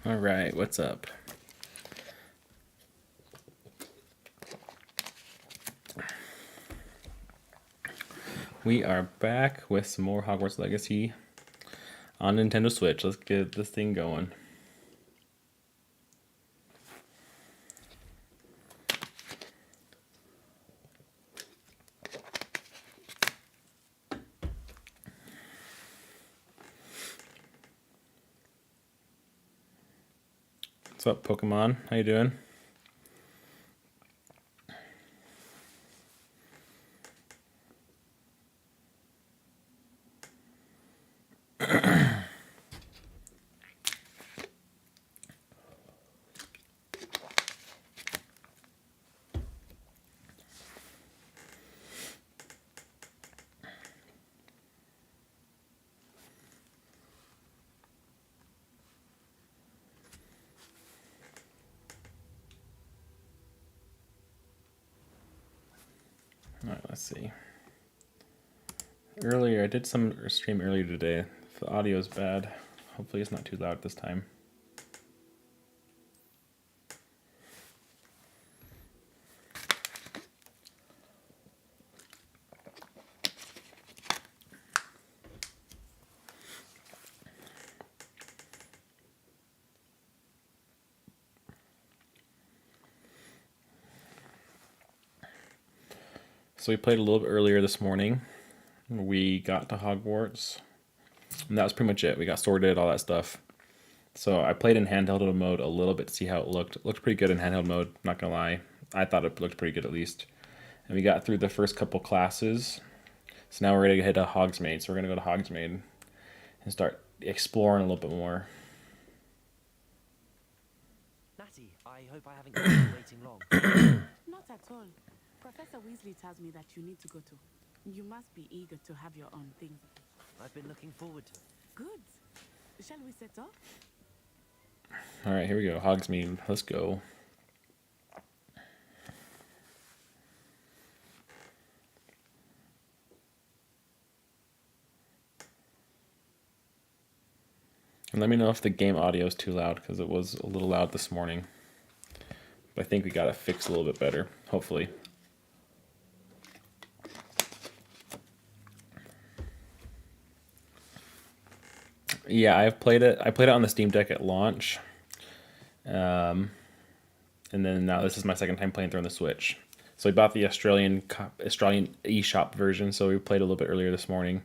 All right, what's up? We are back with some more Hogwarts Legacy on Nintendo Switch. Let's get this thing going. What's up, Pokemon? How you doing? All right, let's see. Earlier, I did some stream earlier today. If the audio is bad, hopefully it's not too loud this time. So we played a little bit earlier this morning. We got to Hogwarts, and that was pretty much it. We got sorted, all that stuff. So I played in handheld mode a little bit to see how it looked. It looked pretty good in handheld mode, not gonna lie. I thought it looked pretty good at least. And we got through the first couple classes. So now we're ready to head to Hogsmeade. So we're gonna go to Hogsmeade and start exploring a little bit more. Natty, I hope I haven't kept you waiting long. Not at all. Professor Weasley tells me that you need to go to. You must be eager to have your own things. I've been looking forward to it. Good. Shall we set off? All right, here we go. Hogsmeade. Let's go. And let me know if the game audio is too loud, because it was a little loud this morning. But I think we got it fixed a little bit better, hopefully. Yeah, I've played it. I played it on the Steam Deck at launch. And then now this is my second time playing through on the Switch. So we bought the Australian eShop version, so we played a little bit earlier this morning.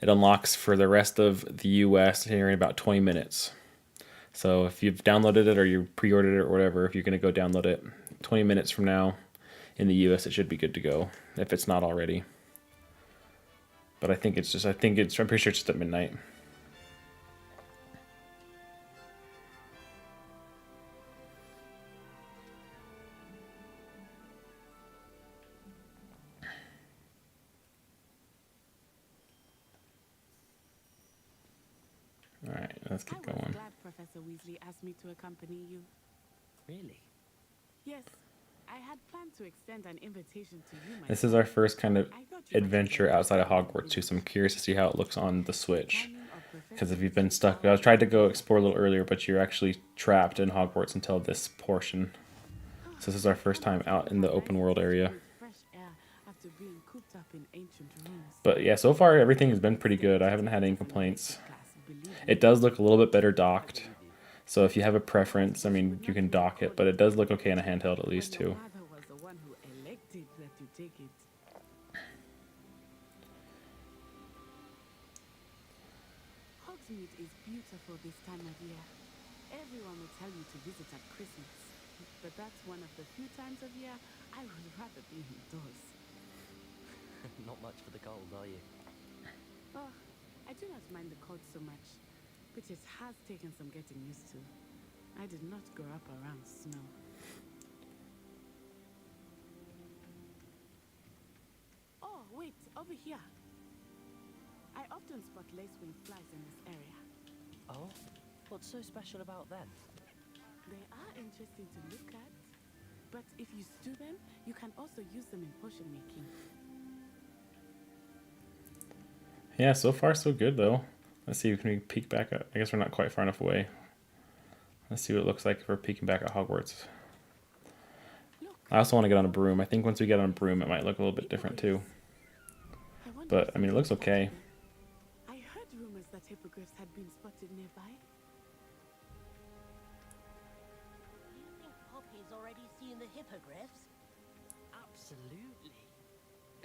It unlocks for the rest of the US here in about 20 minutes. So if you've downloaded it or you pre-ordered it or whatever, if you're going to go download it 20 minutes from now in the US, it should be good to go if it's not already. But I'm pretty sure it's just at midnight. All right, let's keep I was going. glad Professor Weasley asked me to accompany you. Really? Yes, I had planned to extend an invitation to you myself. This is our first kind of I thought you might adventure be outside of interested Hogwarts too, in so I'm curious to see how it looks on the Switch. timing of Professor Because if you've been Weasley's stuck, I tried to go explore a little earlier, but you're actually trapped in Hogwarts until this portion. So this is our first time out in the open world area. fresh air after being cooped up in ancient rooms. But yeah, so far everything has been pretty good. I haven't had any complaints. It does look a little bit better docked. So if you have a preference, I mean, you can dock it, but it does look okay in a handheld at least too. Your mother was the one who elected that you take it. Hogsmeade is beautiful this time of year. Everyone will tell you to visit at Christmas, but that's one of the few times of year I would rather be indoors. Not much for the cold, are you? Oh, I do not mind the cold so much, but it has taken some getting used to. I did not grow up around snow. Oh, wait, over here. I often spot lacewing flies in this area. Oh? What's so special about them? They are interesting to look at, but if you stew them, you can also use them in potion making. Yeah, so far so good though. Let's see if we can peek back up. I guess we're not quite far enough away. Let's see what it looks like if we're peeking back at Hogwarts. Look, I also want to get on a broom. I think once we get on a broom, it might look a little bit different too. I wonder But, if I mean, it looks something okay. spotted them. I heard rumors that hippogriffs had been spotted nearby. Do you think Poppy's already seen the hippogriffs? Absolutely.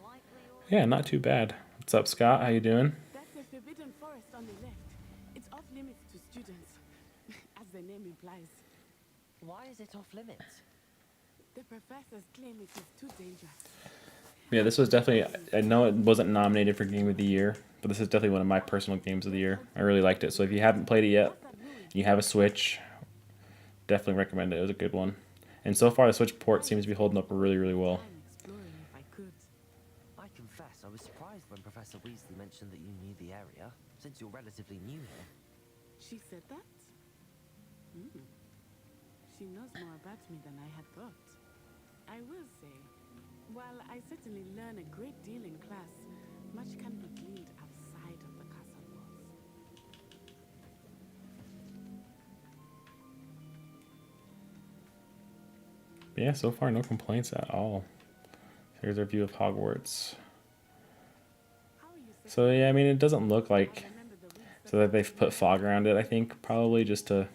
Likely or Yeah, not too bad. What's up, Scott? How you doing? That's a forbidden forest on the left. It's off limits to students, as the name implies. Why is it off limits? The professors claim it is too dangerous. Yeah, this was definitely, I know it wasn't nominated for Game of the Year, but this is definitely one of my personal games of the year. I really liked it. So if you haven't played it yet, you have a Switch, definitely recommend it. It was a good one. And so far, the Switch port seems to be holding up really, really well. I'm exploring if I could. I confess, I was surprised when Professor Weasley mentioned that you knew the area, since you're relatively new here. She said that? Hmm. She knows more about me than I had thought. I will say, while I certainly learn a great deal in class, much can be gleaned outside of the castle walls. But yeah, so far, no complaints at all. Here's our view of Hogwarts. How are you So yeah, I mean, it doesn't look I like, remember the weeks so that they've put fog around it, I think, probably just to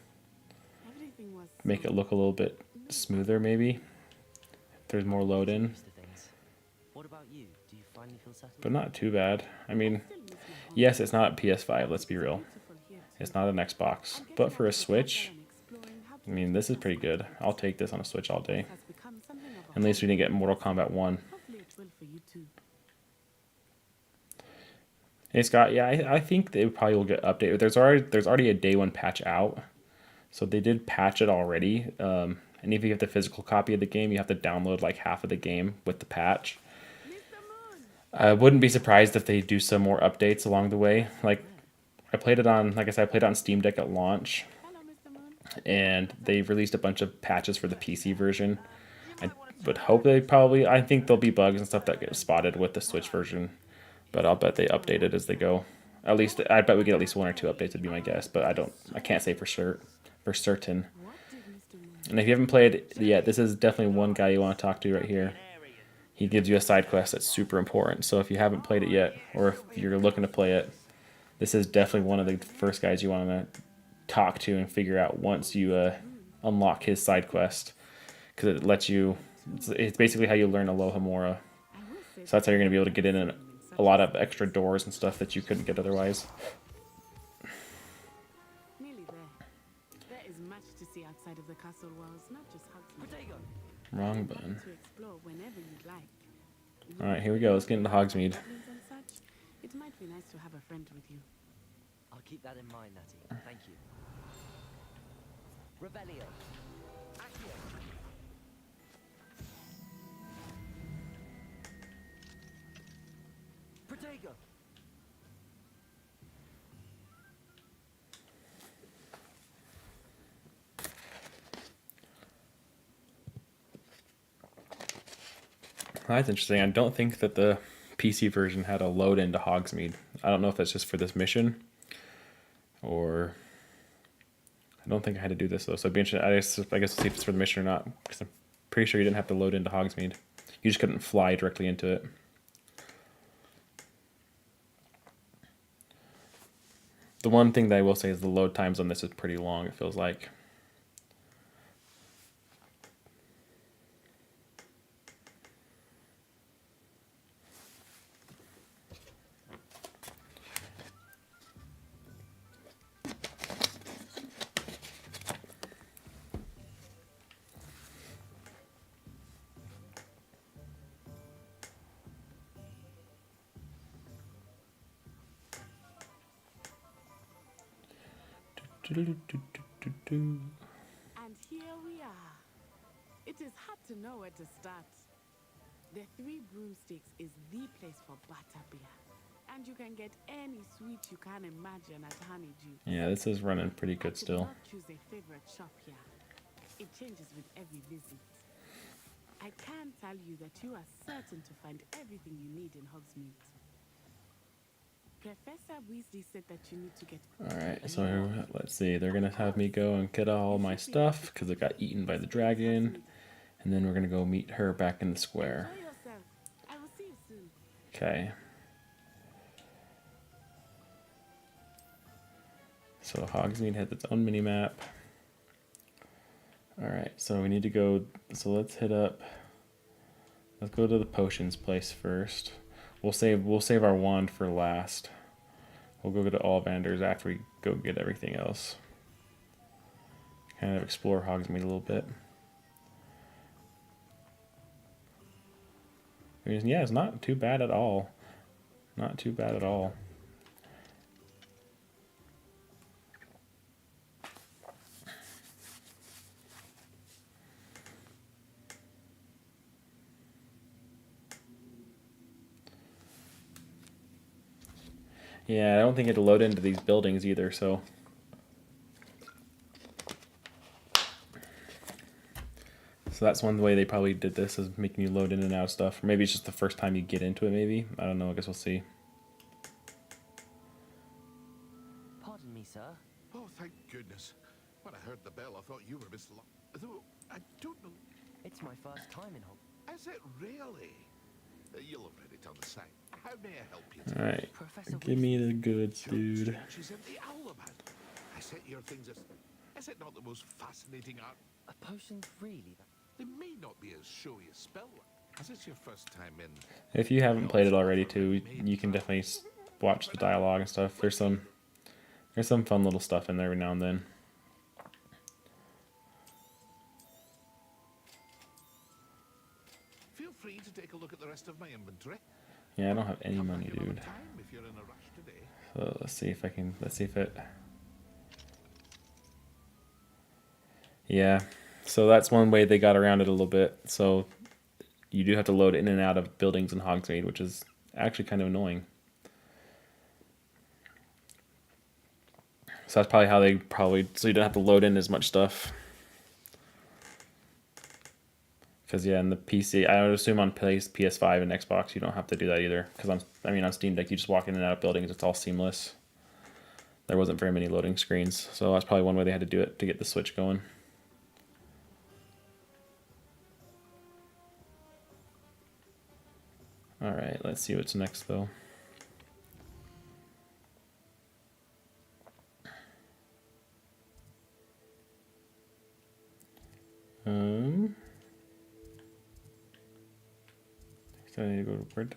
everything was make it look a little bit smoother, maybe. If there's more load in, Used to things. What about you? Do you finally feel settled? but not too bad. I mean, still miss my home. yes, it's not PS5, let's be real. Beautiful here too. It's not an Xbox, And getting but for out a of the Switch, castle and exploring how I mean, this is pretty good. I'll take this on a Switch all day. has become something of a At least we hobby. didn't get Mortal Kombat 1. Hopefully it will for you too. Hey Scott, yeah, I think they probably will get updated. There's already a day one patch out, so they did patch it already. And if you have the physical copy of the game, you have to download like half of the game with the patch. Mr. Moon! I wouldn't be surprised if they do some more updates along the way. Like I played it on, like I said, I played it on Steam Deck at launch, Hello, Mr. Moon. and they released a bunch of patches for the PC version. I would hope I think there'll be bugs and stuff that get spotted with the Switch version, but I'll bet they update it as they go. At least I bet we get at least 1 or 2 updates would be my guess, but I can't say for certain. What did Mr. Moon? And if you haven't played it yet, this is definitely one guy you want to talk to right here. He gives you a side quest that's super important. So if you haven't played it yet, or if you're looking to play it, this is definitely one of the first guys you want to talk to and figure out once you unlock his side quest, because it lets you. It's basically how you learn Alohomora. I will say So that's how you're going to be able to get in a lot of extra doors and stuff that you couldn't get otherwise. nearly there. There is much to see outside of the castle walls, not just Hogsmeade. Protego! Wrong button. To explore whenever you'd like. All right, here we go. Let's get into Hogsmeade. Goblins and such, it might be nice to have a friend with you. I'll keep that in mind, Natty. Thank you. Rebellion. Accio. Protego! That's interesting. I don't think that the PC version had a load into Hogsmeade. I don't know if that's just for this mission, or I don't think I had to do this though. So it'd be interesting. I guess we'll see if it's for the mission or not, because I'm pretty sure you didn't have to load into Hogsmeade. You just couldn't fly directly into it. The one thing that I will say is the load times on this is pretty long. It feels like. And here we are. It is hard to know where to start. The Three Broomsticks is the place for butterbeer. And you can get any sweet you can imagine at Honeydew. Yeah, this is running pretty I good could still. not choose a favorite shop here. It changes with every visit. I can tell you that you are certain to find everything you need in Hogsmeade. Professor Weasley said that you need to get. Alright, so let's see. They're going to have me go and get all my stuff because it got eaten by the dragon. And then we're going to go meet her back in the square. Enjoy yourself. I will see you soon. Okay. So Hogsmeade has its own mini-map. Alright, so we need to go... So let's hit up... Let's go to the potions place first. We'll save our wand for last. We'll go to Ollivanders after we go get everything else. Kind of explore Hogsmeade a little bit. I mean, yeah, it's not too bad at all. Not too bad at all. Yeah, I don't think it will load into these buildings either, so... So that's one way they probably did this, is making you load in and out of stuff. Or maybe it's just the first time you get into it, maybe. I don't know, I guess we'll see. Pardon me, sir. Oh, thank goodness. When I heard the bell, I thought you were Miss Though, I don't know. It's my first time in Hogwarts. Is it really? You'll have read it on the site. How may I help you today? Alright, Professor give me the goods, George dude. She's in the Owlaban. I set your things as... Is it not the most fascinating art? A potion's really that. They may not be as showy as spellwork. As it's your first time in... If you haven't played it already too, you can definitely watch the dialogue and stuff. There's some fun little stuff in there every now and then. Feel free to take a look at the rest of my inventory. Yeah, I don't have any money, Back another dude. time if you're in a rush today. So let's see if I can, let's see if it... Yeah, so that's one way they got around it a little bit. So you do have to load in and out of buildings in Hogsmeade, which is actually kind of annoying. So that's probably how they so you don't have to load in as much stuff. Because yeah, in the PC, I would assume on PS5 and Xbox, you don't have to do that either. Because on Steam Deck, you just walk in and out of buildings, it's all seamless. There wasn't very many loading screens, so that's probably one way they had to do it to get the Switch going. Alright, let's see what's next though. So I need to go to print.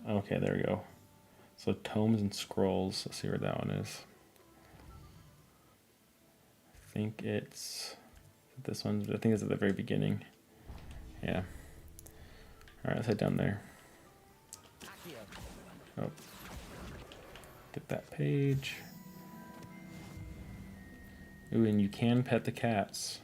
Okay, there we go. So tomes and scrolls. Let's see where that one is. I think it's this one. I think it's at the very beginning. Yeah. All right, let's head down there. Oh, get that page. Ooh, and you can pet the cats.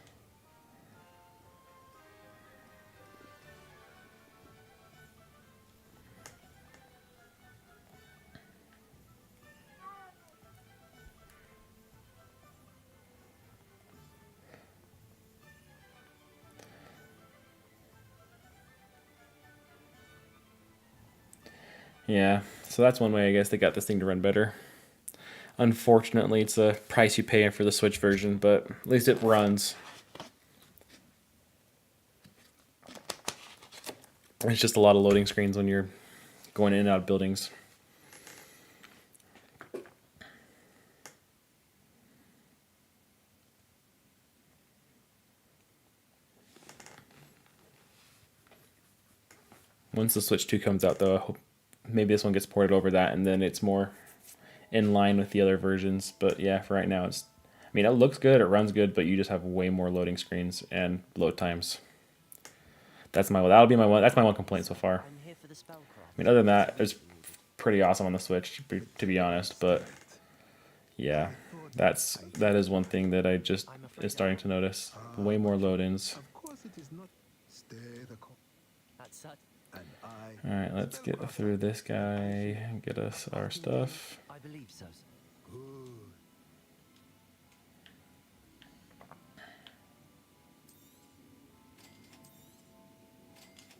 Yeah, so that's one way I guess they got this thing to run better. Unfortunately, it's a price you pay for the Switch version, but at least it runs. It's just a lot of loading screens when you're going in and out of buildings. Once the Switch 2 comes out, though, I hope maybe this one gets ported over that, and then it's more in line with the other versions. But yeah, for right now, it looks good, it runs good, but you just have way more loading screens and load times. That's my one complaint so far. I'm here for the spellcraft. Other than that, it's pretty awesome on the Switch, to be honest. But yeah, that is one thing that I just is starting to notice. Way more load-ins. Of course it is not. Stay the course. That's such. And All right, let's get through this guy and get us our stuff. I believe so. Good.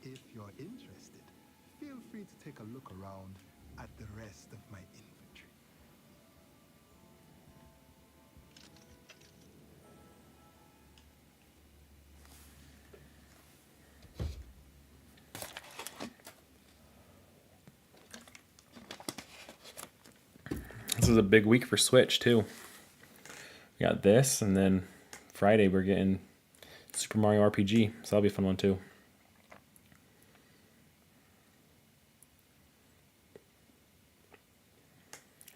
If you're interested, feel free to take a look around at the rest of my inventory. This is a big week for Switch too. We got this, and then Friday we're getting Super Mario RPG, so that'll be a fun one too.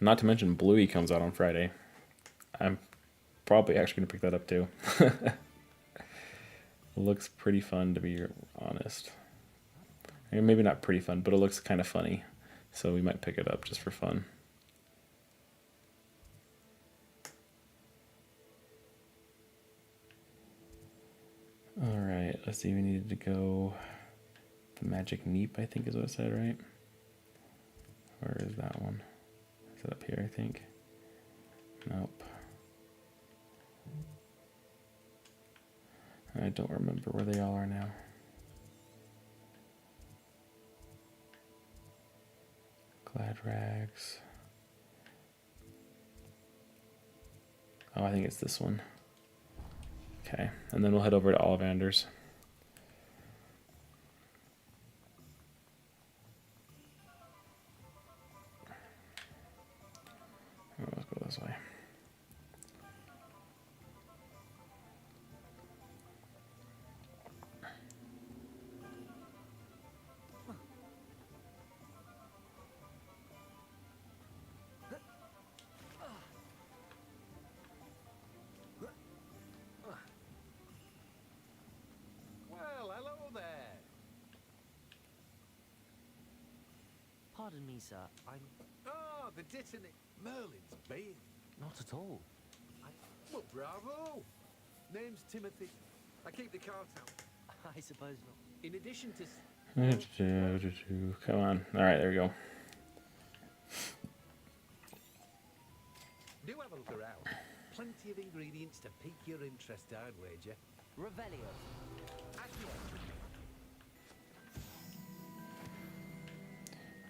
Not to mention Bluey comes out on Friday. I'm probably actually gonna pick that up too. It looks pretty fun, to be honest. I mean, maybe not pretty fun, but it looks kind of funny, so we might pick it up just for fun. All right, let's see. We needed to go the Magic Neep, I think is what it said, right? Where is that one? Is it up here, I think? Nope. I don't remember where they all are now. Glad Rags. Oh, I think it's this one. Okay, and then we'll head over to Ollivander's. Oh, let's go this way. Well, hello there. Pardon me, sir. I'm Oh, the Dittany. Merlin's bane. not at all. Well, bravo. Name's Timothy. I keep the cart out. I suppose not. In addition to... Come on. All right, there we go. Do have a look around. Plenty of ingredients to pique your interest, I'd wager. Revelio.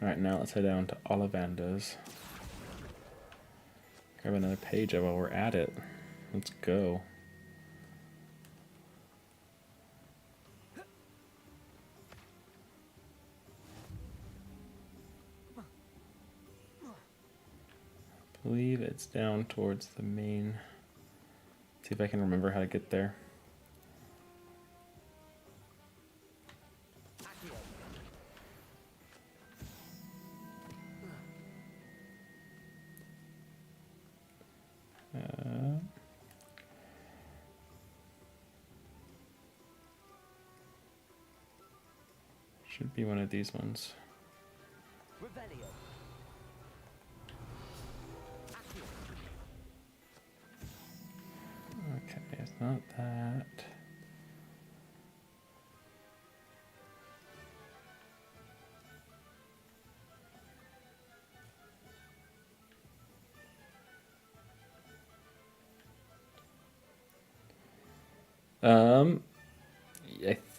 All right, now let's head down to Ollivander's. Grab another page while we're at it. Let's go. I believe it's down towards the main. See if I can remember how to get there. Should be one of these ones. Revelio. Okay, it's not that.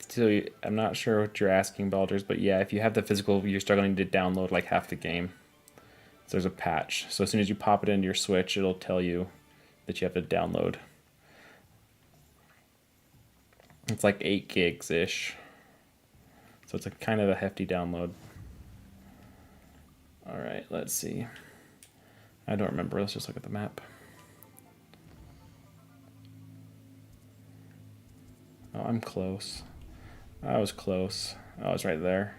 So I'm not sure what you're asking, Balders, but yeah, if you have the physical, you're struggling to download like half the game. So there's a patch. So as soon as you pop it into your Switch, it'll tell you that you have to download. It's like 8 gigs-ish. So it's a kind of a hefty download. All right, let's see. I don't remember. Let's just look at the map. Oh, I'm close. I was close. I was right there.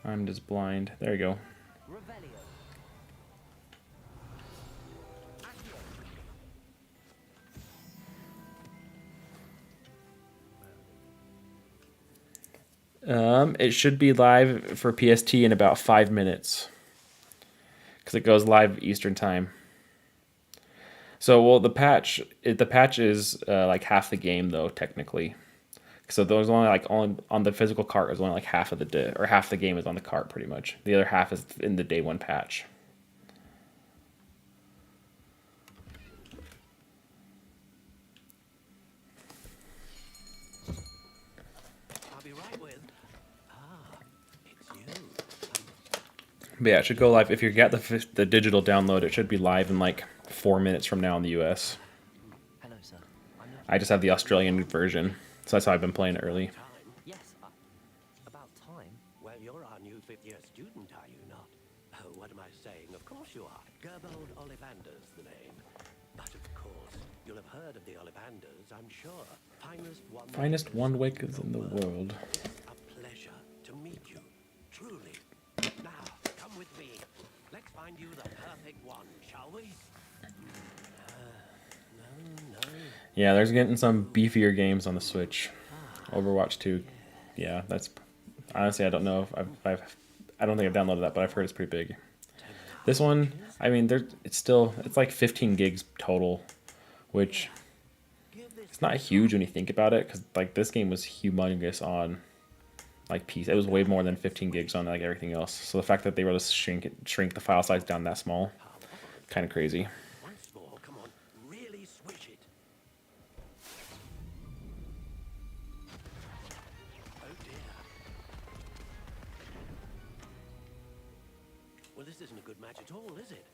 I'm just blind. There you go. Revelio. It should be live for PST in about 5 minutes. Because it goes live Eastern time. So, well, the patch is like half the game though, technically. So there's only like on the physical cart is only like half of or half the game is on the cart pretty much. The other half is in the day one patch. I'll be right with. Ah, it's you. But yeah, it should go live. If you get the digital download, it should be live in like 4 minutes from now in the US. Hello, sir. I'm looking I just have the Australian version, so that's how I've been playing it early. time. Yes, about time. Well, you're our new fifth-year student, are you not? Oh, what am I saying? Of course you are. Gerbold Ollivander's the name. But of course, you'll have heard of the Ollivanders, I'm sure. Finest Wandwickers in the world. It's a pleasure to meet you. Truly. Now, come with me. Let's find you the perfect one, shall we? No. Yeah, there's getting some beefier games on the Switch. Overwatch 2. Yeah, that's honestly, I don't know if I don't think I've downloaded that, but I've heard it's pretty big. This one, I mean, it's like 15 gigs total, which it's not huge when you think about it, because like this game was humongous on like PC. It was way more than 15 gigs on like everything else. So the fact that they were able to shrink the file size down that small, kind of crazy. Once more, come on. Really swish it. Oh dear. Well, this isn't a good match at all, is it?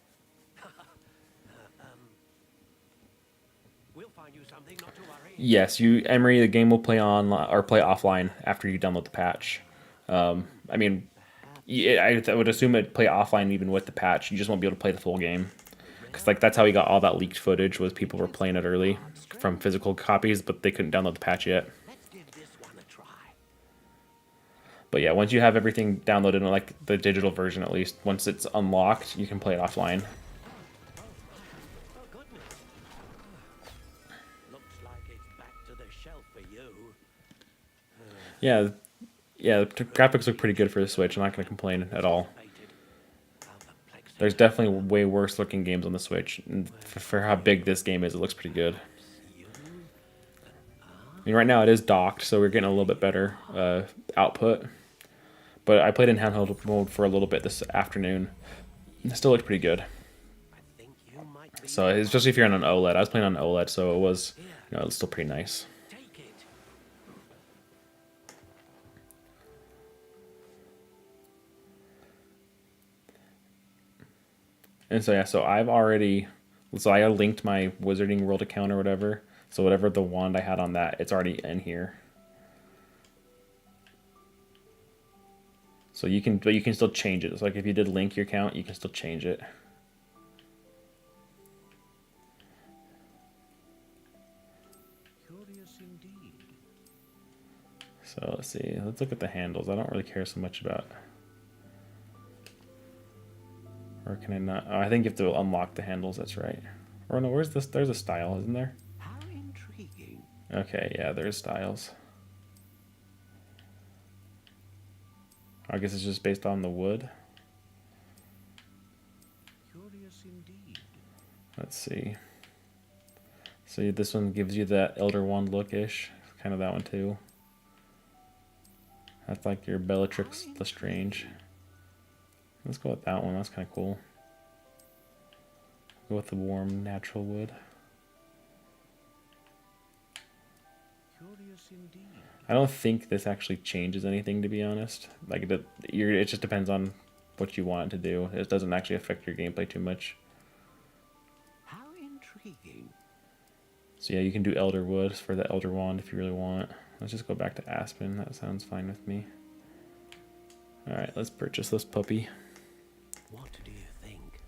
We'll find you something, not to worry. Yes, Emery, the game will play on or play offline after you download the patch. I mean, I would assume it'd play offline even with the patch. You just won't be able to play the full game, because like that's how we got all that leaked footage, was people were playing it early from physical copies, but they couldn't download the patch yet. Let's give this one a try. But yeah, once you have everything downloaded, like the digital version at least, once it's unlocked, you can play it offline. Oh, goodness. Looks like it's back to the shelf for you. Yeah, the graphics look pretty good for the Switch. I'm not going to complain at all. There's definitely way worse looking games on the Switch, and for how big this game is, it looks pretty good. I mean, right now it is docked, so we're getting a little bit better output. But I played in handheld mode for a little bit this afternoon. It still looks pretty good. I think you might be. So especially if you're on an OLED, I was playing on an OLED, so it was, it was still pretty nice. Take it. And so yeah, so I linked my Wizarding World account or whatever. So whatever the wand I had on that, it's already in here. So you can still change it. It's like if you did link your account, you can still change it. Curious indeed. So let's see. Let's look at the handles. I don't really care so much about. Or can I not? Oh, I think you have to unlock the handles. That's right. Or no, where's this? There's a style, isn't there? How intriguing. Okay, yeah, there's styles. I guess it's just based on the wood. Curious indeed. Let's see. So this one gives you that Elder Wand look-ish. Kind of that one too. That's like your Bellatrix Lestrange. Let's go with that one. That's kind of cool. Go with the warm natural wood. Curious indeed. I don't think this actually changes anything, to be honest. Like it just depends on what you want it to do. It doesn't actually affect your gameplay too much. How intriguing. So yeah, you can do Elder Wood for the Elder Wand if you really want. Let's just go back to Aspen. That sounds fine with me. Alright, let's purchase this puppy. What do you think?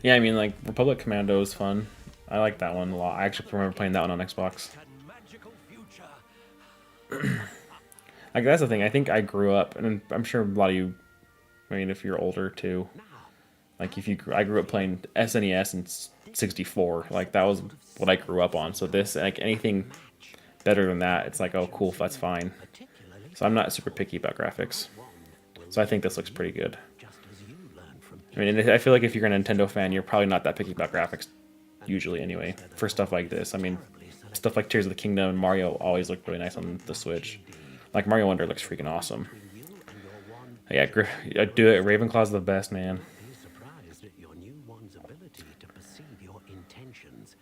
Yeah, I mean, like, Republic Commando is fun. I like that one a lot. I actually remember playing that one on Xbox. Magical future. Like, that's the thing. I think I grew up, and I'm sure a lot of you, I mean, if you're older too, like, I grew up playing SNES and 64. Like, that was what I grew up on. So this, like, anything better than that, it's like, oh, cool, that's fine. So I'm not super picky about graphics. So I think this looks pretty good. Just as you learn from I mean, and I feel like if you're a Nintendo fan, you're probably not that picky about graphics, usually anyway, for stuff like this. I mean, stuff like Tears of the Kingdom and Mario always look really nice on the Switch. Like, Mario Wonder looks freaking awesome. Yeah, do it. Ravenclaw's the best, man. be surprised at your new one's ability to perceive your intentions.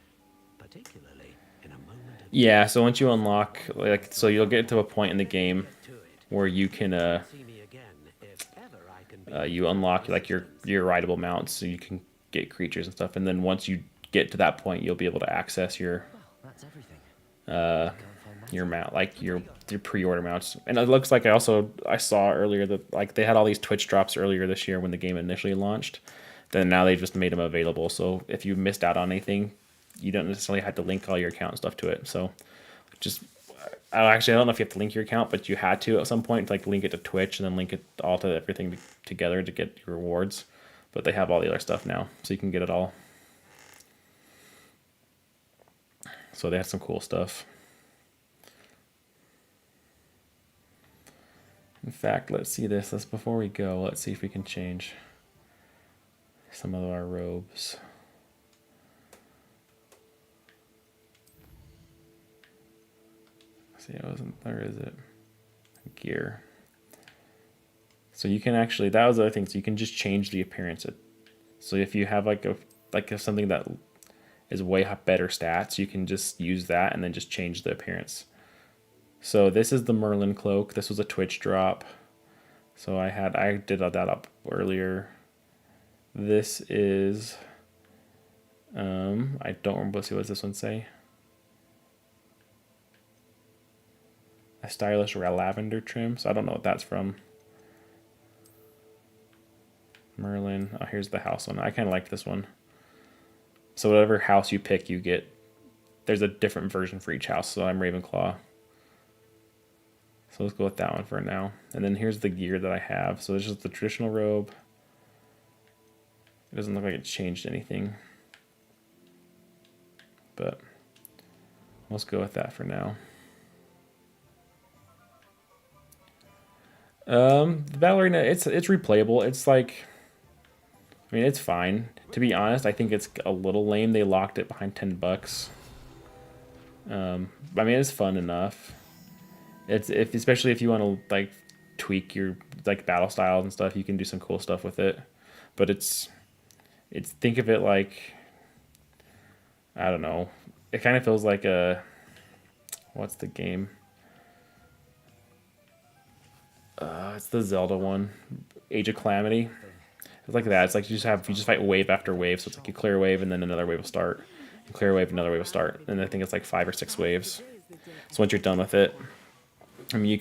particularly in a moment of Yeah, so once you unlock, like, so you'll get to a point in the game to it. where you can See me again if ever I can be you unlock like your assistance. rideable mounts, so you can get creatures and stuff. And then once you get to that point, you'll be able to access your Well, that's everything. Go and find Matty. mount, like your pre-order mounts. And it looks like I saw earlier that like they had all these Twitch drops earlier this year when the game initially launched. Then now they just made them available. So if you missed out on anything, you don't necessarily have to link all your account and stuff to it. So just I don't know if you have to link your account, but you had to at some point, like link it to Twitch and then link it all to everything together to get your rewards. But they have all the other stuff now, so you can get it all. So they have some cool stuff. In fact, let's see this. Before we go, let's see if we can change some of our robes. See, where is it? Gear. So you can actually, that was the other thing. So you can just change the appearance. So if you have if something that is way better stats, you can just use that and then just change the appearance. So this is the Merlin cloak. This was a Twitch drop. So I did that up earlier. This is I don't remember. Let's see, what does this one say? A stylish lavender trim. So I don't know what that's from. Merlin. Oh, here's the house one. I kind of like this one. So whatever house you pick, you get. There's a different version for each house. So I'm Ravenclaw. So let's go with that one for now. And then here's the gear that I have. So it's just the traditional robe. It doesn't look like it changed anything. But let's go with that for now. The Battle Arena, it's replayable. It's like, I mean, it's fine. To be honest, I think it's a little lame. They locked it behind $10. I mean, it's fun enough. Especially if you want to like tweak your like battle styles and stuff, you can do some cool stuff with it. But it's think of it like, I don't know. It kind of feels like what's the game? It's the Zelda one, Age of Calamity. It's like that. It's like you just fight wave after wave. So it's like you clear a wave and then another wave will start. You clear a wave, another wave will start. And I think it's like 5 or 6 waves. So once you're done with it, I mean, you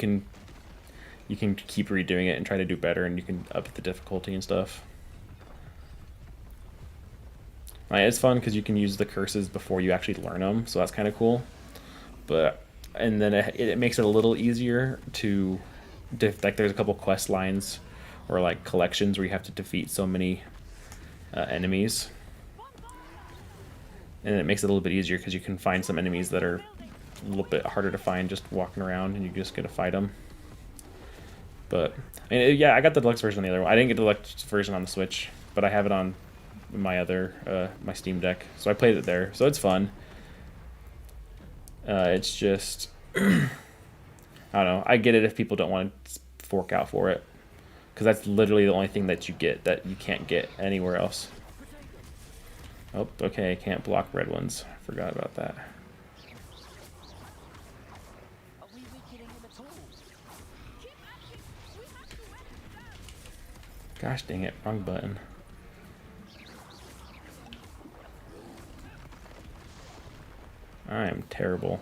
can keep redoing it and try to do better, and you can up the difficulty and stuff. It's fun because you can use the curses before you actually learn them, so that's kind of cool. And then it makes it a little easier to, like, there's a couple quest lines or like collections where you have to defeat so many enemies, and it makes it a little bit easier because you can find some enemies that are a little bit harder to find just walking around, and you just get to fight them. But I mean, yeah, I got the deluxe version on the other one. I didn't get the deluxe version on the Switch, but I have it on my other my Steam Deck, so I played it there. So it's fun. It's just I don't know. I get it if people don't want to fork out for it, because that's literally the only thing that you get that you can't get anywhere else. Oh, okay, I can't block red ones. Forgot about that. Are we weakening him at all? Gosh dang it, wrong button. I am terrible.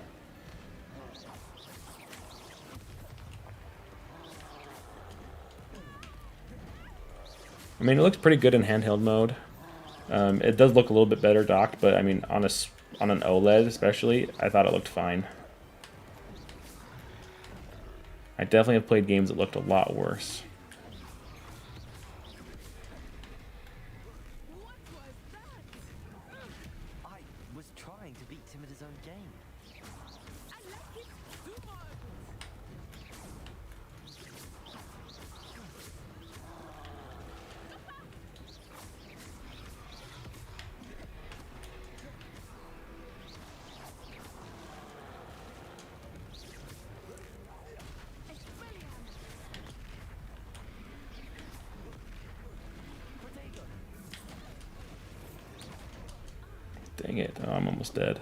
I mean, it looks pretty good in handheld mode. It does look a little bit better docked, but I mean, on an OLED especially, I thought it looked fine. I definitely have played games that looked a lot worse. I was trying to beat him at his own game. Dang it, oh, I'm almost dead.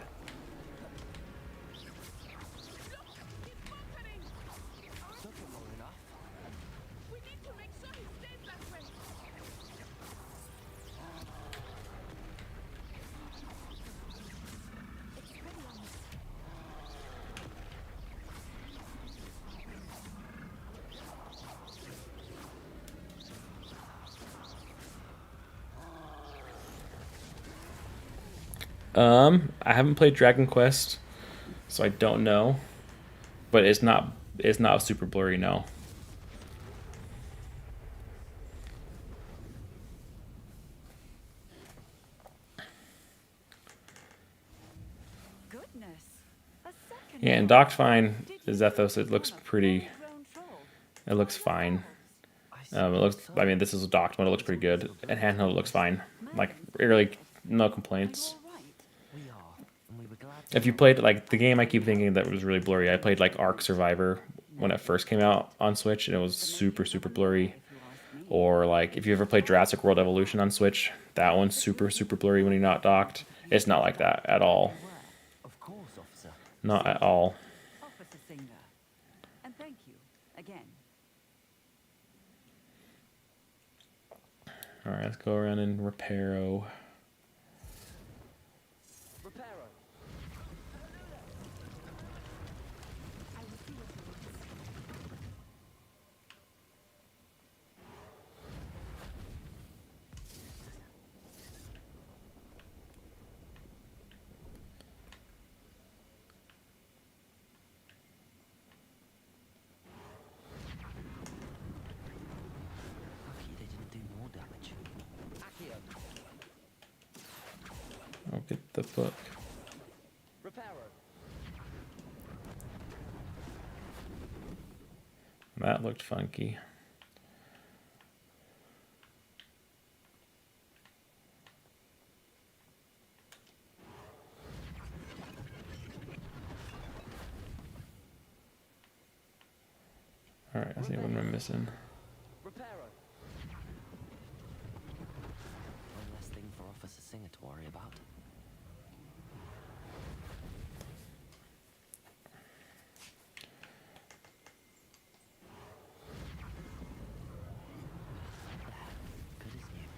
I haven't played Dragon Quest, so I don't know. But it's not super blurry, no. Goodness. A second Yeah, and troll. docked fine. Did The you Zethos, really it looks develop a pretty. full-grown troll? It looks By fine. yourselves? I It looks. suppose I so. mean, this is docked mode. It looks pretty good. And handheld, it looks fine. Like Merlin's really, precious. no Are you complaints. all right? We are, and we were glad to If you help. played like the game, I keep thinking that was really blurry. I played like Ark Survivor when it first came out on Switch, and it was super blurry. If you ask me. Or like if you ever played Jurassic World Evolution on Switch, that one's super blurry when you're not docked. It's not like that at all. Of course, officer. Not at all. Officer Singer. And thank you again. All right, let's go around and Reparo. Reparo. I will see what you want. Lucky they didn't do more damage. Accio. I'll get the book. Reparo. That looked funky. All right, let's see what am I missing. Reparo. One less thing for Officer Singer to worry about. Good as new.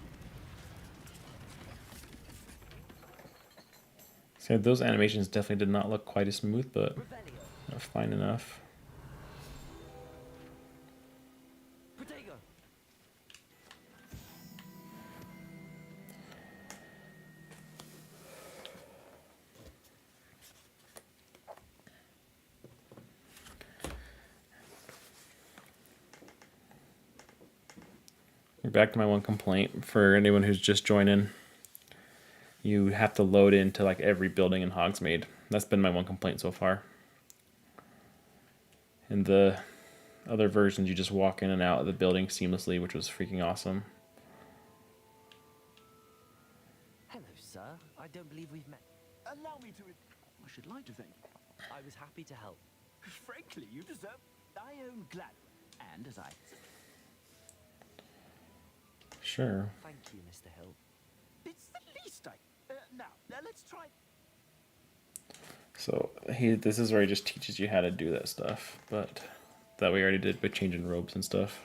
So those animations definitely did not look quite as smooth, but Revelio. fine enough. Protego. Back to my one complaint for anyone who's just joining. You have to load into like every building in Hogsmeade. That's been my one complaint so far. In the other versions, you just walk in and out of the building seamlessly, which was freaking awesome. Hello, sir. I don't believe we've met. Allow me to... I should like to thank you. I was happy to help. Frankly, you deserve... I am glad. And as I... Sure. Thank you, Mr. Hill. It's the least I... now, let's try... So this is where he just teaches you how to do that stuff, but that we already did with changing robes and stuff.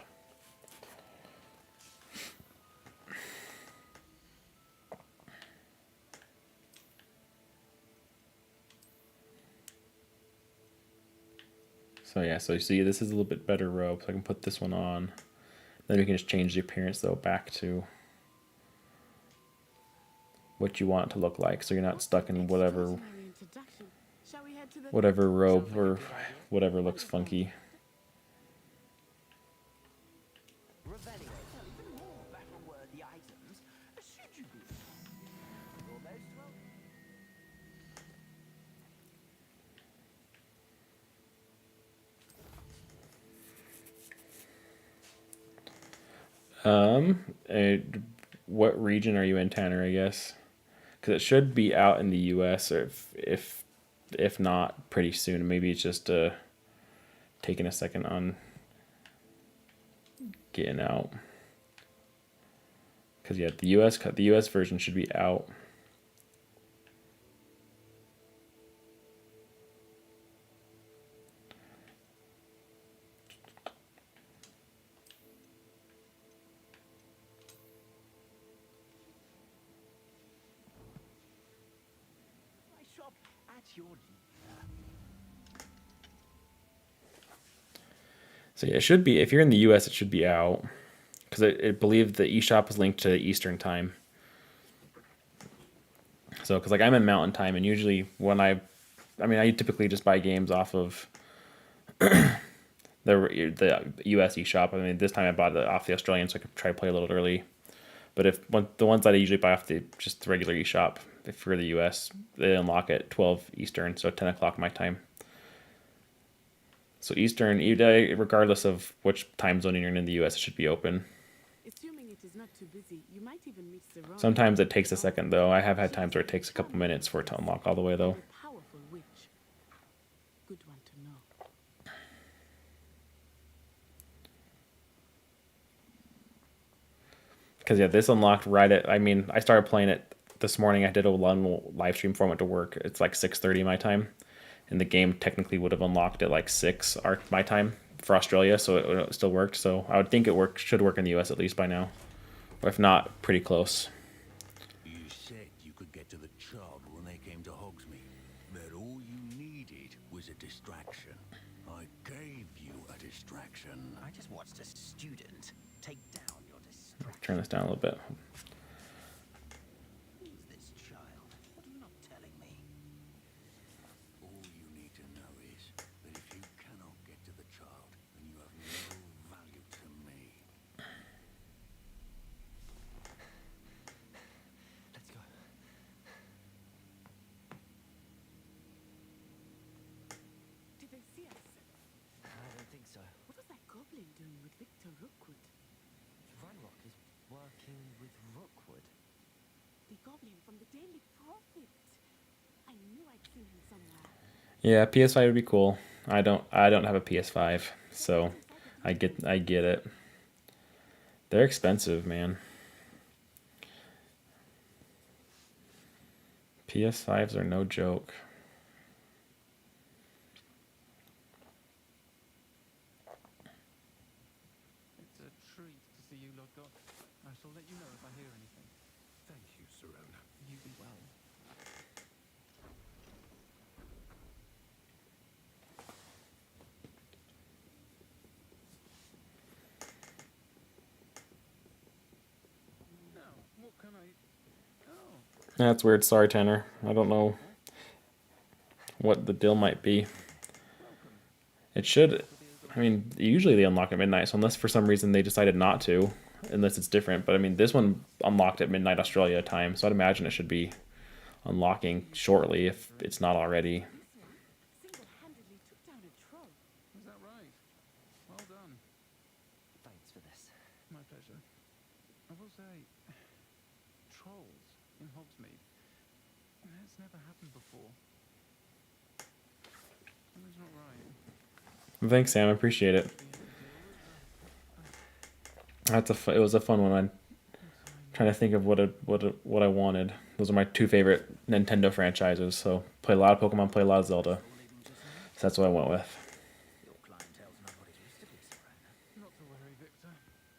So yeah, so you see this is a little bit better robe, so I can put this one on. Then we can just change the appearance though back to what you want it to look like, so you're not stuck in whatever Extraordinary introduction. Shall we head to the whatever robe or whatever looks funky. Revelio. Even more battle-worthy items. Should you be... You're most welcome. What region are you in, Tanner? I guess because it should be out in the U.S. or if not pretty soon. Maybe it's just taking a second on getting out. Because yeah, the U.S. version should be out. I shop at your leisure. So yeah, it should be, if you're in the US, it should be out. Because I believe the eShop is linked to Eastern time. So, because like I'm in Mountain Time, and usually when I typically just buy games off of the US eShop. I mean, this time I bought it off the Australian, so I could try to play a little early. But the ones that I usually buy off just the regular eShop for the US, they unlock at 12 Eastern, so 10 o'clock my time. So Eastern, regardless of which time zone you're in the US, it should be open. Assuming it is not too busy, you might even meet Sarona. Sometimes it takes a second, though. I have had times where it takes a couple minutes for it to unlock all the way, though. A powerful witch. Good one to know. Because, yeah, this unlocked right at... I mean, I started playing it this morning. I did a long live stream before I went to work. It's like 6:30 my time. And the game technically would have unlocked at like 6 my time for Australia, so it still worked. So I would think it should work in the US at least by now. Or if not, pretty close. You said you could get to the child when they came to Hogsmeade. That all you needed was a distraction. I gave you a distraction. I just watched a student take down your distraction. Turn this down a little bit. Who's this child? What are you not telling me? All you need to know is that if you cannot get to the child, then you have no value to me. Let's go. Did they see us? I don't think so. What was that goblin doing with Victor Rookwood? Ranrock is working with Rookwood. The goblin from the Daily Prophet. I knew I'd seen him somewhere. Yeah, PS5 would be cool. I don't have a PS5, so I get it. They're expensive, man. PS5s are no joke. It's a treat to see you, Lord God. I shall let you know if I hear anything. Thank you, Serona. You be well. Now, what can I... Oh, That's weird. Sorry, Tanner. I don't know what the deal might be. It should... I mean, usually they unlock at midnight, so unless for some reason they decided not to, unless it's different. But I mean, this one unlocked at midnight Australia time, so I'd imagine it should be unlocking shortly if it's not already. Single-handedly took down a troll. is that right? Well done. Thanks for this. My pleasure. I will say, trolls in Hogsmeade. That's never happened before. Something's not right. Thanks, Sam. I appreciate it. It was a fun one. I'm trying to think of what I wanted. Those are my two favorite Nintendo franchises. So play a lot of Pokemon, play a lot of Zelda. So that's what I went with. Your clientele's not what it used to be, Serona. Not to worry, Victor.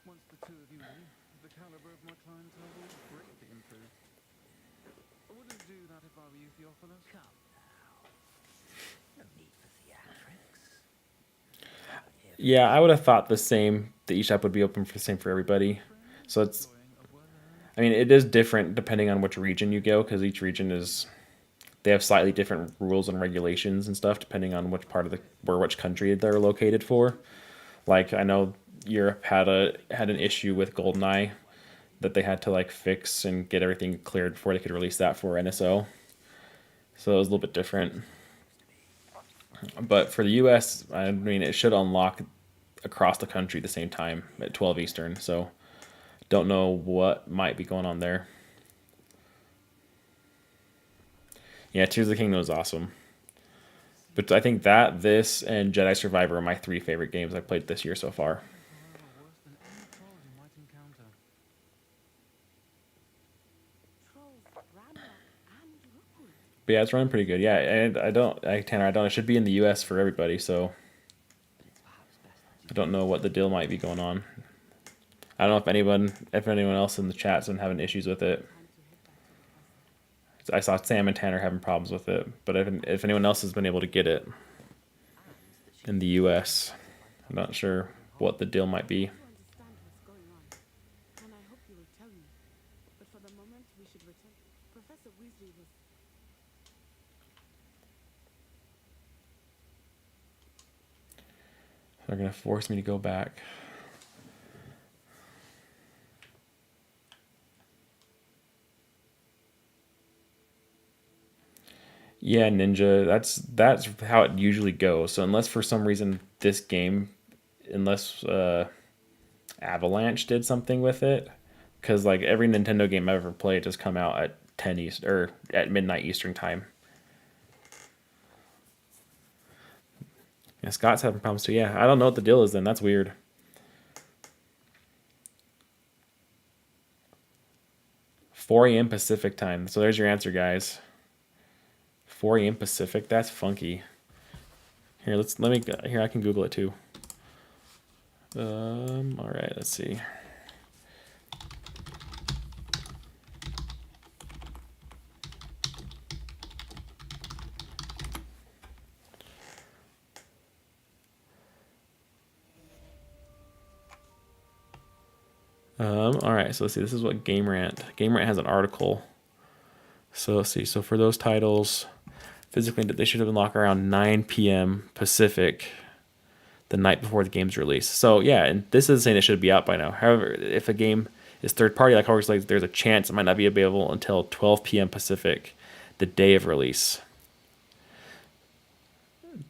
Once the two of you leave, the caliber of my clientele will greatly improve. I wouldn't do that if I were you, Theophilus. Come now. No need for theatrics. Yeah, I would have thought the same. The eShop would be open for the same for everybody. So it's... I mean, it is different depending on which region you go, because each region is... They have slightly different rules and regulations and stuff, depending on which part of which country they're located for. Like, I know Europe had an issue with GoldenEye that they had to, like, fix and get everything cleared before they could release that for NSO. So it was a little bit different. But for the US, I mean, it should unlock across the country at the same time at 12 Eastern. So don't know what might be going on there. Yeah, Tears of the Kingdom was awesome. But I think this, and Jedi Survivor are my three favorite games I've played this year so far. Worse than any troll you might encounter. Trolls, Ranrock, and Rookwood. But yeah, it's running pretty good. Yeah, and Tanner, it should be in the US for everybody, so I don't know what the deal might be going on. I don't know if anyone else in the chat's been having issues with it. I saw Sam and Tanner having problems with it, but if anyone else has been able to get it in the US, I'm not sure what the deal might be. To understand what's going on, and I hope you will tell me. But for the moment, we should return. Professor Weasley was They're gonna force me to go back. Yeah, Ninja, that's how it usually goes. So unless for some reason this game, unless Avalanche did something with it, because like every Nintendo game I've ever played just come out at 10 East or at midnight Eastern time. Yeah, Scott's having problems too. Yeah, I don't know what the deal is then. That's weird. Four a.m. Pacific time. So there's your answer, guys. 4 a.m. Pacific. That's funky. Here, here. I can Google it too. All right. Let's see. All right. So let's see. This is what Game Rant. Game Rant has an article. So let's see. So for those titles, physically, they should have been locked around 9 p.m. Pacific the night before the game's release. So yeah, and this is saying it should be out by now. However, if a game is third party like Hogwarts Legacy, there's a chance it might not be available until 12 p.m. Pacific, the day of release.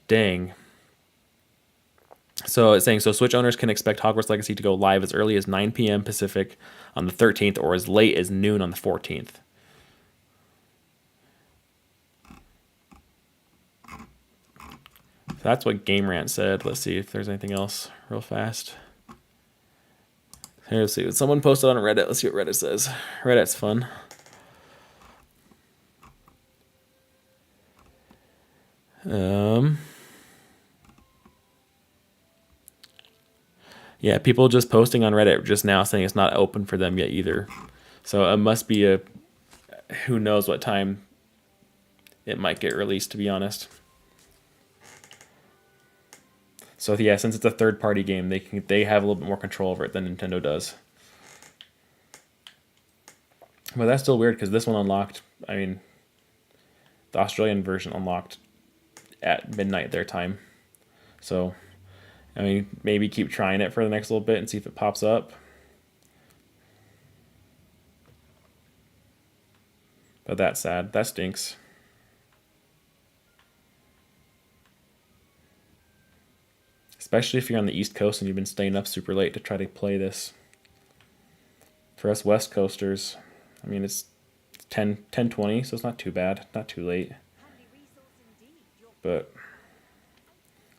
Dang. So it's saying, so Switch owners can expect Hogwarts Legacy to go live as early as 9 p.m. Pacific on the 13th or as late as noon on the 14th. So that's what Game Rant said. Let's see if there's anything else real fast. Here, let's see. Someone posted on Reddit. Let's see what Reddit says. Reddit's fun. Yeah, people just posting on Reddit just now saying it's not open for them yet either. So it must be a who knows what time it might get released, to be honest. So yeah, since it's a third-party game, they have a little bit more control over it than Nintendo does. But that's still weird because this one unlocked. I mean, the Australian version unlocked at midnight their time. So, I mean, maybe keep trying it for the next little bit and see if it pops up. But that's sad. That stinks. Especially if you're on the East Coast and you've been staying up super late to try to play this. For us West Coasters, I mean, it's 10:20, so it's not too bad. Not too late. But,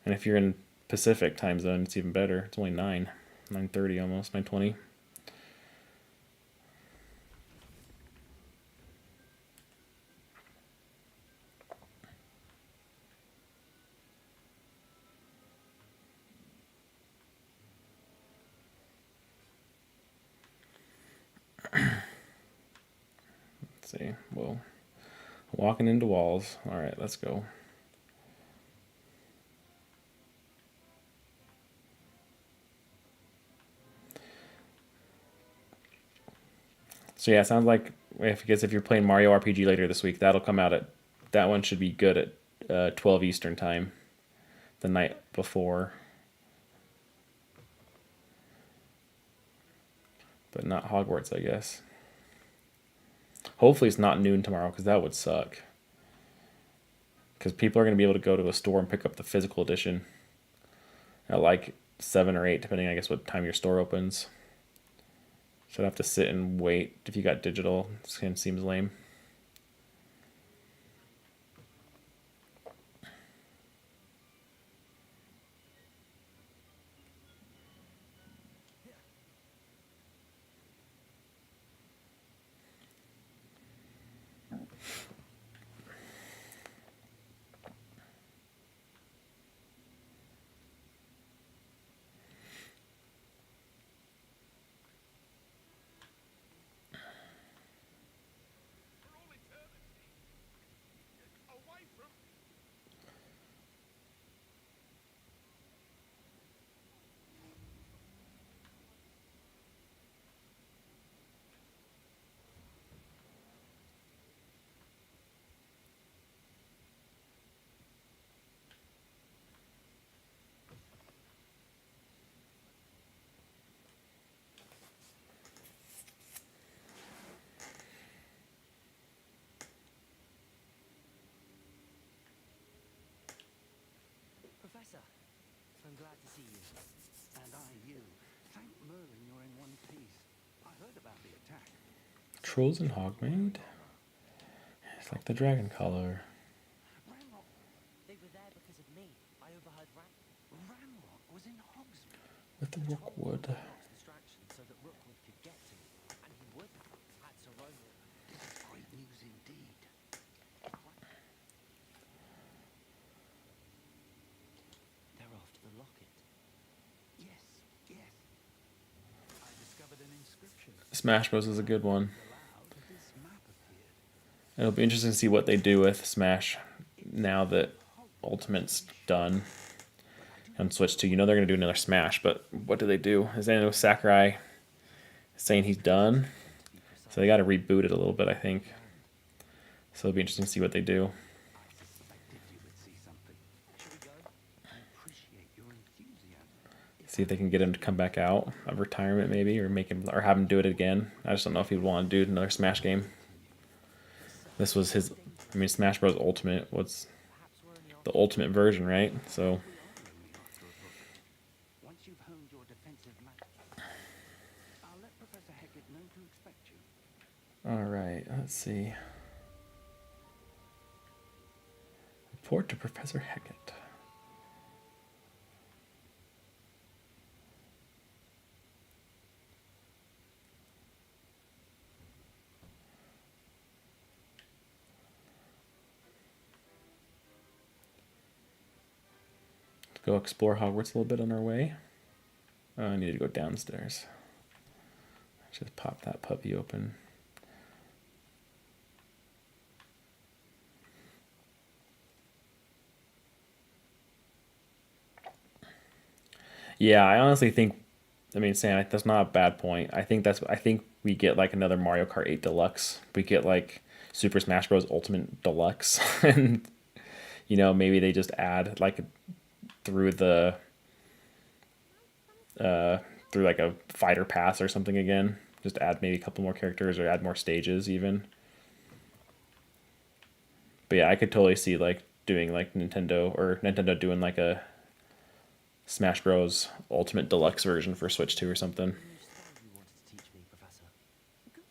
and if you're in Pacific time zone, it's even better. It's only 9:30 almost, 9:20. Let's see. Whoa. Walking into walls. All right, let's go. So yeah, it sounds like if you're playing Mario RPG later this week, that'll come out that one should be good at 12 Eastern time, the night before. But not Hogwarts, I guess. Hopefully it's not noon tomorrow, because that would suck. Because people are going to be able to go to a store and pick up the physical edition at like 7 or 8, depending, I guess, what time your store opens. So I'd have to sit and wait if you got digital. This kind of seems lame. Professor, I'm glad to see you. And I you. Thank Merlin you're in one piece. I heard about the attack. Trolls in Hogwarts. It's like the dragon color. Ranrock, They were there because of me. I overheard Ranrock was in Hogsmeade. With the Rookwood. Rock's distraction so that Rookwood could get to me, and he would have had to roam it. This is great news indeed. They're after the locket. Yes, yes. I discovered an inscription. Smash Bros is a good one. Aloud, this map appeared. It'll be interesting to see what they do with Smash now that Ultimate's done on Switch 2. You know they're going to do another Smash, but what do they do? Is anyone with Sakurai saying he's done? So they got to reboot it a little bit, I think. So it'll be interesting to see what they do. I suspected you would see something. Should we go? I appreciate your enthusiasm. See if they can get him to come back out of retirement, maybe, or make him, or have him do it again. I just don't know if he'd want to do another Smash game. This was his. I mean, Smash Bros. Ultimate was the ultimate version, right? So. Once you've honed your defensive magic, I'll let Professor Hecat know to expect you. All right. Let's see. Report to Professor Hecat. Go explore Hogwarts a little bit on our way. Oh, I need to go downstairs. Just pop that puppy open. Yeah, I honestly think. I mean, Sam, that's not a bad point. I think we get like another Mario Kart 8 Deluxe. We get like Super Smash Bros. Ultimate Deluxe, and maybe they just add like through the through like a fighter pass or something again. Just add maybe a couple more characters or add more stages even. But yeah, I could totally see like doing like Nintendo doing like a Smash Bros. Ultimate Deluxe version for Switch 2 or something. You wanted to teach me, Professor. Good.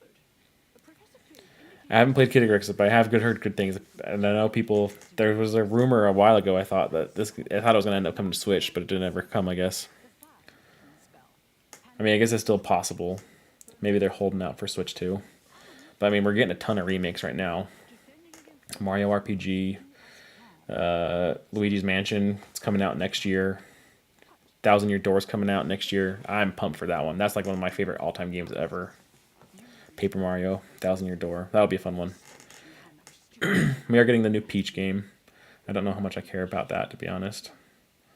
The professor could indicate I haven't played Kid Icarus, but I have heard good things. And I know people. There was a rumor a while ago. I thought it was going to end up coming to Switch, but it didn't ever come. I guess. the fire from the spell. I mean, I guess it's still possible. Maybe they're holding out for Switch 2. But I mean, we're getting a ton of remakes right now. Mario RPG, Luigi's Mansion. It's coming out next year. 1,000 Year Door's coming out next year. I'm pumped for that one. That's like one of my favorite all-time games ever. Paper Mario, 1,000 Year Door. That'll be a fun one. We are getting the new Peach game. I don't know how much I care about that, to be honest.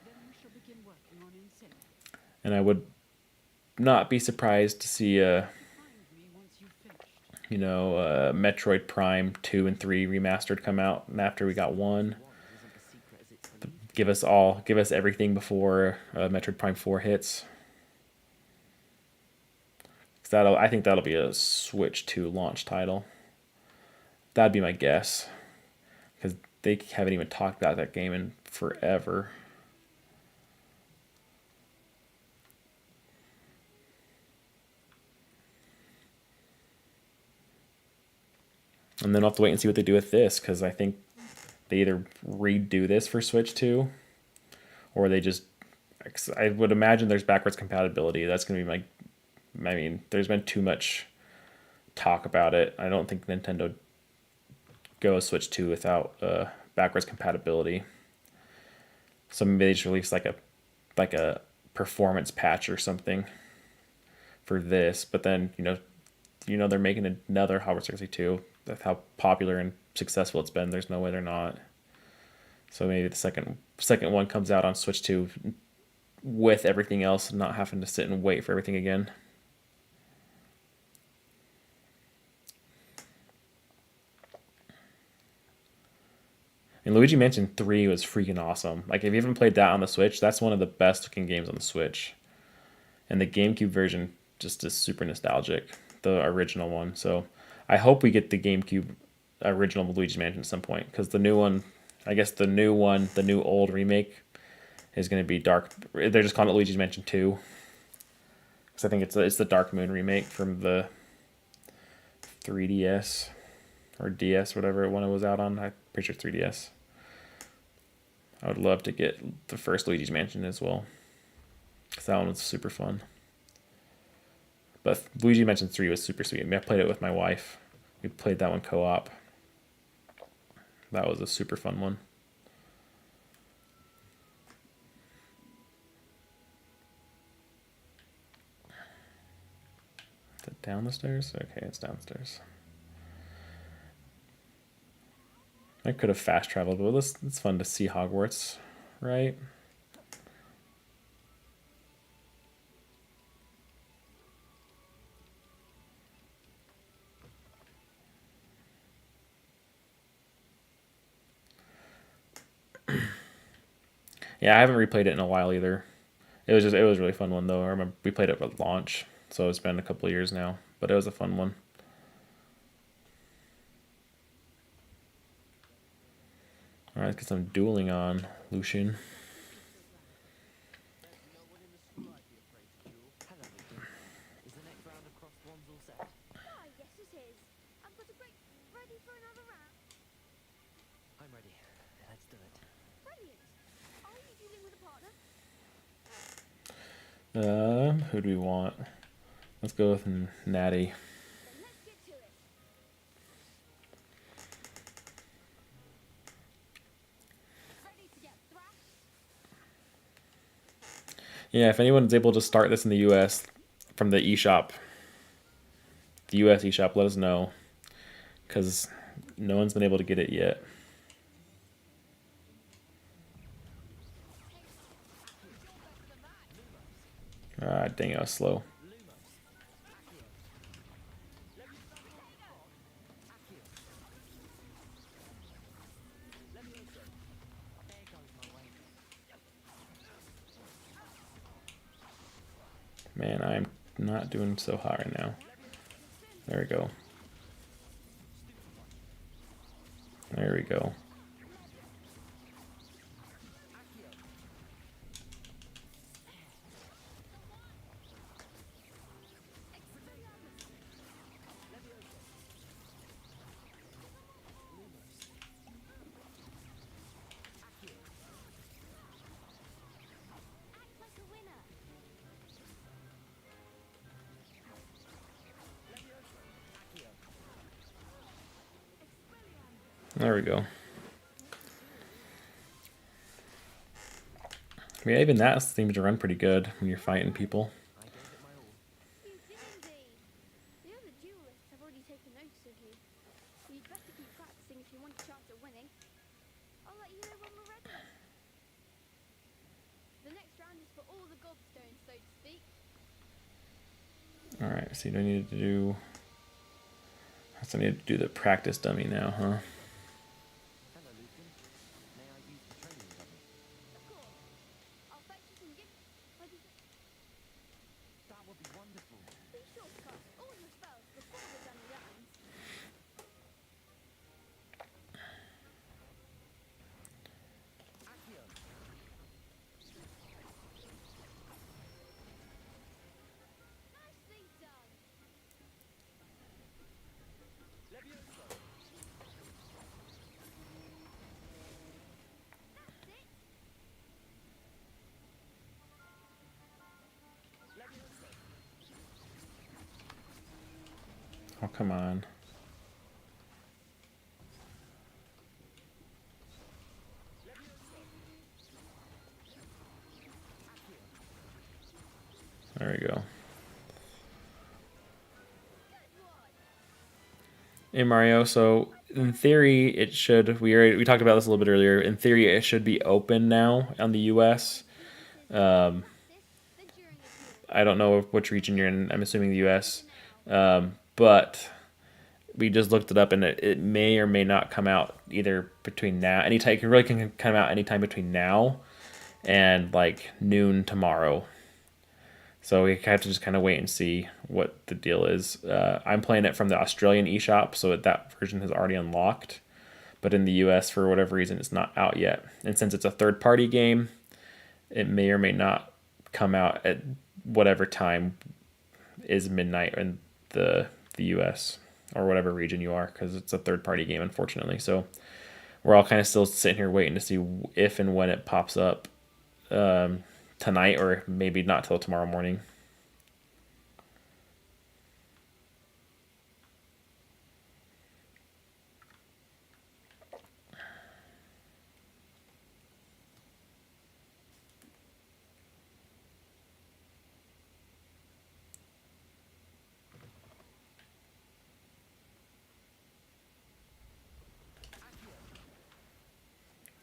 Then we shall begin working on Incentive. And I would not be surprised to see Find me once you've finished. Metroid Prime 2 and 3 remastered come out, and after we got 1. Give us everything before Metroid Prime 4 hits. I think that'll be a Switch 2 launch title. That'd be my guess, because they haven't even talked about that game in forever. And then I'll have to wait and see what they do with this, because I think they either redo this for Switch 2, or they just... I would imagine there's backwards compatibility. That's going to be I mean, there's been too much talk about it. I don't think Nintendo goes Switch 2 without backwards compatibility. So maybe they just release like a performance patch or something for this. But then, they're making another Hogwarts Legacy 2. That's how popular and successful it's been. There's no way they're not. So maybe the second one comes out on Switch 2 with everything else and not having to sit and wait for everything again. And Luigi Mansion 3 was freaking awesome. Like, if you haven't played that on the Switch, that's one of the best looking games on the Switch. And the GameCube version just is super nostalgic, the original one. So I hope we get the GameCube original Luigi's Mansion at some point, because the new one, the new old remake is going to be Dark. They're just calling it Luigi's Mansion 2. Because I think it's the Dark Moon remake from the 3DS or DS, whatever one it was out on. I'm pretty sure 3DS. I would love to get the first Luigi's Mansion as well, because that one was super fun. But Luigi Mansion 3 was super sweet. I mean, I played it with my wife. We played that one co-op. That was a super fun one. Is it down the stairs? Okay, it's downstairs. I could have fast traveled, but it's fun to see Hogwarts, right? Yeah, I haven't replayed it in a while either. It was a really fun one though. I remember we played it at launch, so it's been a couple of years now, but it was a fun one. All right, let's get some dueling on, Lucian. Is the next round of crossed wands all set? Ah, yes it is. I've got a break ready for another round. I'm ready. Let's do it. Brilliant. Are you dealing with a partner? Who do we want? Let's go with Natty. Then let's get to it. Ready to get thrashed? Yeah, if anyone's able to start this in the US from the eShop, the US eShop, let us know, because no one's been able to get it yet. Ah, dang, I was slow. Man, I'm not doing so hot right now. There we go. There we go. Act like a winner. There we go. Yeah, even that seems to run pretty good when you're fighting people. I gave it my all. You did indeed. The other duelists have already taken notice of you. You'd better keep practicing if you want a chance at winning. I'll let you know when we're ready. The next round is for all the gobstones, so to speak. Alright, so I need to do... So I need to do the practice dummy now, huh? Hello, Lucian. May I use the training dummy? Of course. I'll fetch you some gifts. That would be wonderful. Be sure to cast all your spells before the dummy lands. Accio. Nicely done. Levioso. That's it. Levioso. Oh, come on. There we go. Hey Mario, so in theory it should, we talked about this a little bit earlier, in theory it should be open now on the US. I don't know which region you're in, I'm assuming the US. But we just looked it up and it may or may not come out either between now, anytime, it really can come out anytime between now and like noon tomorrow. So we have to just kind of wait and see what the deal is. I'm playing it from the Australian eShop, so that version has already unlocked. But in the US, for whatever reason, it's not out yet. And since it's a third-party game, it may or may not come out at whatever time is midnight in the US or whatever region you are, because it's a third-party game, unfortunately. So we're all kind of still sitting here waiting to see if and when it pops up tonight, or maybe not till tomorrow morning.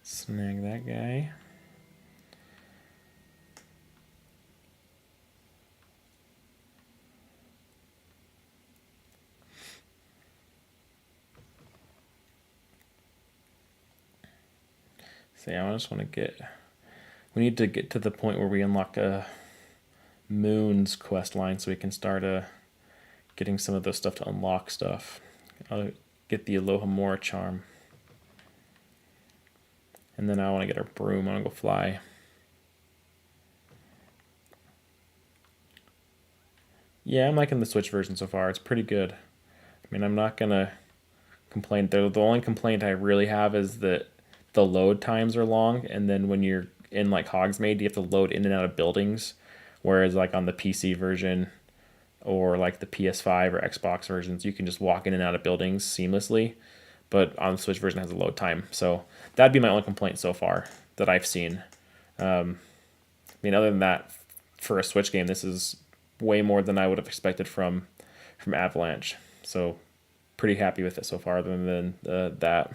Snag that guy. See, I just want to get... We need to get to the point where we unlock a Moon's quest line so we can start getting some of those stuff to unlock stuff. I'll get the Aloha Mora charm. And then I want to get our broom. I want to go fly. Yeah, I'm liking the Switch version so far. It's pretty good. I mean, I'm not going to complain. The only complaint I really have is that the load times are long, and then when you're in like Hogsmeade, you have to load in and out of buildings, whereas like on the PC version or like the PS5 or Xbox versions, you can just walk in and out of buildings seamlessly, but on the Switch version it has a load time. So that'd be my only complaint so far that I've seen. I mean, other than that, for a Switch game, this is way more than I would have expected from Avalanche. So pretty happy with it so far, other than that.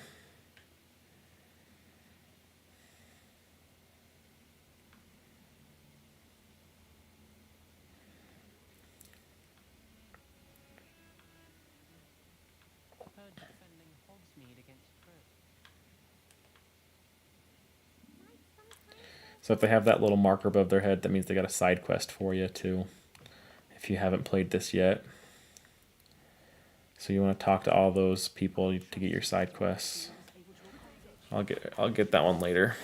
So if they have that little marker above their head, that means they got a side quest for you too, if you haven't played this yet. So you want to talk to all those people to get your side quests. I'll get that one later.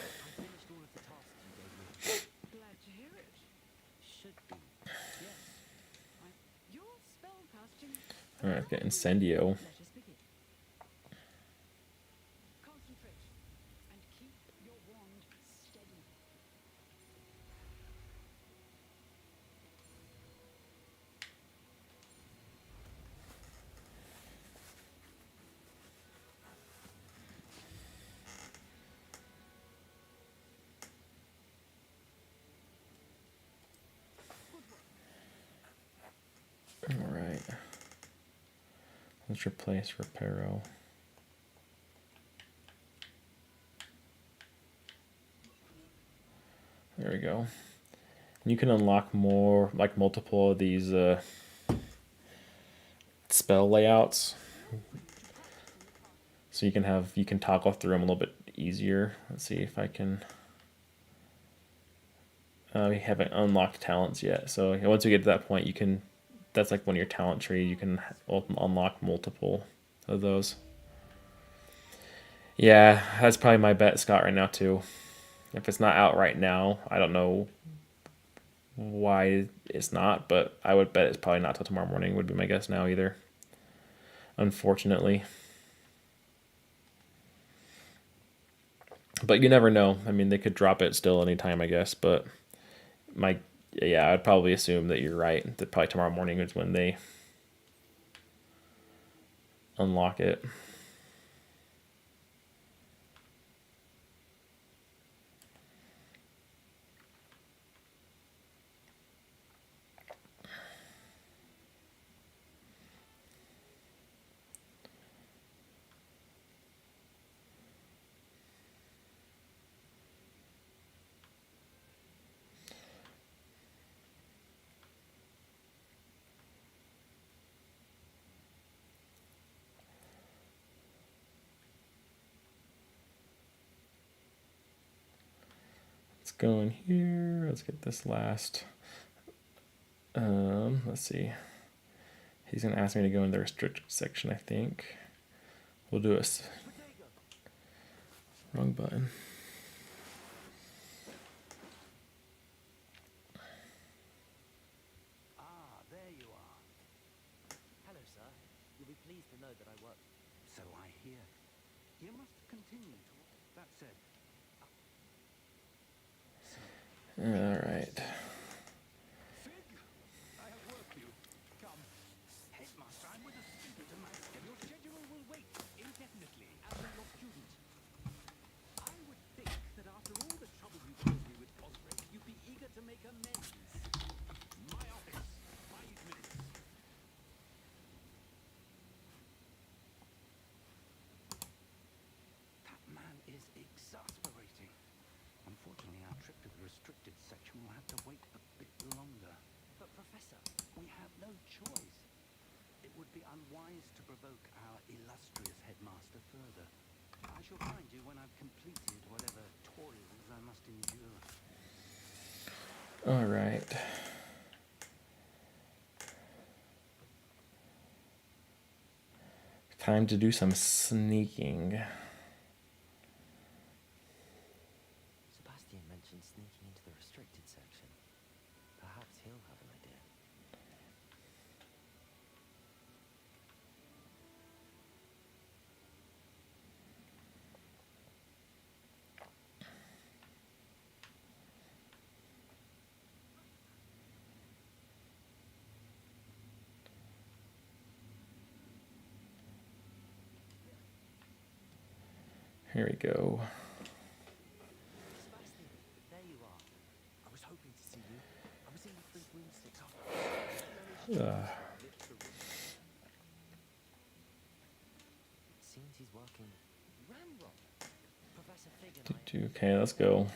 All right, get Incendio. All right. Let's replace Reparo. There we go. And you can unlock more, like multiple of these spell layouts. So you can toggle through them a little bit easier. Let's see if I can. We haven't unlocked talents yet. So once we get to that point, you can. That's like one of your talent tree. You can unlock multiple of those. Yeah, that's probably my bet, Scott, right now too. If it's not out right now, I don't know why it's not, but I would bet it's probably not till tomorrow morning, would be my guess now either. Unfortunately. But you never know. I mean, they could drop it still anytime, I guess, but I'd probably assume that you're right. That probably tomorrow morning is when they unlock it. Let's go in here. Let's get this last. Let's see. He's gonna ask me to go in the restricted section, I think. We'll do a wrong button. You must continue to. That said. All right. Fig, I have work for you. Come. Headmaster, I'm with a student and my schedule will wait indefinitely as a your student. I would think that after all the trouble you caused me with Osric, you'd be eager to make amends. My office. 5 minutes. That man is exasperating. Unfortunately, our trip to the restricted section will have to wait a bit longer. But Professor, We have no choice. It would be unwise to provoke our illustrious headmaster further. I shall find you when I've completed whatever toils I must endure. All right. Time to do some sneaking. Sebastian mentioned sneaking into the restricted section. Perhaps he'll have an idea. Here we go. Sebastian, there you are. I was hoping to see you. I was in the front room 6 Seems he's working ramrod. Professor Fig and I. Okay, let's go.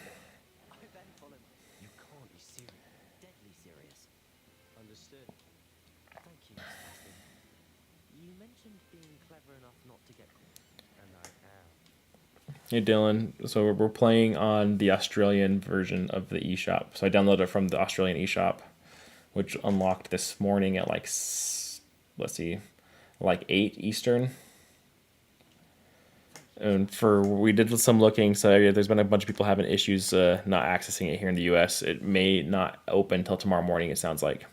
I then follow. You can't be serious. Deadly serious. Understood. Thank you, Sebastian. You mentioned being clever enough not to get caught. And I am. Hey Dylan, so we're playing on the Australian version of the eShop. So I downloaded it from the Australian eShop, which unlocked this morning at like, let's see, like 8 Eastern. And we did some looking, so there's been a bunch of people having issues not accessing it here in the US. It may not open until tomorrow morning, it sounds like,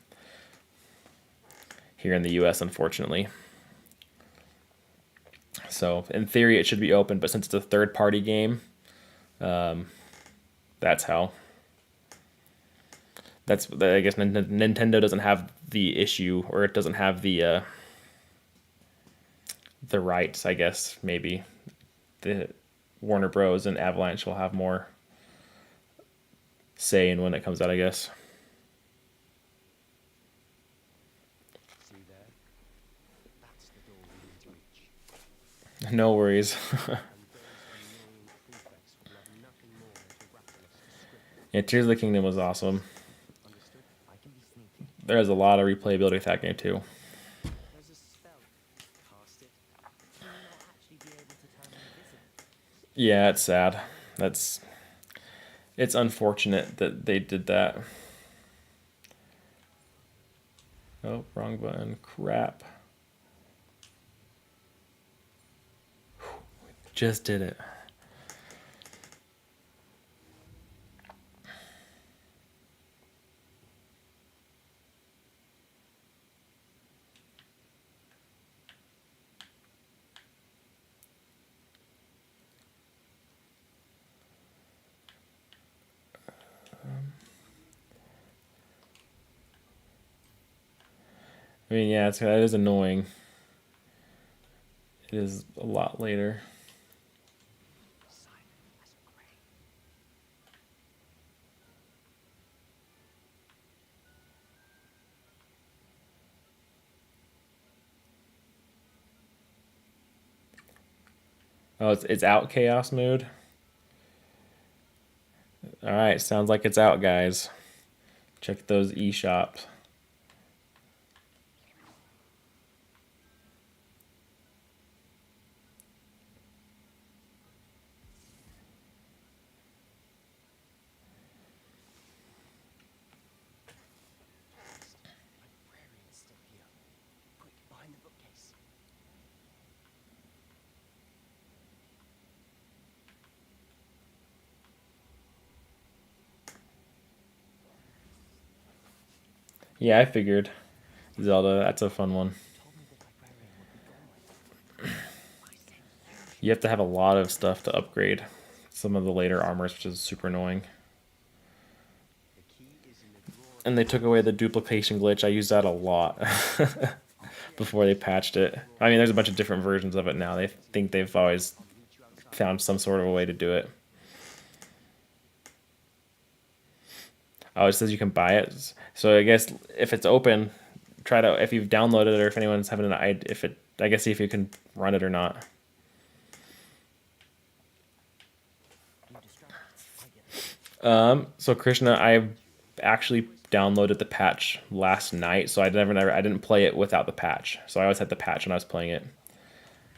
here in the US, unfortunately. So in theory, it should be open, but since it's a third-party game, that's how. I guess Nintendo doesn't have the issue, or it doesn't have the rights. I guess maybe the Warner Bros. And Avalanche will have more say in when it comes out, I guess. See there? That's the door we need to reach. No worries. Yeah, Tears of the Kingdom was awesome. Understood. I can be sneaky. There's a lot of replayability with that game too. There's a spell. Cast it. You will not actually be able to turn invisible. Yeah, it's sad. It's unfortunate that they did that. Oh, wrong button. Crap. Just did it. I mean, yeah, that is annoying. It is a lot later. Oh, it's out chaos mode. All right, sounds like it's out, guys. Check those eShops. Librarian's still here. Quick, behind the bookcase. Yeah, I figured. Zelda, that's a fun one. You have to have a lot of stuff to upgrade some of the later armors, which is super annoying. And they took away the duplication glitch. I used that a lot before they patched it. I mean, there's a bunch of different versions of it now. They think they've always found some sort of a way to do it. Oh, it says you can buy it. So I guess if it's open, try to, if you've downloaded it or if anyone's having an idea, I guess see if you can run it or not. So Krishna, I actually downloaded the patch last night, so I didn't play it without the patch. So I always had the patch when I was playing it.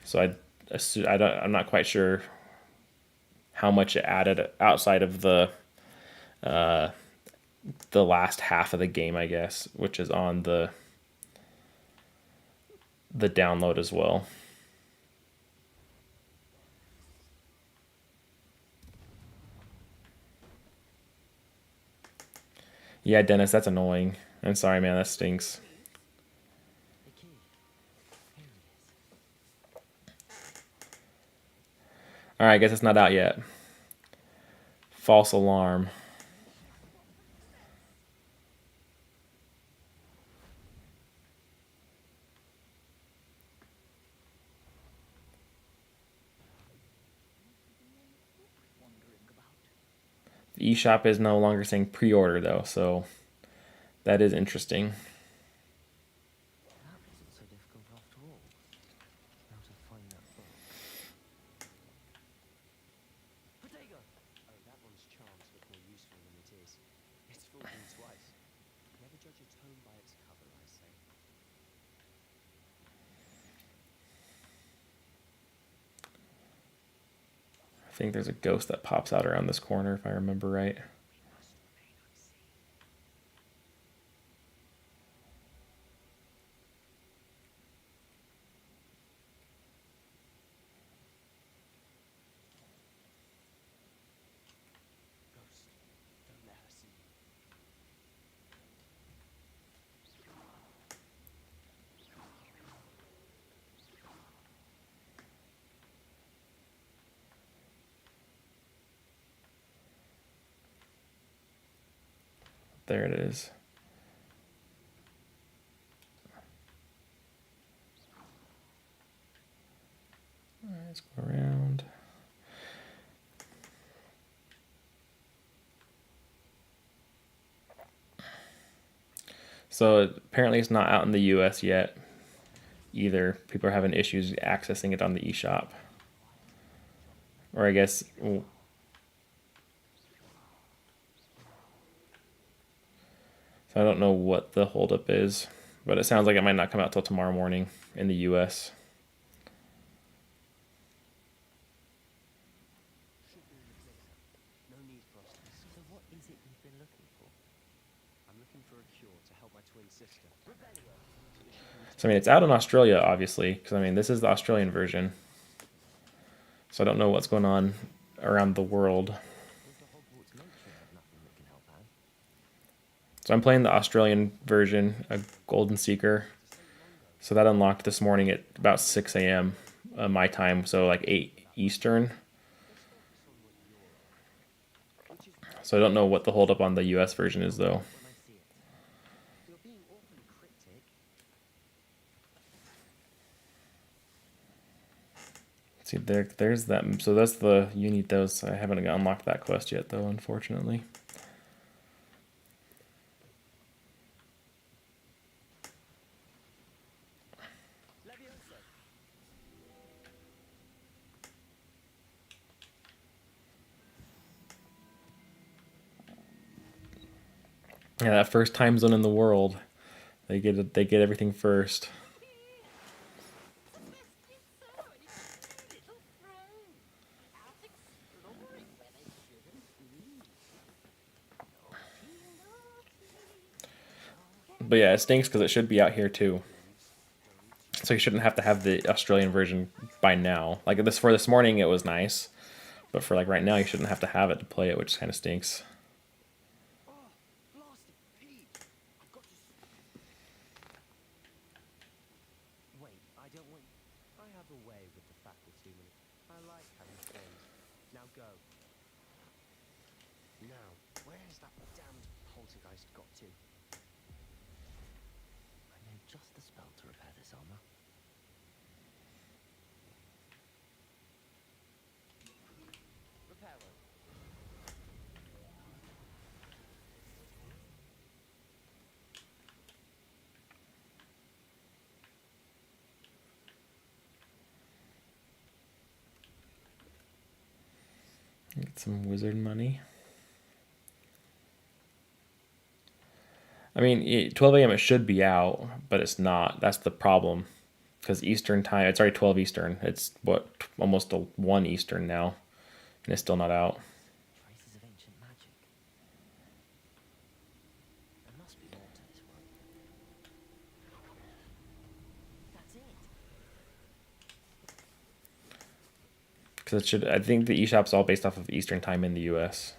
So I'm not quite sure how much it added outside of the last half of the game, I guess, which is on the download as well. Yeah, Dennis, that's annoying. I'm sorry, man, that stinks. Alright, I guess it's not out yet. False alarm. The eShop is no longer saying pre-order though, so that is interesting. That wasn't so difficult after all. How to find that book. Potato! Oh, that one's charms look more useful than it is. It's fooled me twice. Never judge a tome by its cover, I say. I think there's a ghost that pops out around this corner if I remember right. There it is. All right, let's go around. So apparently it's not out in the US yet either. People are having issues accessing it on the eShop. Or I guess... So I don't know what the holdup is, but it sounds like it might not come out till tomorrow morning in the US. No need for us to. So what is it you've been looking for? I'm looking for a cure to help my twin sister. Rebellion! So I mean, it's out in Australia, obviously, because I mean, this is the Australian version. So I don't know what's going on around the world. So I'm playing the Australian version, a Golden Seeker. So that unlocked this morning at about 6 a.m. My time, so like 8 Eastern. So I don't know what the holdup on the US version is, though. See, there's that. So that's you need those. I haven't unlocked that quest yet, though, unfortunately. Yeah, that first time zone in the world, they get everything first. But yeah, it stinks because it should be out here too. So you shouldn't have to have the Australian version by now. Like for this morning, it was nice, but for like right now, you shouldn't have to have it to play it, which kind of stinks. where's that damned poltergeist got to? I know just the spell to repair this armor. Reparo. Get some wizard money. I mean, 12 a.m. it should be out, but it's not. That's the problem. Because Eastern time, it's already 12 Eastern. It's, what, almost 1 Eastern now. And it's still not out. Traces of ancient magic. There must be more to this one. That's it. Because it should, I think the eShop's all based off of Eastern time in the US.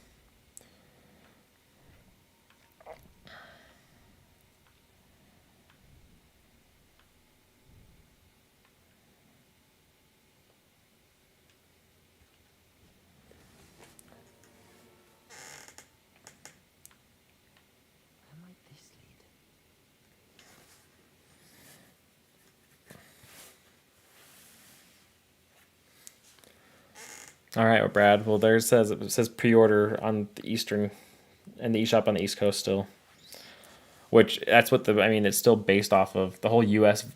Where might this lead? All right, well, Brad. Well, there it says pre-order on the Eastern and the eShop on the East Coast still. Which that's what I mean, it's still based off of the whole US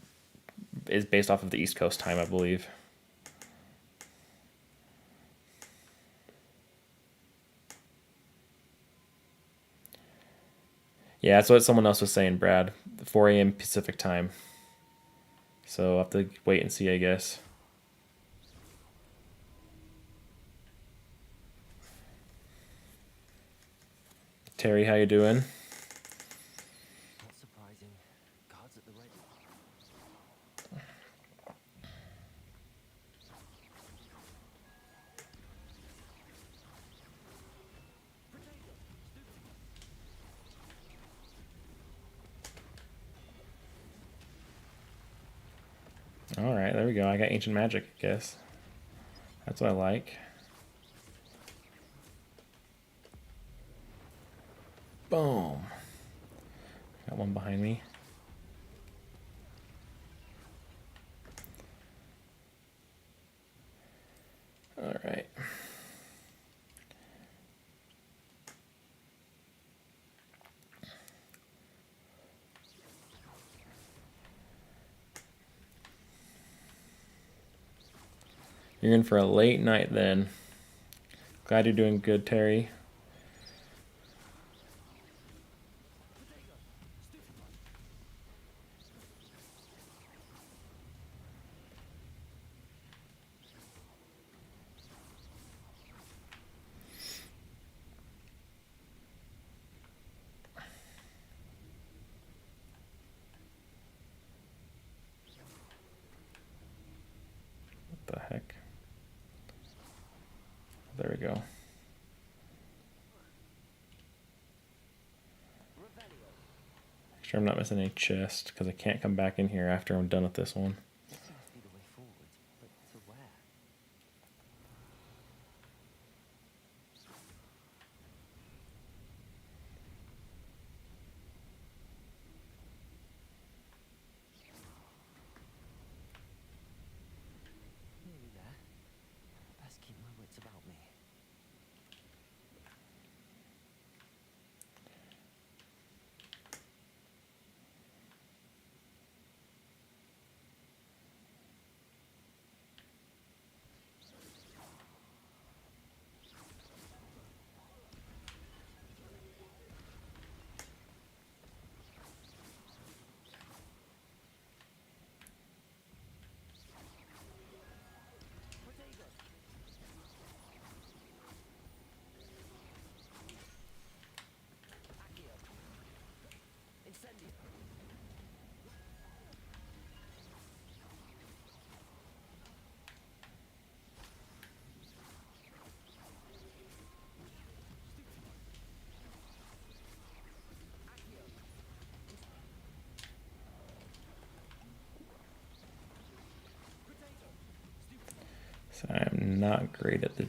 is based off of the East Coast time, I believe. Yeah, that's what someone else was saying, Brad. 4 a.m. Pacific time. So I'll have to wait and see, I guess. Terry, how you doing? Not surprising. Guards at the ready. All right, there we go. I got ancient magic, I guess. That's what I like. Boom. Got one behind me. All right. You're in for a late night then. Glad you're doing good, Terry. What the heck? There we go. Make sure I'm not missing any chest, because I can't come back in here after I'm done with this one. This must be the way forward, but to where? Nearly there. Best keep my wits about me. So I'm not great at the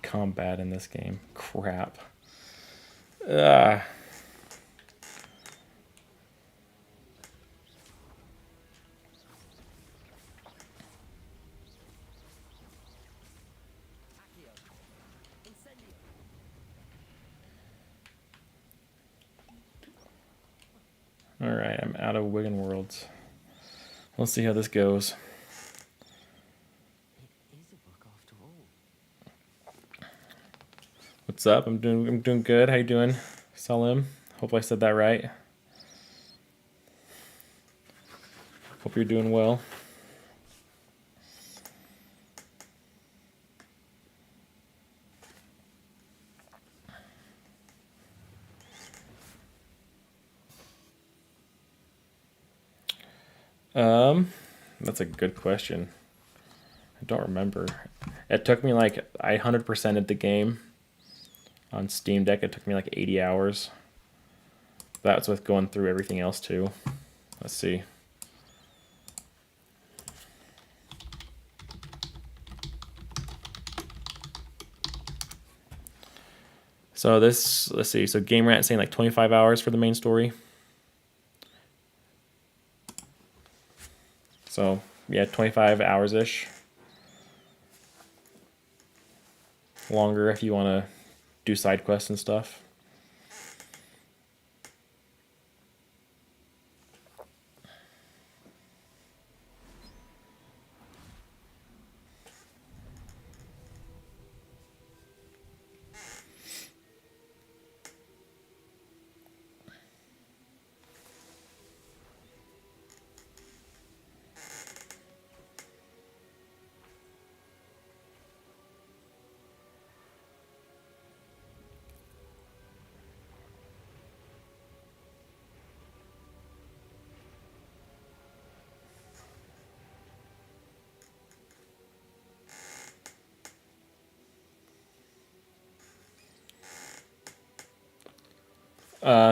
combat in this game. Crap. Uh, Accio. Incendio. all right, I'm out of Wigan Worlds. We'll see how this goes. It is a book after all. What's up? I'm doing good. How you doing, Salim? Hope I said that right. Hope you're doing well. That's a good question. I don't remember. It took me like I 100%ed the game on Steam Deck. It took me like 80 hours. That's with going through everything else too. Let's see. So this, let's see. So Game Rant saying like 25 hours for the main story. So yeah, 25 hours ish. Longer if you want to do side quests and stuff.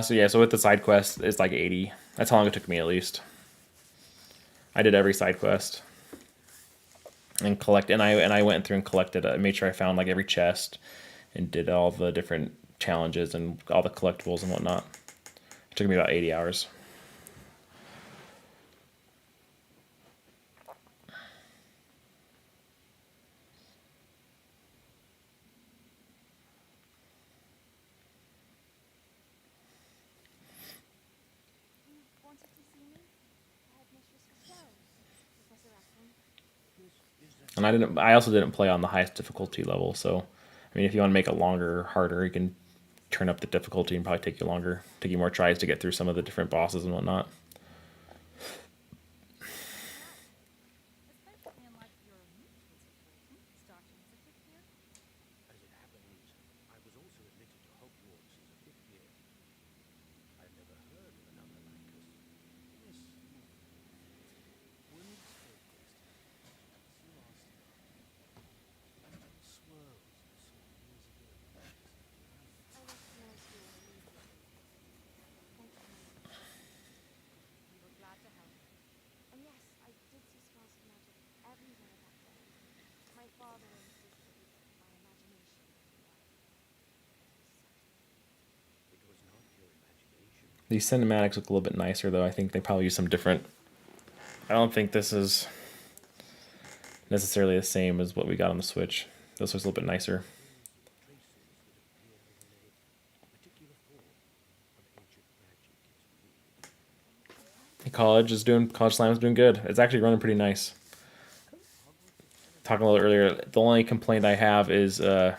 So yeah, so with the side quest, it's like 80. That's how long it took me at least. I did every side quest and I went through and collected. Made sure I found like every chest and did all the different challenges and all the collectibles and whatnot. It took me about 80 hours. You wanted to see me? Headmistress Costello, Professor Aspen. And I also didn't play on the highest difficulty level, so I mean if you want to make it longer or harder, you can turn up the difficulty and probably take you longer. Take you more tries to get through some of the different bosses and whatnot. Especially in light of your mutual situation, starting as a fifth year. As it happens, I was also admitted to Hogwarts as a fifth year. I've never heard of another like us. Yes, when it's focused, so last and it swirls and saw years ago. I recognize you immediately. Thank you kindly. We were glad to help. And yes, I did see spells of magic everywhere that day. My father insisted it was my imagination, It was not your imagination. These cinematics look a little bit nicer though. I think they probably use some different. I don't think this is necessarily the same as what we got on the Switch. This was a little bit nicer. College Slam is doing good. It's actually running pretty nice. Talking a little earlier, the only complaint I have is the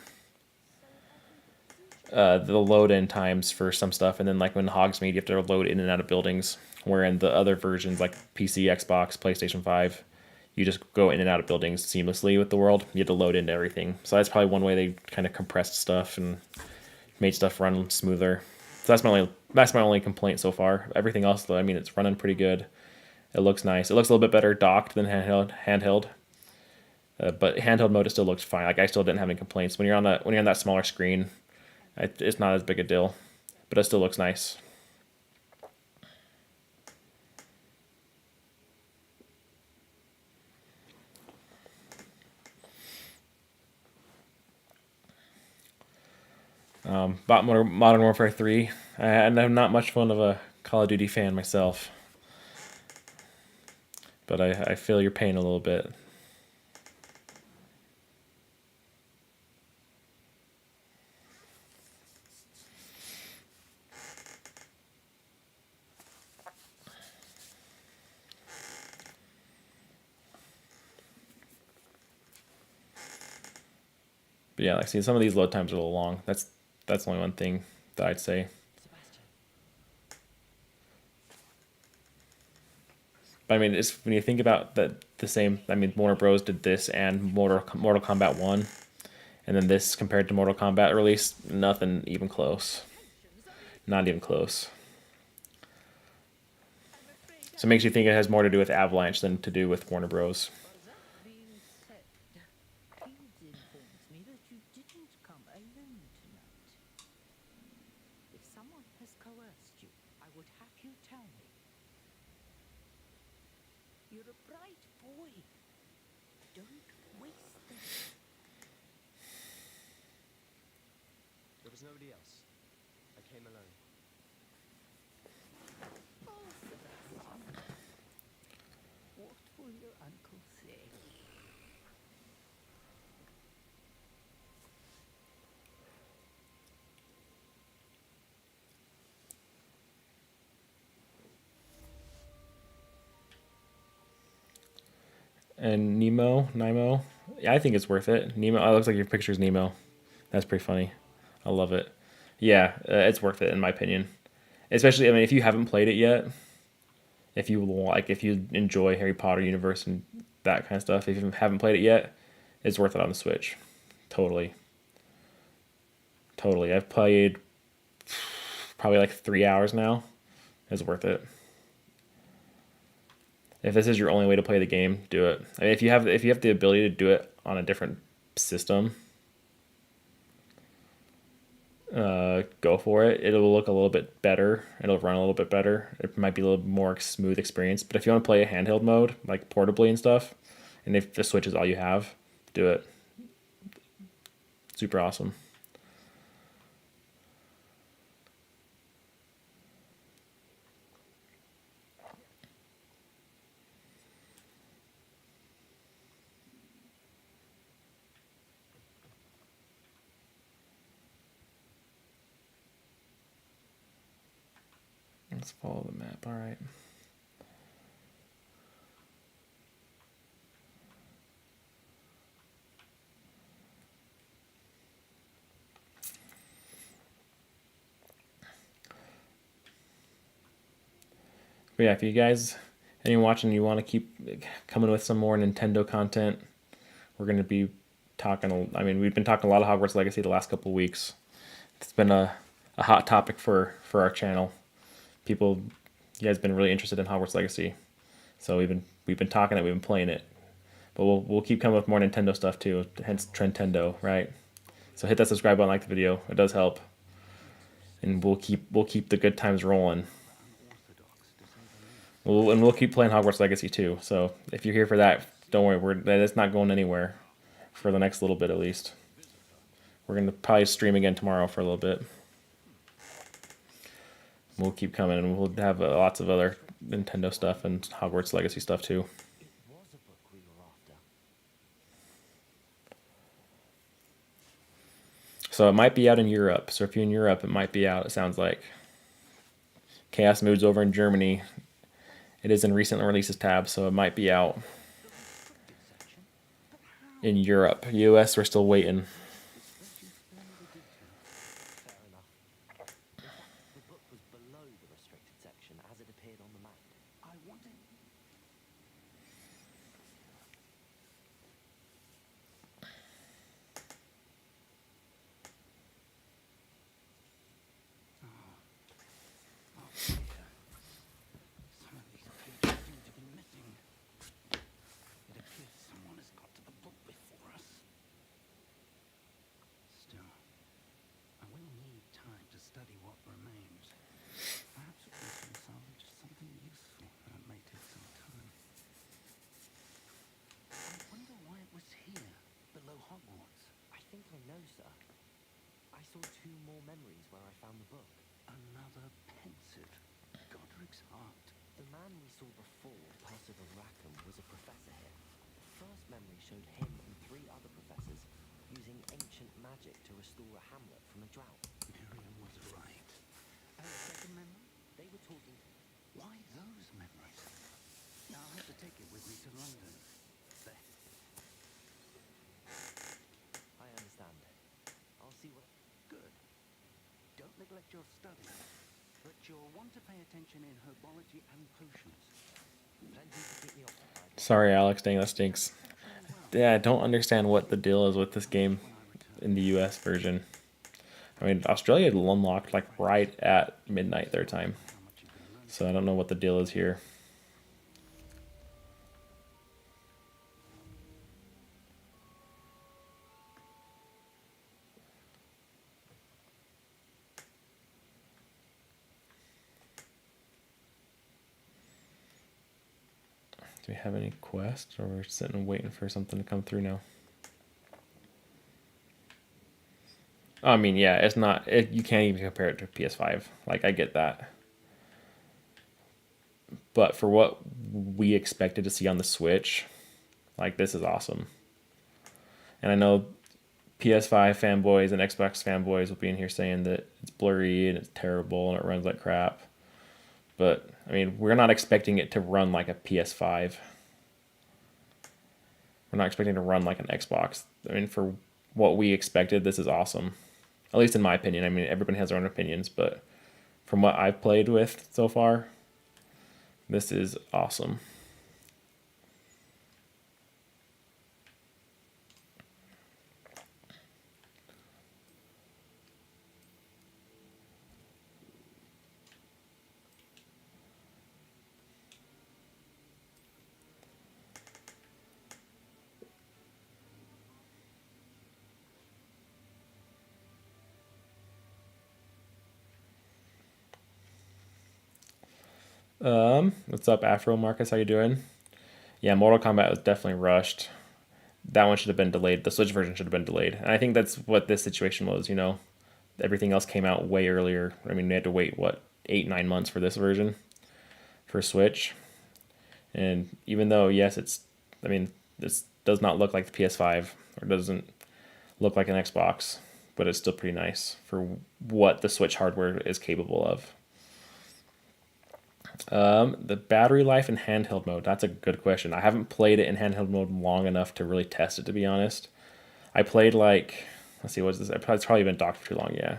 load-in times for some stuff, and then like when Hogsmeade, you have to load in and out of buildings. Where in the other versions, like PC, Xbox, PlayStation 5, you just go in and out of buildings seamlessly with the world. You have to load into everything. So that's probably one way they kind of compressed stuff and made stuff run smoother. So that's my only complaint so far. Everything else, though, I mean, it's running pretty good. It looks nice. It looks a little bit better docked than handheld. But handheld mode, it still looks fine. Like I still didn't have any complaints. When you're on that smaller screen, it's not as big a deal, but it still looks nice. Bought Modern Warfare 3, and I'm not much fun of a Call of Duty fan myself, but I feel your pain a little bit. But yeah, like see, some of these load times are a little long. That's only one thing that I'd say. Sebastian. But I mean, it's when you think about the same. I mean, Warner Bros. Did this and Mortal Kombat 1, and then this compared to Mortal Kombat release, nothing even close. Not even close. So it makes you think it has more to do with Avalanche than to do with Warner Bros. But that being said, Fields informs me that you didn't come alone tonight. If someone has coerced you, I would have you tell me. You're a bright boy. Don't waste them. There was nobody else. I came alone. Oh, Sebastian. What will your uncle say? And Nemo, yeah, I think it's worth it. Nemo, oh, it looks like your picture's Nemo. That's pretty funny. I love it. Yeah, it's worth it in my opinion. Especially, I mean, if you haven't played it yet, if you enjoy Harry Potter universe and that kind of stuff, if you haven't played it yet, it's worth it on the Switch. Totally. Totally. I've played probably like 3 hours now. It's worth it. If this is your only way to play the game, do it. I mean, if you have the ability to do it on a different system, go for it. It'll look a little bit better. It'll run a little bit better. It might be a little more smooth experience. But if you want to play a handheld mode, like portably and stuff, and if the Switch is all you have, do it. Super awesome. Let's follow the map. All right. But yeah, if you guys, anyone watching, you want to keep coming with some more Nintendo content, we're going to be talking. I mean, we've been talking a lot of Hogwarts Legacy the last couple of weeks. It's been a hot topic for our channel. You guys been really interested in Hogwarts Legacy, so we've been talking it, we've been playing it, but we'll keep coming with more Nintendo stuff too. Hence Trentendo, right? So hit that subscribe button, like the video. It does help, and we'll keep the good times rolling. We'll keep playing Hogwarts Legacy too. So if you're here for that, don't worry, that's not going anywhere for the next little bit at least. We're gonna probably stream again tomorrow for a little bit. We'll keep coming, and we'll have lots of other Nintendo stuff and Hogwarts Legacy stuff too. It was a book we were after. So it might be out in Europe. So if you're in Europe, it might be out, it sounds like. Chaos Moods over in Germany. It is in recent releases tab, so it might be out in Europe. US, we're still waiting. Fair enough. In fact, the book was below the restricted section as it appeared on the map. I wanted... Oh dear. Some of these pages seem to be missing. It appears someone has got to the book before us. memories where I found the book. Another pensive. Godric's heart. The man we saw before, Percival Rackham, was a professor here. First memory showed him and 3 other professors using ancient magic to restore a hamlet from a drought. Miriam was right. And the second memory? They were talking. Why those memories? Now I'll have to take it with me to London. There. I understand. I'll see what. Good. Don't neglect your studies. But you'll want to pay attention in herbology and potions. Plenty to keep me occupied. Sorry, Alex. Dang, that stinks. Yeah, I don't understand what the deal is with this game in the US version. I mean, Australia unlocked like right at midnight their time. So I don't know what the deal is here. Do we have any quests, or we're sitting and waiting for something to come through now? I mean, yeah, it's not. You can't even compare it to PS5. Like, I get that, but for what we expected to see on the Switch, like, this is awesome. And I know PS5 fanboys and Xbox fanboys will be in here saying that it's blurry and it's terrible and it runs like crap. But, I mean, we're not expecting it to run like a PS5. We're not expecting it to run like an Xbox. I mean, for what we expected, this is awesome. At least in my opinion. I mean, everybody has their own opinions, but from what I've played with so far, this is awesome. What's up, Afro Marcus? How you doing? Yeah, Mortal Kombat was definitely rushed. That one should have been delayed. The Switch version should have been delayed. And I think that's what this situation was, you know. Everything else came out way earlier. I mean, they had to wait, what, 8-9 months for this version for Switch. And even though, yes, I mean, this does not look like the PS5 or doesn't look like an Xbox, but it's still pretty nice for what the Switch hardware is capable of. The battery life in handheld mode, that's a good question. I haven't played it in handheld mode long enough to really test it, to be honest. I played like, let's see, what's this? It's probably been docked for too long, yeah.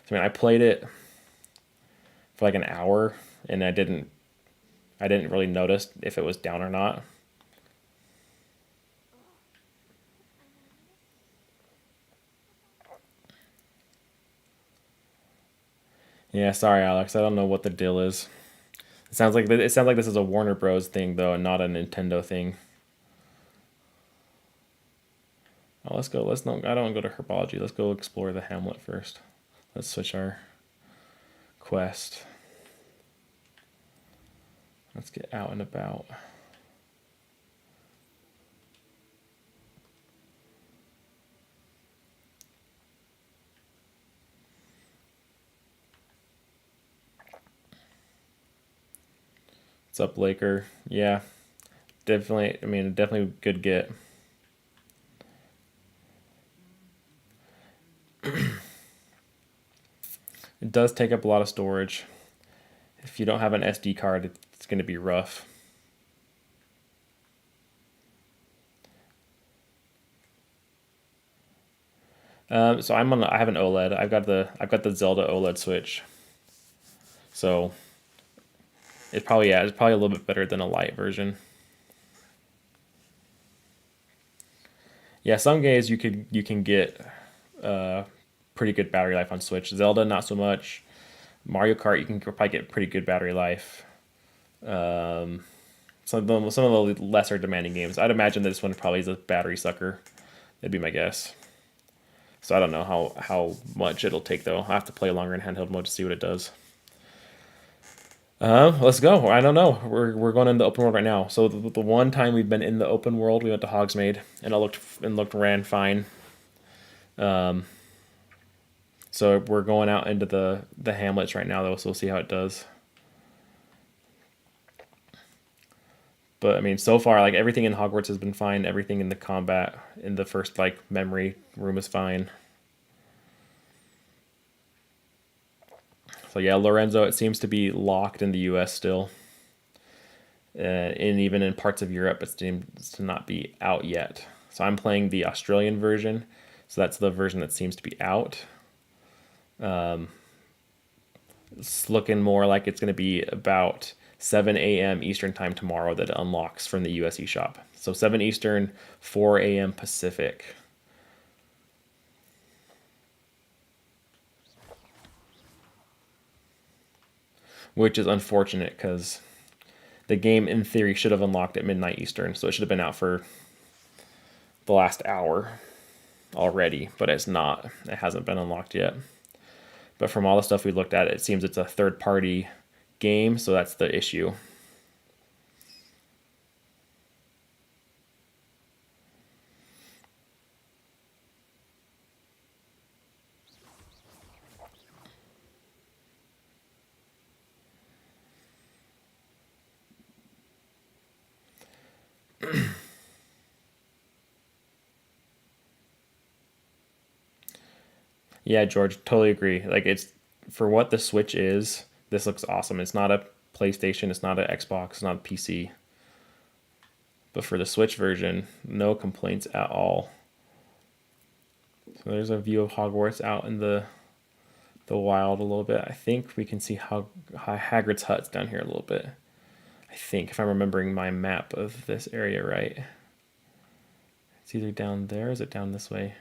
So, I mean, I played it for like an hour, and I didn't really notice if it was down or not. Yeah, sorry, Alex. I don't know what the deal is. It sounds like this is a Warner Bros. Thing though, and not a Nintendo thing. Oh, let's go. Let's not. I don't want to go to herbology. Let's go explore the hamlet first. Let's switch our quest. Let's get out and about. What's up, Laker? Yeah, definitely. I mean, definitely good get. It does take up a lot of storage. If you don't have an SD card, it's going to be rough. So I have an OLED. I've got the Zelda OLED Switch. So it's probably a little bit better than a light version. Yeah, some games you can get pretty good battery life on Switch. Zelda, not so much. Mario Kart, you can probably get pretty good battery life. Some of the lesser demanding games, I'd imagine this one probably is a battery sucker. That'd be my guess. So I don't know how much it'll take though. I'll have to play longer in handheld mode to see what it does. Let's go. I don't know. We're going into the open world right now. So the one time we've been in the open world, we went to Hogsmeade, and it ran fine. So we're going out into the hamlets right now, though, so we'll see how it does. But I mean, so far, like everything in Hogwarts has been fine. Everything in the combat in the first like memory room is fine. So yeah, Lorenzo, it seems to be locked in the U.S. still, and even in parts of Europe, it seems to not be out yet. So I'm playing the Australian version, so that's the version that seems to be out. It's looking more like it's going to be about 7 a.m. Eastern time tomorrow that it unlocks from the US eShop. So 7 Eastern, 4 a.m. Pacific. Which is unfortunate because the game in theory should have unlocked at midnight Eastern, so it should have been out for the last hour already, but it's not. It hasn't been unlocked yet. But from all the stuff we looked at, it seems it's a third-party game, so that's the issue. Yeah, George, totally agree. Like it's for what the Switch is, this looks awesome. It's not a PlayStation, it's not an Xbox, it's not a PC. But for the Switch version, no complaints at all. So there's a view of Hogwarts out in the wild a little bit. I think we can see how Hagrid's hut's down here a little bit. I think, if I'm remembering my map of this area right. It's either down there, or is it down this way?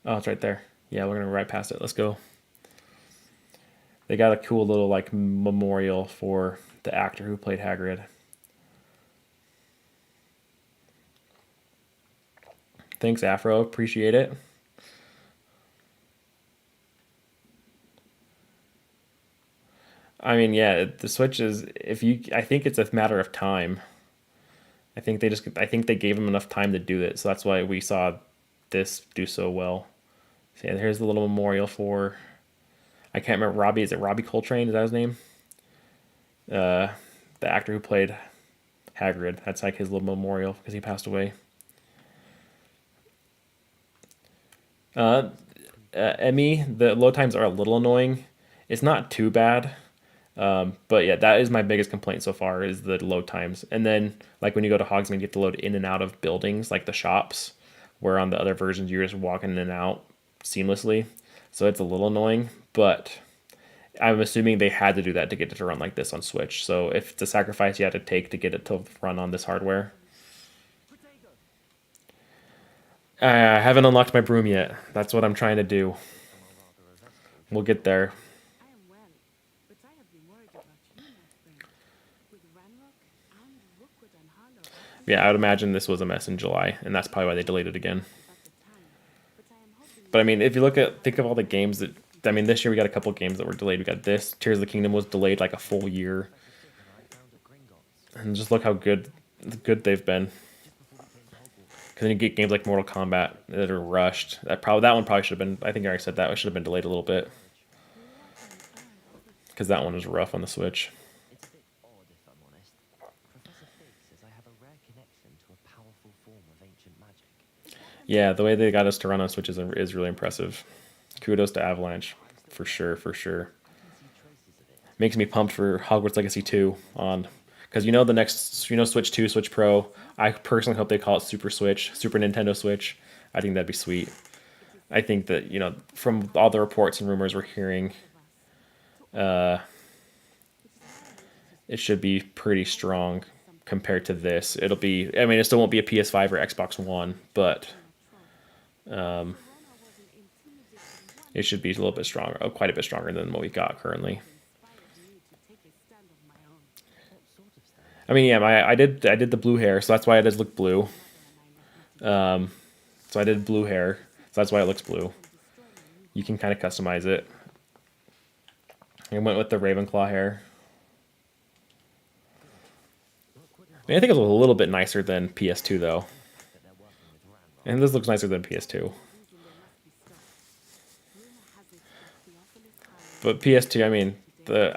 Oh, it's right there. Yeah, we're gonna right past it. Let's go. They got a cool little like memorial for the actor who played Hagrid. Thanks, Afro. Appreciate it. I mean, yeah, the Switch is I think it's a matter of time. I think they gave them enough time to do it, so that's why we saw this do so well. So yeah, here's the little memorial for, I can't remember, Robbie, is it Robbie Coltrane? Is that his name? The actor who played Hagrid. That's like his little memorial because he passed away. Emmy, the load times are a little annoying. It's not too bad. But yeah, that is my biggest complaint so far is the load times. And then like when you go to Hogsmeade, you have to load in and out of buildings like the shops, where on the other versions you're just walking in and out seamlessly. So it's a little annoying, but I'm assuming they had to do that to get it to run like this on Switch. So if it's a sacrifice you had to take to get it to run on this hardware. I haven't unlocked my broom yet. That's what I'm trying to do. We'll get there. I am well, but I have been worried about you, my friend. With Ranrock and Rookwood and Harlow, Yeah, I would imagine this was a mess in July, and that's probably why they delayed it again. at the time. But I am hoping But I mean, if you think of all the games that, I mean, this year we got a couple games that were delayed. We got this, Tears of the Kingdom was delayed like a full year. And just look how good they've been. Because then you get games like Mortal Kombat that are rushed. That one probably should have been, I think I already said that, it should have been delayed a little bit. Because that one was rough on the Switch. It's a bit odd, if I'm honest. Professor Fig says I have a rare connection to a powerful form of ancient magic. Yeah, the way they got us to run on Switch is really impressive. Kudos to Avalanche, for sure, for sure. Makes me pumped for Hogwarts Legacy 2 on, because you know the next, Switch 2, Switch Pro. I personally hope they call it Super Switch, Super Nintendo Switch. I think that'd be sweet. I think that, from all the reports and rumors we're hearing, it should be pretty strong compared to this. It'll be, I mean, it still won't be a PS5 or Xbox One, but it should be a little bit stronger, quite a bit stronger than what we got currently. I mean, yeah, I did the blue hair, so that's why it does look blue. So I did blue hair, so that's why it looks blue. You can kind of customize it. I went with the Ravenclaw hair. I mean, I think it was a little bit nicer than PS2 though, and this looks nicer than PS2. But PS2, I mean,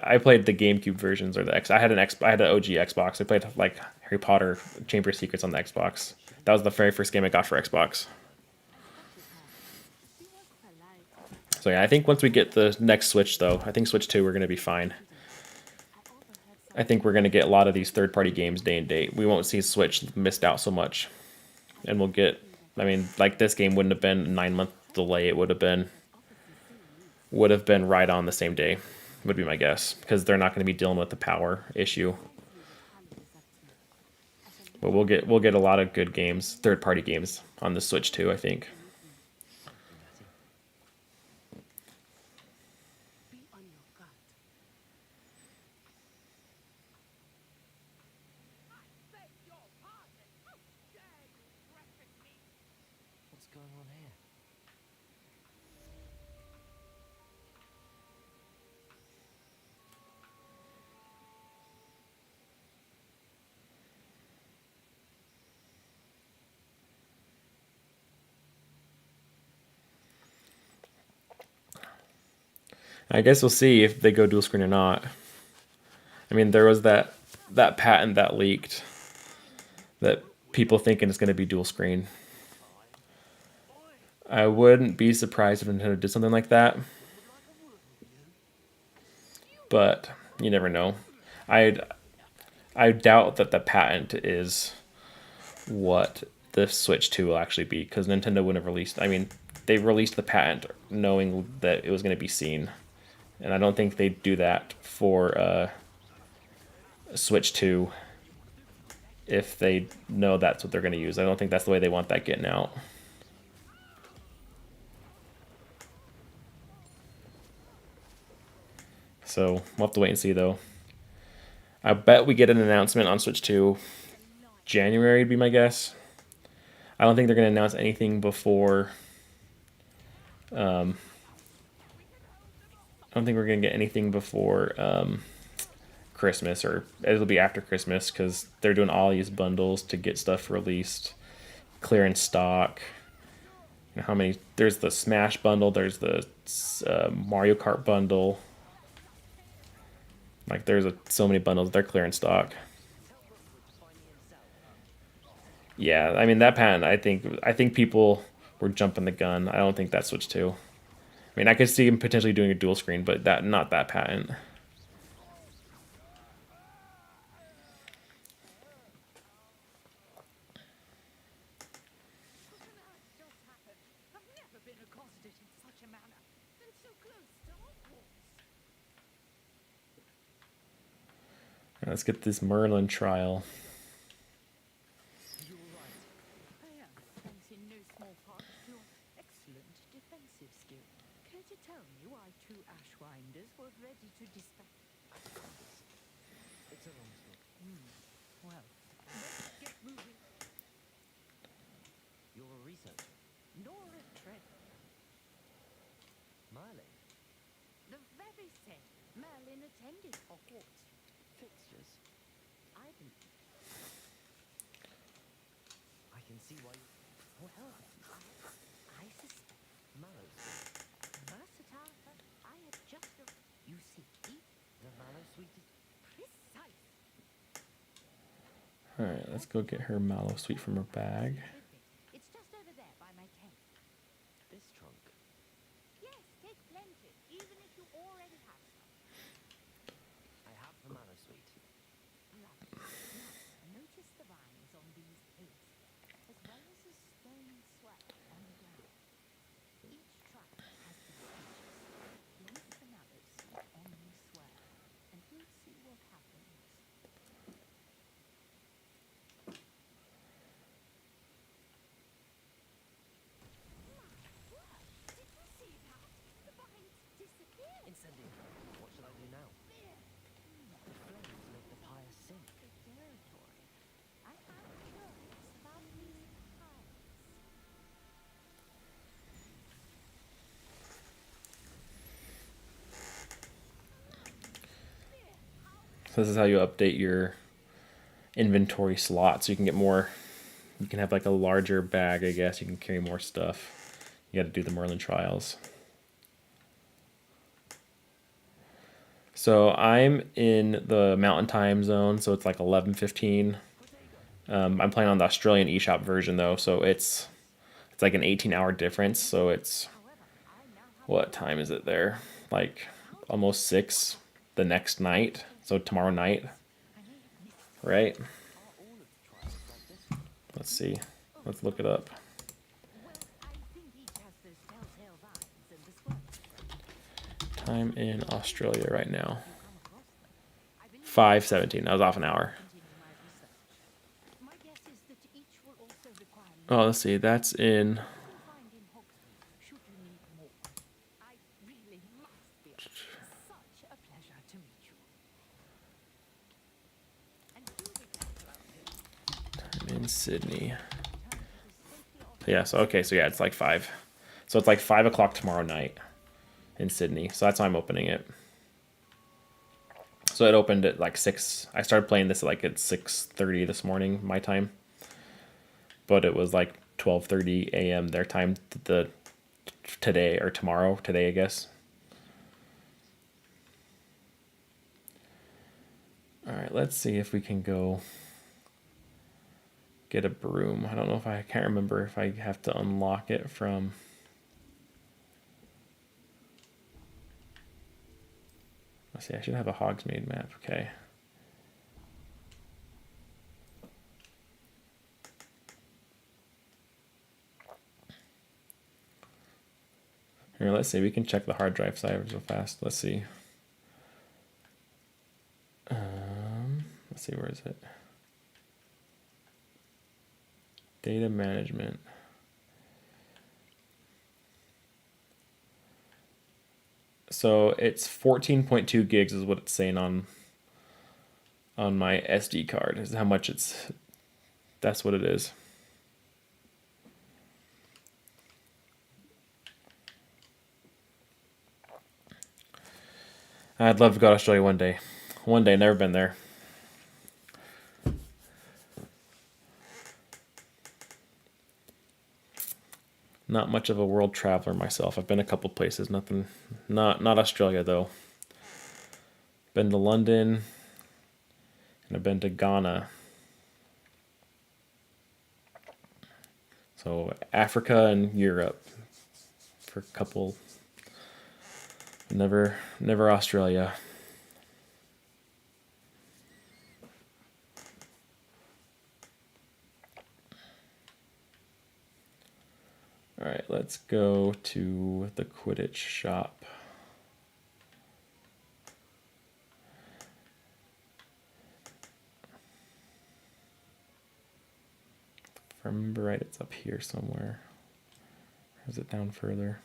I played the GameCube versions or the X. I had an OG Xbox. I played like Harry Potter Chamber of Secrets on the Xbox. That was the very first game I got for Xbox. So yeah, I think once we get the next Switch, though, I think Switch 2, we're gonna be fine. I think we're gonna get a lot of these third-party games day and date. We won't see Switch missed out so much, and we'll get. I mean, like this game wouldn't have been a 9-month delay. It would have been right on the same day, would be my guess, because they're not going to be dealing with the power issue. But we'll get a lot of good games, third-party games on the Switch too, I think. What's going on here? I guess we'll see if they go dual screen or not. I mean, there was that patent that leaked that people thinking it's going to be dual screen. I wouldn't be surprised if Nintendo did something like that, but you never know. I doubt that the patent is what the Switch 2 will actually be, because Nintendo wouldn't have released. I mean, they released the patent knowing that it was going to be seen, and I don't think they'd do that for Switch 2 if they know that's what they're going to use. I don't think that's the way they want that getting out. So we'll have to wait and see, though. I bet we get an announcement on Switch 2 January would be my guess. I don't think they're going to announce anything before. I don't think we're going to get anything before Christmas, or it'll be after Christmas, because they're doing all these bundles to get stuff released, clearing stock. You know, how many? There's the Smash bundle. There's the Mario Kart bundle. Like, there's so many bundles. They're clearing stock. Yeah, I mean, that patent, I think people were jumping the gun. I don't think that Switch 2. I mean, I could see him potentially doing a dual screen, but not that patent. Let's get this Merlin trial. You're right. I am, thanks in no small part to your excellent defensive skill. Care to tell me why 2 Ashwinders were ready to dispatch? It's a long story. Well, let's get moving. You're a researcher. Nor a tread. Merlin. The very same. Merlin attended Hogwarts. Fixtures. I believe. I can see why you... Well, I suspect. Mallows. Versatile, but I had just a... You see, The Mallow Suite is... precise. Alright, let's go get her Mallow Sweet from her bag. It's just over there by my tent. This trunk. Yes, take plenty, even if you already have some. I have the Mallow Suite. Lovely. Now, notice the vines on these pegs, as well as a stone swell on the ground. Each trunk has these features. Place the mallow seed on the swell, and we'll see what happens. Did you see that? The vines disappeared. Incendiary. What shall I do now? The flames make the pyre sink. The territory. I find curious about these pies. So this is how you update your inventory slot, so you can get more. You can have like a larger bag, I guess. You can carry more stuff. You got to do the Merlin trials. So I'm in the Mountain Time Zone, so it's like 11:15. I'm playing on the Australian eShop version though, so it's like an 18-hour difference. So it's, what time is it there? Like almost 6 the next night. So tomorrow night, right? Let's see. Let's look it up. Time in Australia right now. 5:17. That was off an hour. Oh, let's see. That's in. I'm in Sydney. Yeah. So okay. So yeah, it's like 5. So it's like 5 o'clock tomorrow night in Sydney. So that's why I'm opening it. So it opened at like 6. I started playing this like at 6:30 this morning, my time. But it was like 12:30 a.m. their time today or tomorrow. Today, I guess. All right, let's see if we can go get a broom. I don't know if I can't remember if I have to unlock it from. Let's see, I should have a Hogsmeade map. Okay. Here, let's see. We can check the hard drive side real fast. Let's see. Let's see, where is it? Data management. So it's 14.2 gigs is what it's saying on my SD card. Is how much it's. That's what it is. I'd love to go to Australia one day. One day, never been there. Not much of a world traveler myself. I've been a couple places. Nothing. Not Australia though. Been to London. And I've been to Ghana. So Africa and Europe for a couple. Never Australia. All right, let's go to the Quidditch shop. If I remember right, it's up here somewhere. Or is it down further?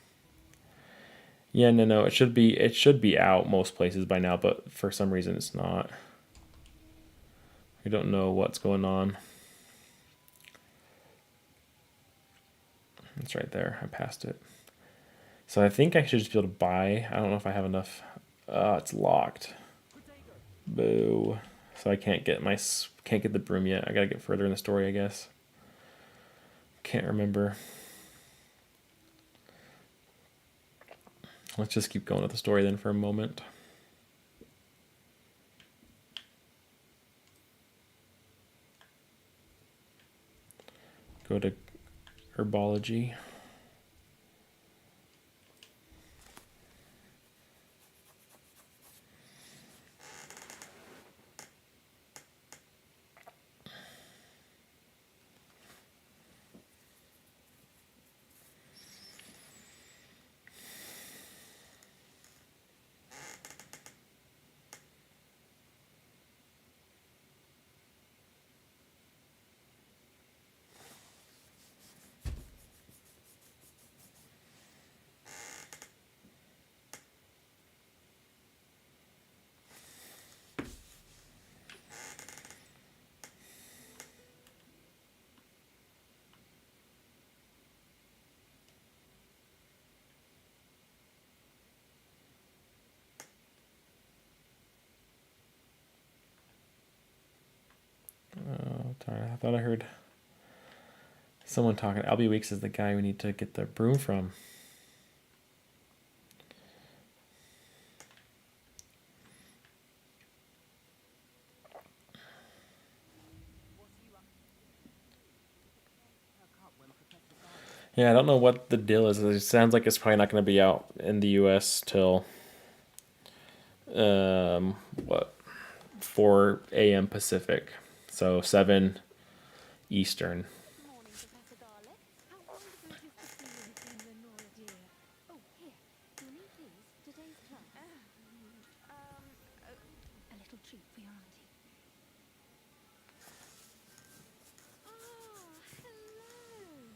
Yeah, no, it should be out most places by now, but for some reason it's not. We don't know what's going on. It's right there. I passed it. So I think I should just be able to buy. I don't know if I have enough. It's locked. Boo. So I can't get the broom yet. I gotta get further in the story, I guess. Can't remember. Let's just keep going with the story then for a moment. Go to herbology. Oh, darn, I thought I heard someone talking. Albie Weeks is the guy we need to get the broom from. Yeah, I don't know what the deal is. It sounds like it's probably not going to be out in the U.S. till what 4 a.m. Pacific, so 7 Eastern. Morning, Professor Garlick. How wonderful it is to see you this evening, Nora dear. Oh, here. Your name, please. Today's class. A little treat for your auntie. Ah, hello.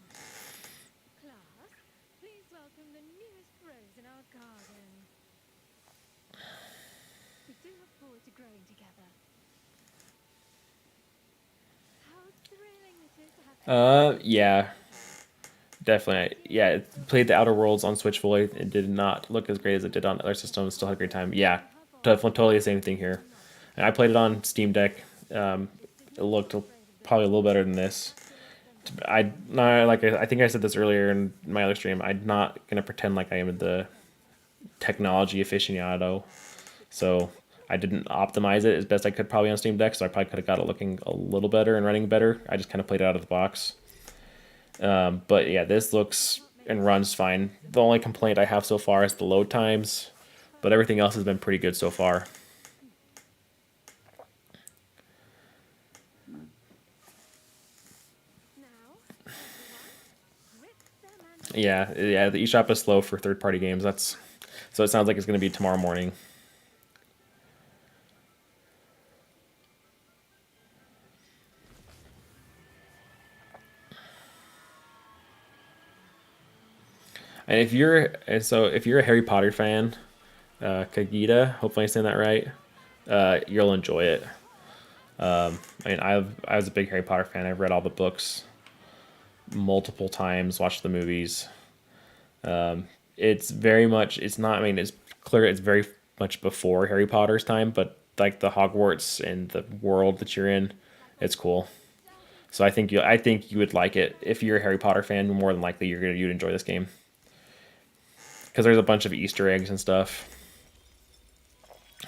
Class, please welcome the newest rose in our garden. We do look forward to growing together. How thrilling it is to have Yeah, definitely. Yeah, it played the Outer Worlds on Switch fully. It did not look as great as it did on other systems. Still had a great time. Yeah, totally the same thing here. And I played it on Steam Deck. It looked probably a little better than this. I not like I think I said this earlier in my other stream. I'm not gonna pretend like I am the technology aficionado, so I didn't optimize it as best I could probably on Steam Deck. So I probably could have got it looking a little better and running better. I just kind of played it out of the box. But yeah, this looks and runs fine. The only complaint I have so far is the load times, but everything else has been pretty good so far. Yeah, the eShop is slow for third-party games. So it sounds like it's going to be tomorrow morning. And if you're a Harry Potter fan, Kagita, hopefully I'm saying that right, you'll enjoy it. I mean, I was a big Harry Potter fan. I've read all the books multiple times, watched the movies. It's very much. It's not. I mean, it's clear. It's very much before Harry Potter's time, but like the Hogwarts and the world that you're in, it's cool. So I think you would like it if you're a Harry Potter fan. More than likely, you'd enjoy this game because there's a bunch of Easter eggs and stuff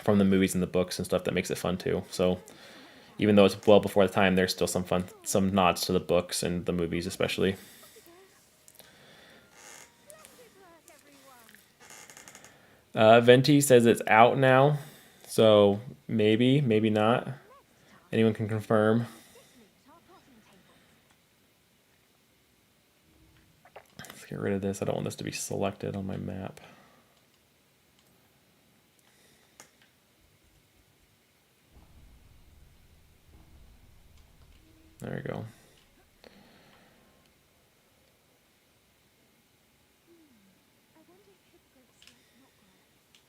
from the movies and the books and stuff that makes it fun too. So even though it's well before the time, there's still some nods to the books and the movies especially. Venti says it's out now, so maybe not. Anyone can confirm. Let's get rid of this. I don't want this to be selected on my map. There we go.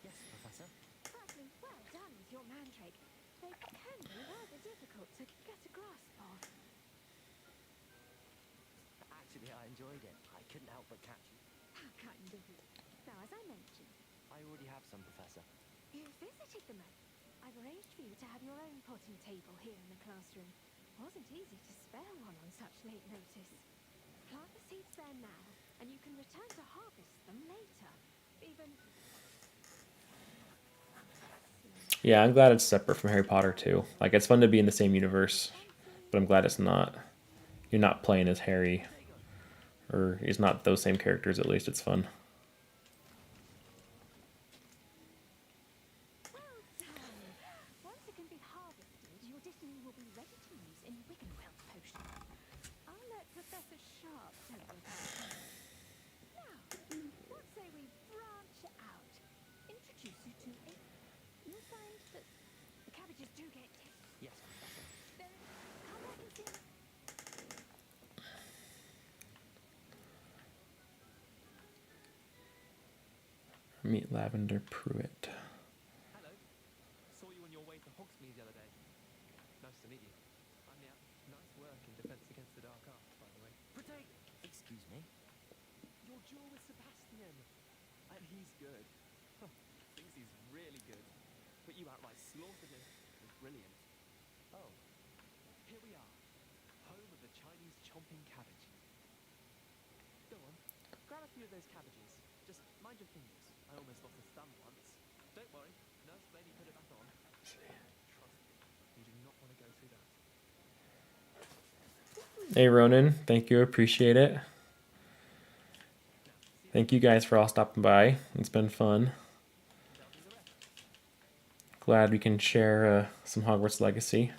Yes, Professor. Firstly, well done with your mandrake. They can be rather difficult to get a grasp of. Actually, I enjoyed it. I couldn't help but catch you. How kind of you. Now, as I mentioned, I already have some, Professor. you visited the Met. I've arranged for you to have your own potting table here in the classroom. Wasn't easy to spare one on such late notice. Plant the seeds there now, and you can return to harvest them later. Even... Yeah, I'm glad it's separate from Harry Potter too. Like it's fun to be in the same universe, but I'm glad it's not. You're not playing as Harry, or it's not those same characters. At least it's fun. Well done! Once it can be harvested, your destiny will be ready to use in Wiggenweld potion. I'll let Professor Sharp tell you about it. Now, what say we branch out? Introduce you to a... You'll find that the cabbages do get tasty. Yes, Professor. Then come back and see me. Meet Lavender Pruitt. Hello. Saw you on your way to Hogsmeade the other day. Nice to meet you. I'm the nice work in Defense Against the Dark Arts, by the way. Potato! Excuse me? Your duel with Sebastian. And he's good. Thinks he's really good. But you outright slaughtered him. It was brilliant. Oh. Here we are. Home of the Chinese chomping cabbage. Go on. Grab a few of those cabbages. Just mind your fingers. I almost lost a thumb once. Don't worry. Nurse lady put it back on. Trust me. You do not want to go through that. Hey Ronan, thank you, appreciate it. Thank you guys for all stopping by. It's been fun. Glad we can share some Hogwarts Legacy.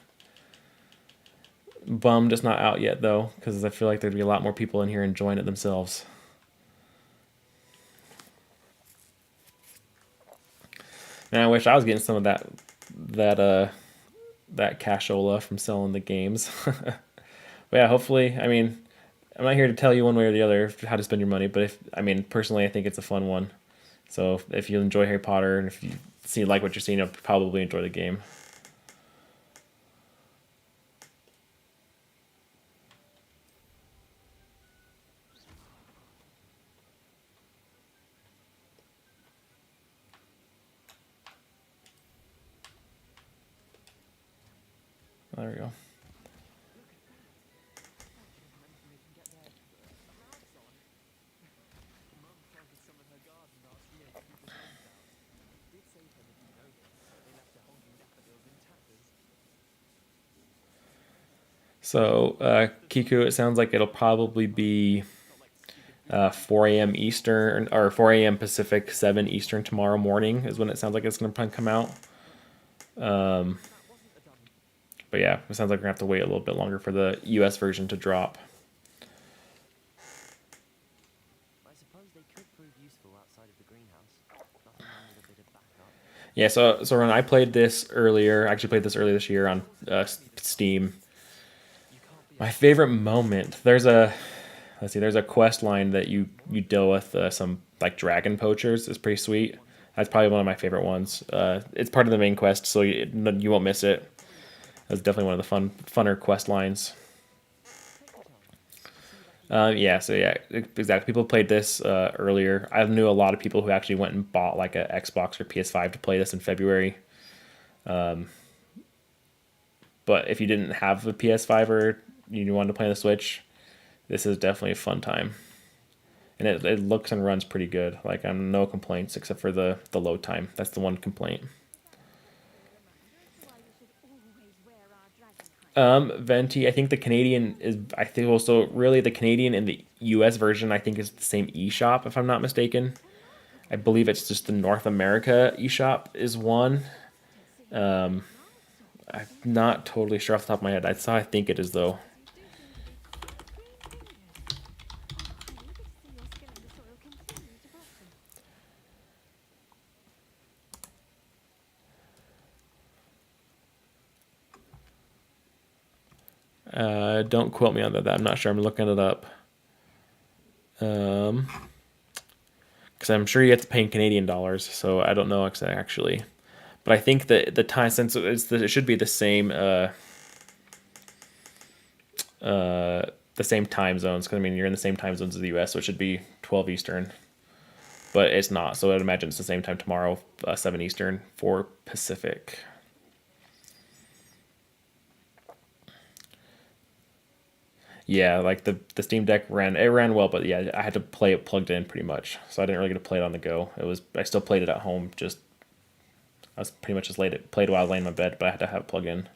Bummed it's not out yet, though, because I feel like there'd be a lot more people in here enjoying it themselves. And I wish I was getting some of that cashola from selling the games. But yeah, hopefully, I mean, I'm not here to tell you one way or the other how to spend your money, but personally, I think it's a fun one. So if you enjoy Harry Potter and if you like what you're seeing, you'll probably enjoy the game. There we go. So, Kiku, it sounds like it'll probably be 4 a.m. Eastern, or 4 a.m. Pacific, 7 Eastern tomorrow morning is when it sounds like it's going to come out. But yeah, it sounds like we're going to have to wait a little bit longer for the US version to drop. I suppose they could prove useful outside of the greenhouse. Nothing wrong with a bit of backup. Yeah, so when I played this earlier, I actually played this earlier this year on Steam. My favorite moment, there's a quest line that you deal with some like dragon poachers. It's pretty sweet. That's probably one of my favorite ones. It's part of the main quest, so you won't miss it. That's definitely one of the funner quest lines. Yeah, exactly. People played this earlier. I knew a lot of people who actually went and bought like an Xbox or PS5 to play this in February. But if you didn't have a PS5 or you wanted to play on the Switch, this is definitely a fun time. And it looks and runs pretty good. Like, I'm no complaints except for the load time. That's the one complaint. Venti, I think the Canadian is, really the Canadian and the US version, I think is the same eShop, if I'm not mistaken. I believe it's just the North America eShop is one. I'm not totally sure off the top of my head. I think it is, though. Don't quote me on that. I'm not sure. I'm looking it up. Because I'm sure you have to pay in Canadian dollars, so I don't know actually. But I think that the time, since it should be the same time zones. Because you're in the same time zones as the U.S., so it should be 12 Eastern. But it's not, so I'd imagine it's the same time tomorrow, 7 Eastern, 4 Pacific. Yeah, like the Steam Deck ran well, but yeah, I had to play it plugged in pretty much, so I didn't really get to play it on the go. I still played it at home. I was pretty much just played while I was laying in my bed, but I had to have it plugged in.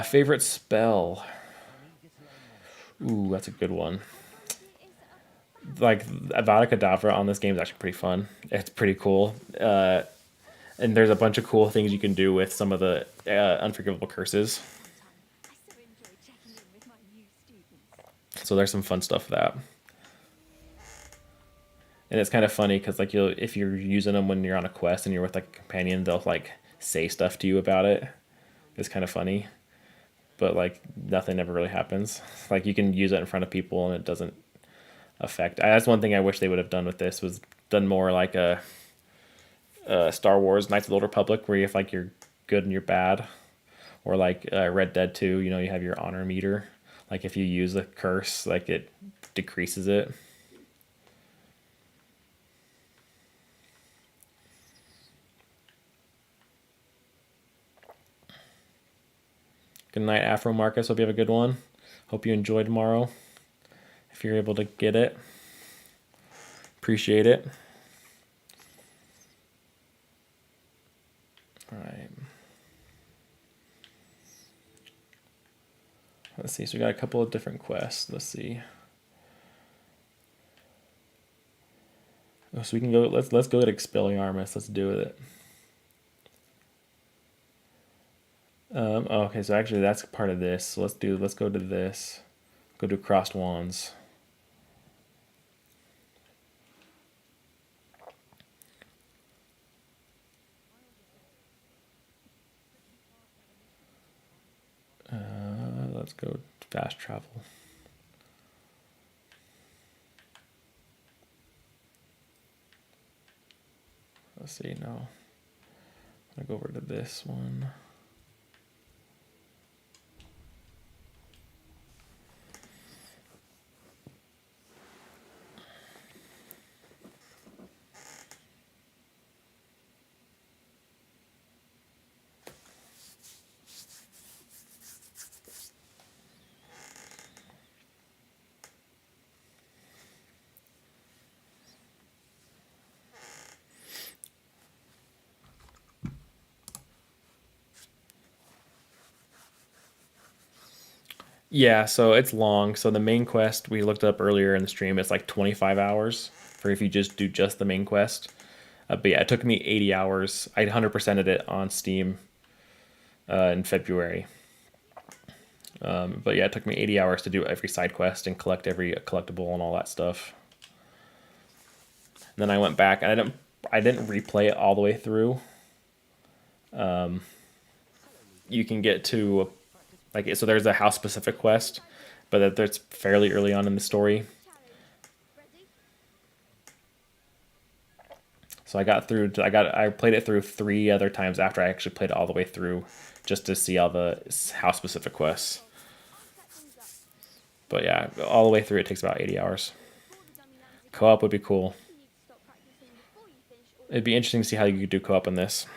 Favorite spell? Ooh, that's a good one. Like Avada Kedavra on this game is actually pretty fun. It's pretty cool. And there's a bunch of cool things you can do with some of the unforgivable curses. So there's some fun stuff with that. And it's kind of funny because like if you're using them when you're on a quest and you're with like a companion, they'll like say stuff to you about it. It's kind of funny. But like nothing ever really happens. Like you can use it in front of people and it doesn't affect. That's one thing I wish they would have done with this, was done more like a Star Wars Knights of the Old Republic, where you have like your good and your bad, or like Red Dead 2, you have your honor meter. Like if you use a curse, like it decreases it. Good night, Afro Marcus. Hope you have a good one. Hope you enjoy tomorrow. If you're able to get it, appreciate it. All right. Let's see. So we got a couple of different quests. Let's see. So we can go. Let's go to Expelliarmus. Let's do it. Oh, okay, so actually that's part of this. So let's go to this. Go to Crossed Wands. Let's go fast travel. Let's see, no. I'll go over to this one. Yeah, so it's long. So the main quest we looked up earlier in the stream, it's like 25 hours for if you just do just the main quest. But yeah, it took me 80 hours. I 100%ed it on Steam in February. But yeah, it took me 80 hours to do every side quest and collect every collectible and all that stuff. And then I went back and I didn't replay it all the way through. You can get to like, so there's a house specific quest, but that's fairly early on in the story. So I played it through 3 other times after I actually played it all the way through, just to see all the house specific quests. But yeah, all the way through it takes about 80 hours. Co-op would be cool. It'd be interesting to see how you could do co-op in this.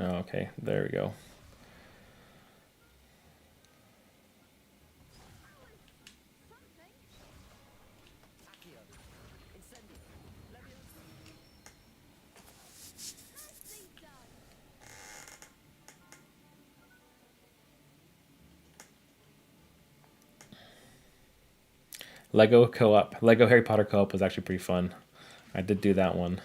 Oh, okay, there we go. Lego Harry Potter co-op was actually pretty fun. I did do that one.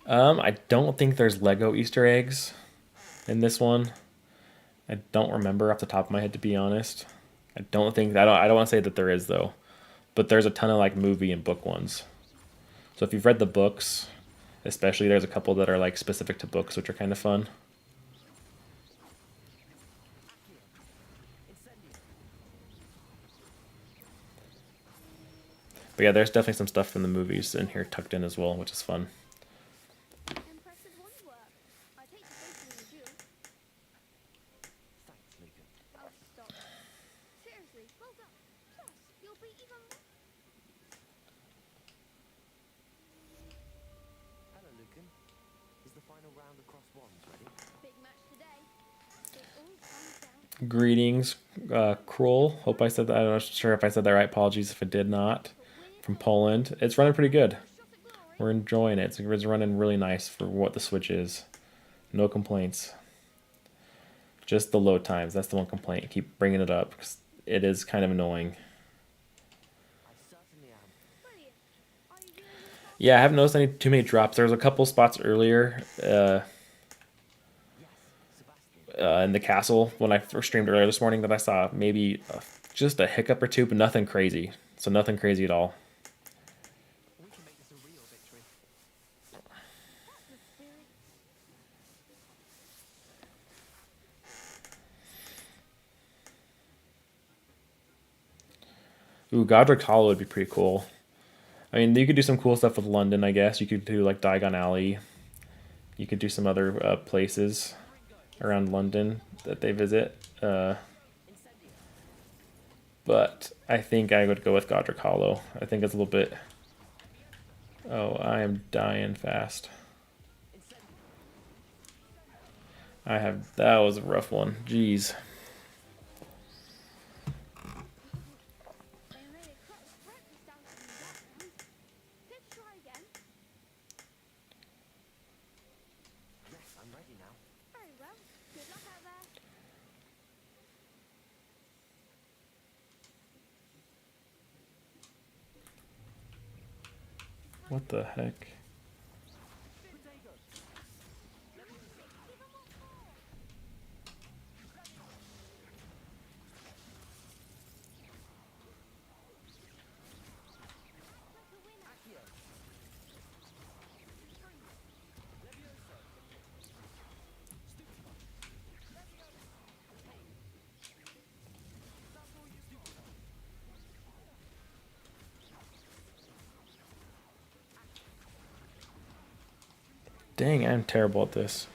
I don't think there's Lego Easter eggs in this one. I don't remember off the top of my head, to be honest. I don't want to say that there is though, but there's a ton of like movie and book ones. So if you've read the books, especially, there's a couple that are like specific to books, which are kind of fun. But yeah, there's definitely some stuff from the movies in here tucked in as well, which is fun. Hello, Lucan. Is the final round of Crossed Wands ready? Big match today. It all comes down. Greetings, Kroll. Hope I said that. I'm not sure if I said that right. Apologies if I did not. From Poland. It's running pretty good. We're enjoying it. It's running really nice for what the Switch is. No complaints. Just the load times. That's the one complaint. Keep bringing it up because it is kind of annoying. I certainly am. Brilliant. Are you doing it? Yeah, I haven't noticed too many drops. There was a couple spots earlier in the castle when I first streamed earlier this morning that I saw maybe just a hiccup or two, but nothing crazy. So nothing crazy at all. We can make this a real victory. That's the spirit. Ooh, Godric Hollow would be pretty cool. I mean, you could do some cool stuff with London, I guess. You could do like Diagon Alley. You could do some other places around London that they visit. But I think I would go with Godric Hollow. I think it's a little bit... Oh, I am dying fast. That was a rough one. Jeez. They made a breakfast out of that. Let's try again. Yes, I'm well, good luck out there. What the heck? Dang, I'm terrible at this.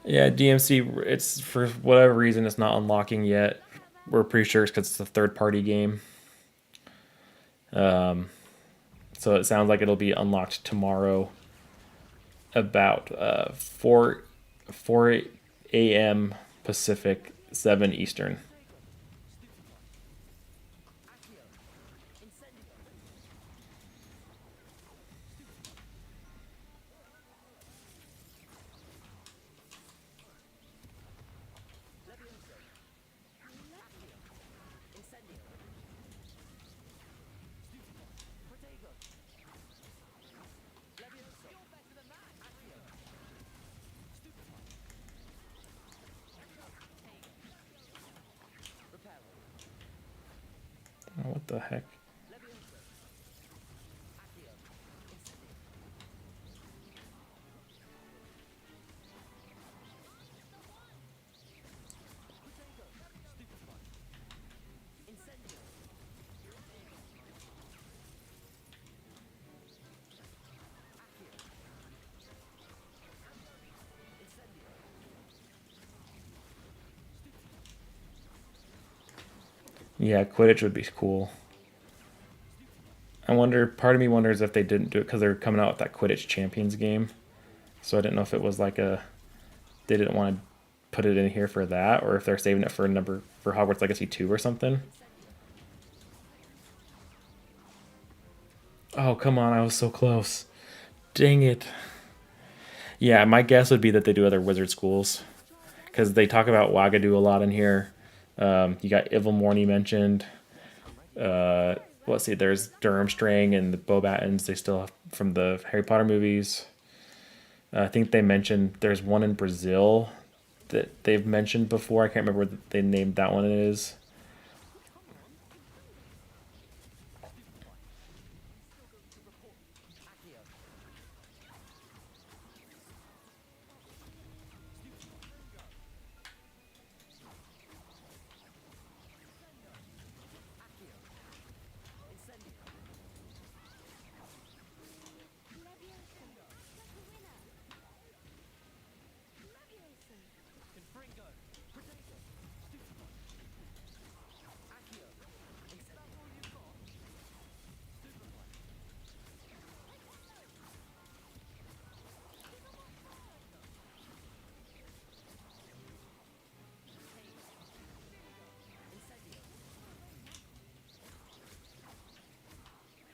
Yeah, DMC, it's for whatever reason it's not unlocking yet. We're pretty sure it's because it's a third-party game. So it sounds like it'll be unlocked tomorrow about 4 a.m. Pacific, 7 Eastern. Oh, what the heck? Yeah, Quidditch would be cool. I wonder, part of me wonders if they didn't do it because they're coming out with that Quidditch Champions game. So I didn't know if it was like they didn't want to put it in here for that, or if they're saving it for Hogwarts Legacy 2 or something. Oh, come on, I was so close. Dang it. Yeah, my guess would be that they do other wizard schools. Because they talk about Wagadu a lot in here. You got Ilvermorny mentioned. Let's see, there's Durmstrang and the Beauxbatons they still have from the Harry Potter movies. I think they mentioned there's one in Brazil that they've mentioned before. I can't remember what they named that one is.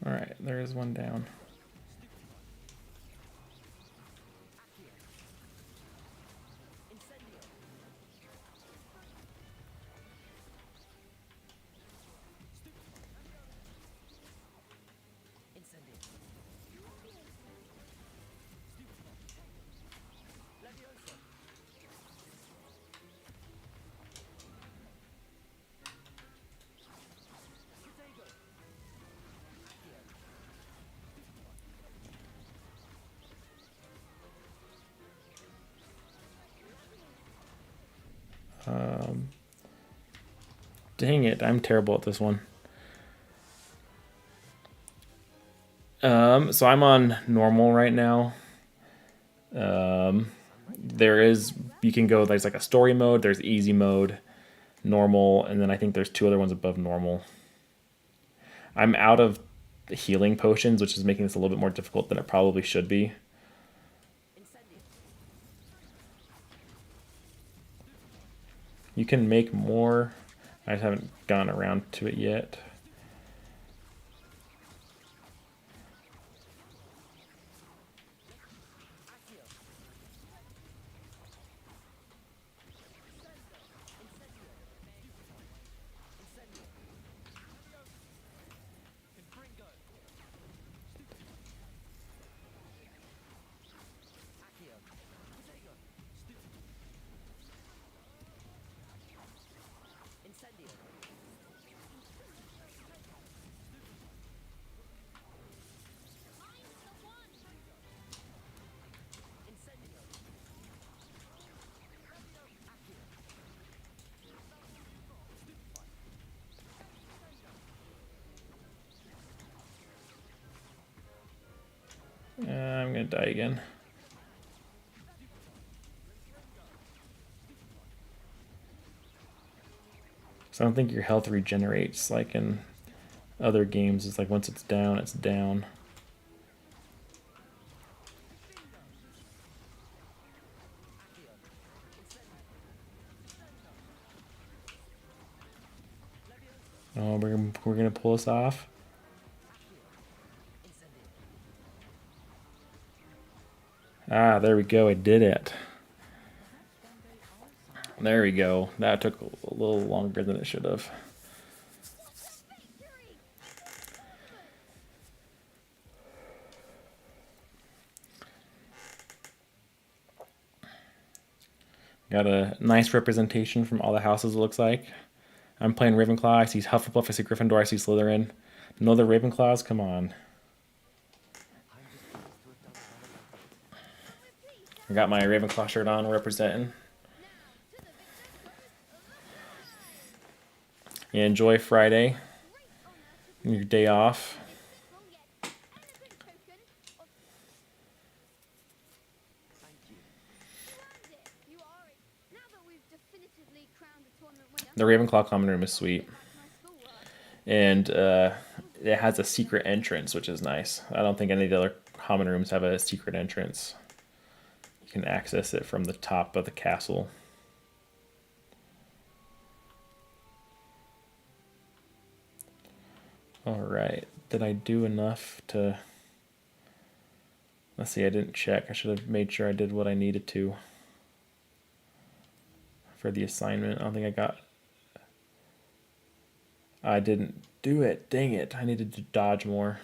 All right, there is one down. Dang it, I'm terrible at this one. So I'm on normal right now. You can go, there's like a story mode, there's easy mode, normal, and then I think there's 2 other ones above normal. I'm out of healing potions, which is making this a little bit more difficult than it probably should be. You can make more. I just haven't gone around to it yet. I'm gonna die again. So I don't think your health regenerates like in other games. It's like once it's down, it's down. Oh, we're gonna pull this off. Ah, there we go. I did it. There we go. That took a little longer than it should have. Got a nice representation from all the houses, it looks like. I'm playing Ravenclaw. I see Hufflepuff, I see Gryffindor, I see Slytherin. No other Ravenclaws? Come on. I got my Ravenclaw shirt on, representing. Yeah, enjoy Friday. Your day off. The Ravenclaw common room is sweet. And it has a secret entrance, which is nice. I don't think any of the other common rooms have a secret entrance. You can access it from the top of the castle. Alright, did I do enough to... Let's see, I didn't check. I should have made sure I did what I needed to for the assignment. I don't think I got... I didn't do it. Dang it. I needed to dodge more.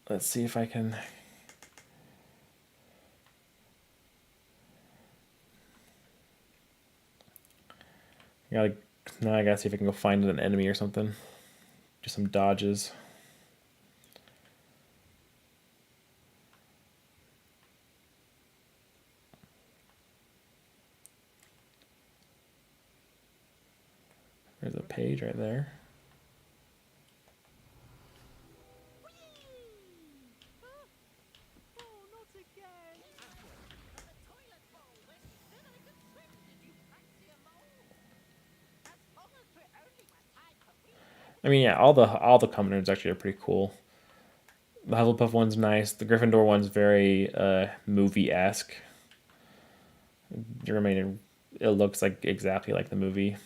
Let's see if I can... Now I gotta see if I can go find an enemy or something. Do some dodges. There's a page right there. I mean, yeah, all the common rooms actually are pretty cool. The Hufflepuff one's nice. The Gryffindor one's very movie-esque. It looks like exactly like the movie.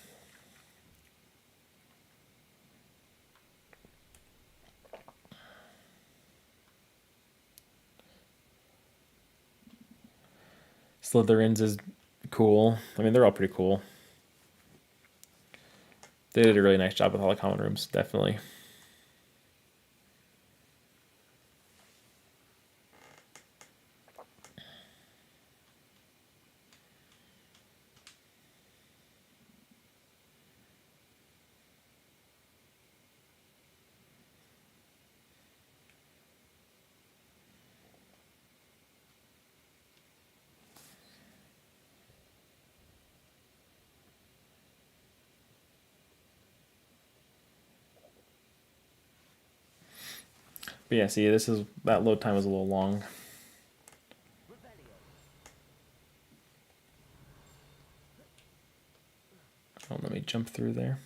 Slytherin's is cool. I mean, they're all pretty cool. They did a really nice job with all the common rooms, definitely. But yeah, see, that load time was a little long. Oh, let me jump through there.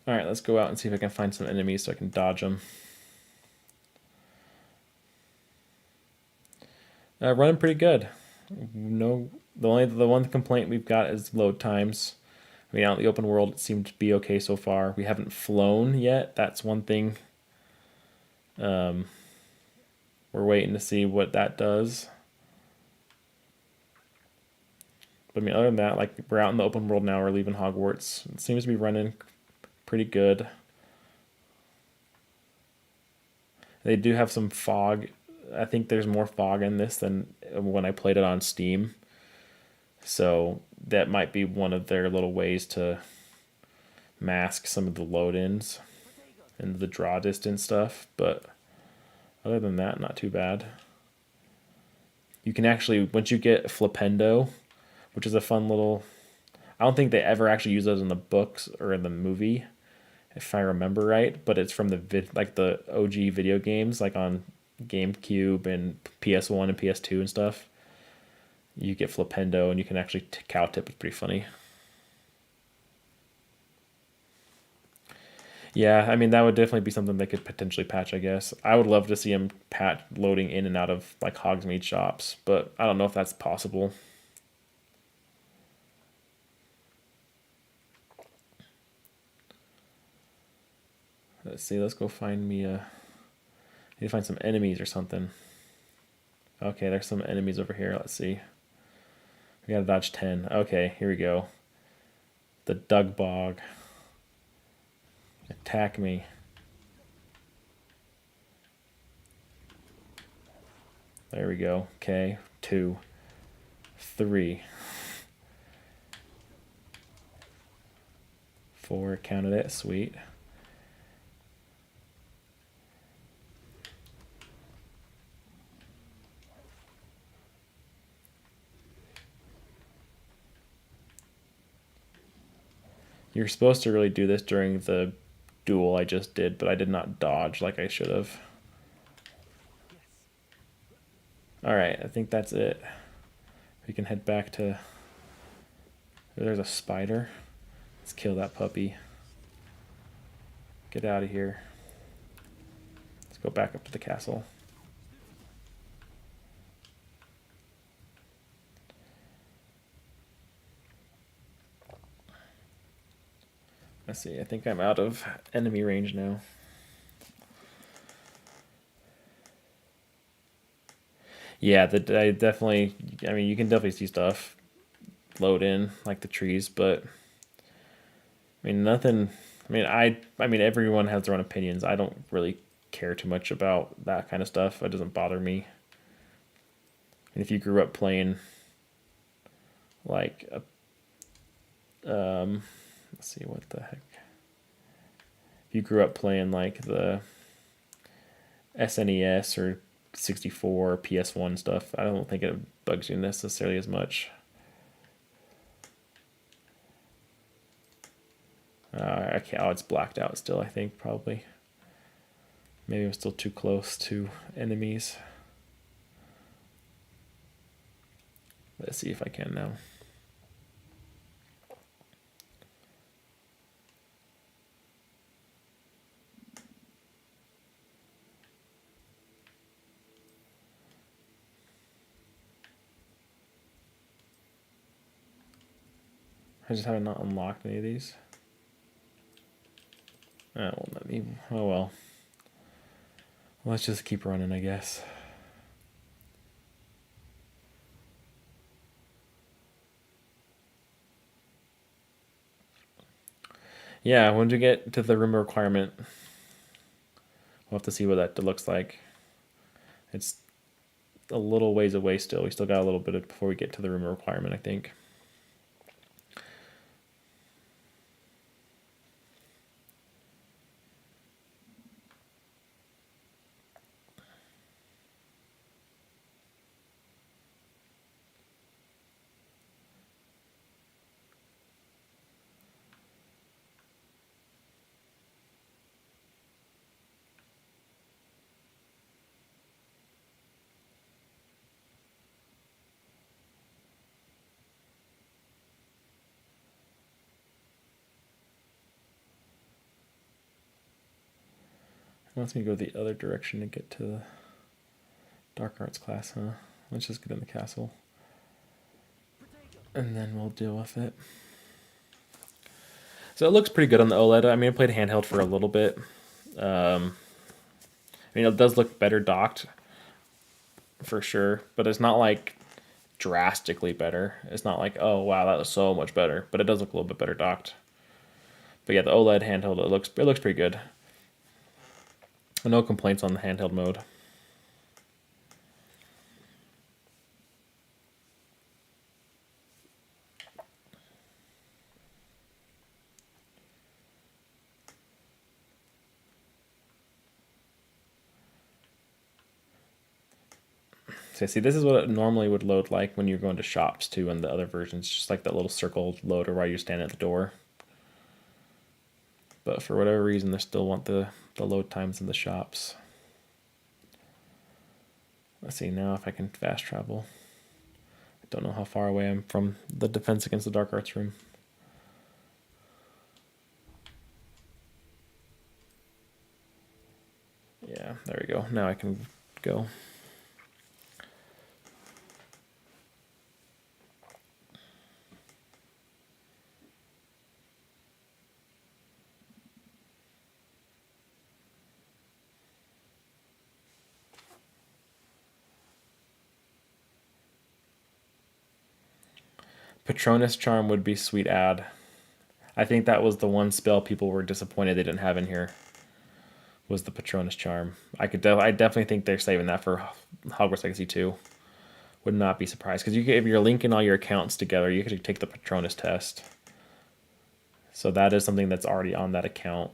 Alright, let's go out and see if I can find some enemies so I can dodge them. Running pretty good. No, the one complaint we've got is load times. I mean, out in the open world, it seemed to be okay so far. We haven't flown yet. That's one thing. We're waiting to see what that does. But I mean, other than that, like, we're out in the open world now. We're leaving Hogwarts. It seems to be running pretty good. They do have some fog. I think there's more fog in this than when I played it on Steam. So that might be one of their little ways to mask some of the load-ins and the draw distance stuff. But Other than that, not too bad. You can actually, once you get Flipendo, which is a fun little... I don't think they ever actually use those in the books or in the movie, if I remember right, but it's from the OG video games, like on GameCube and PS1 and PS2 and stuff. You get Flipendo and you can actually cow tip. It's pretty funny. Yeah, I mean, that would definitely be something they could potentially patch, I guess. I would love to see them patch loading in and out of like Hogsmeade shops, but I don't know if that's possible. Let's see, let's go find me need to find some enemies or something. Okay, there's some enemies over here. Let's see. We gotta dodge 10. Okay, here we go. The Dug Bog. Attack me. There we go. Okay, 2, 3, 4. Counted it. Sweet. You're supposed to really do this during the duel I just did, but I did not dodge like I should have. Alright, I think that's it. We can head back to... There's a spider. Let's kill that puppy. Get out of here. Let's go back up to the castle. Let's see, I think I'm out of enemy range now. Yeah, I definitely, I mean, you can definitely see stuff load in, like the trees, but I mean, nothing, I mean, everyone has their own opinions. I don't really care too much about that kind of stuff. It doesn't bother me. And if you grew up playing like let's see, what the heck. If you grew up playing like the SNES or 64 or PS1 stuff, I don't think it bugs you necessarily as much. I can't, oh, it's blacked out still, I think, probably. Maybe I'm still too close to enemies. Let's see if I can now. I just haven't not unlocked any of these. Well, let me. Oh well. Let's just keep running, I guess. Yeah, when we get to the room requirement, we'll have to see what that looks like. It's a little ways away still. We still got a little bit before we get to the room requirement, I think. Wants me to go the other direction to get to the dark arts class, huh? Let's just get in the castle. And then we'll deal with it. So it looks pretty good on the OLED. I mean, I played handheld for a little bit. I mean, it does look better docked, for sure. But it's not like drastically better. It's not like, oh wow, that was so much better. But it does look a little bit better docked. But yeah, the OLED handheld, it looks pretty good. No complaints on the handheld mode. So see, this is what it normally would load like when you're going to shops too in the other versions, just like that little circle loader while you stand at the door. But for whatever reason, they still want the load times in the shops. Let's see now if I can fast travel. I don't know how far away I'm from the Defense Against the Dark Arts room. Yeah, there we go. Now I can go. Patronus Charm would be sweet add. I think that was the one spell people were disappointed they didn't have in here. Was the Patronus Charm. I definitely think they're saving that for Hogwarts Legacy 2. Would not be surprised because if you're linking all your accounts together, you could take the Patronus test. So that is something that's already on that account.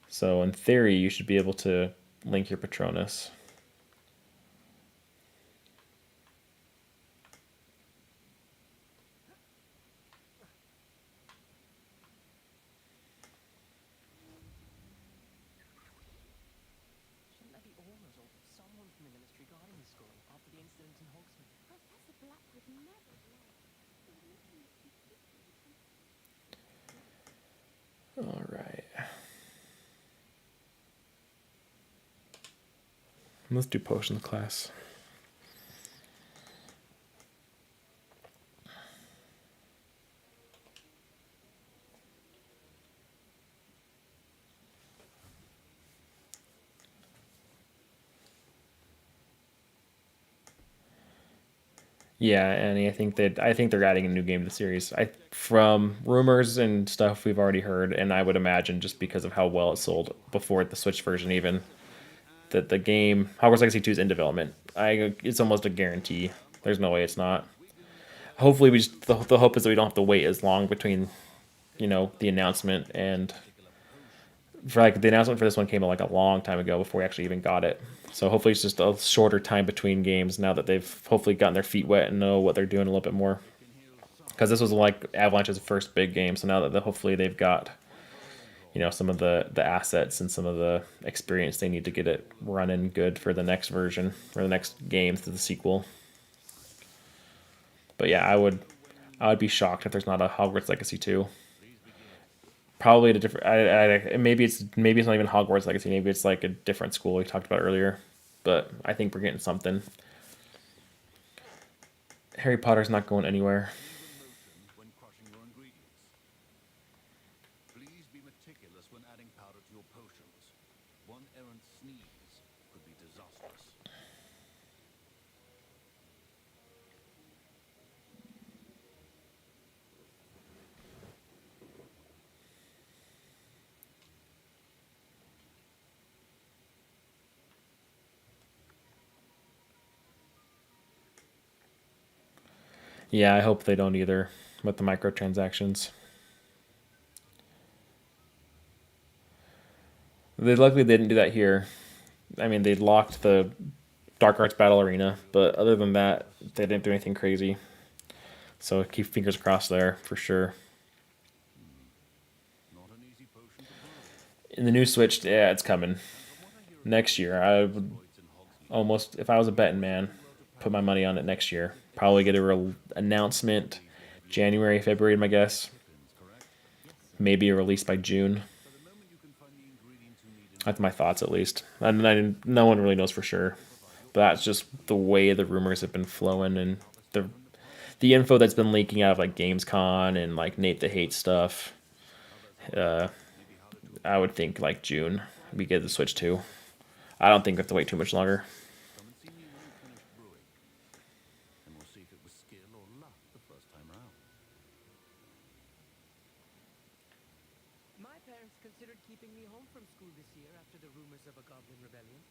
So in theory, you should be able to link your Patronus. Shouldn't there be orders or someone from the ministry guarding the school after the incident in Hogsmeade? Professor Black would never lie. All right. Let's do potions class. Yeah, Annie, I think they're adding a new game to the series. From rumors and stuff we've already heard, and I would imagine just because of how well it sold before the Switch version even, that the game Hogwarts Legacy 2 is in development. It's almost a guarantee. There's no way it's not. Hopefully the hope is that we don't have to wait as long between, the announcement and the announcement for this one came like a long time ago before we actually even got it. So hopefully it's just a shorter time between games now that they've hopefully gotten their feet wet and know what they're doing a little bit more. Because this was like Avalanche's first big game, so now that hopefully they've got, some of the assets and some of the experience they need to get it running good for the next version or the next game to the sequel. But yeah, I would be shocked if there's not a Hogwarts Legacy 2. Probably at a different. Maybe it's not even Hogwarts Legacy. Maybe it's like a different school we talked about earlier. But I think we're getting something. Harry Potter's not going anywhere. When crushing your ingredients. Please be meticulous when adding powder to your potions. One errant sneeze could be disastrous. Yeah, I hope they don't either with the microtransactions. Luckily they didn't do that here. I mean, they locked the Dark Arts Battle Arena, but other than that, they didn't do anything crazy. So keep fingers crossed there for sure. In the new Switch, yeah, it's coming next year. I would almost, if I was a betting man, put my money on it next year. Probably get a real announcement January, February, my guess. Maybe a release by June. That's my thoughts, at least. And no one really knows for sure. But that's just the way the rumors have been flowing, and the info that's been leaking out of like Gamescom and like Nate the Hate stuff. I would think like June we get the Switch 2. I don't think we have to wait too much longer. My parents considered keeping me home from school this year after the rumors of a goblin rebellion.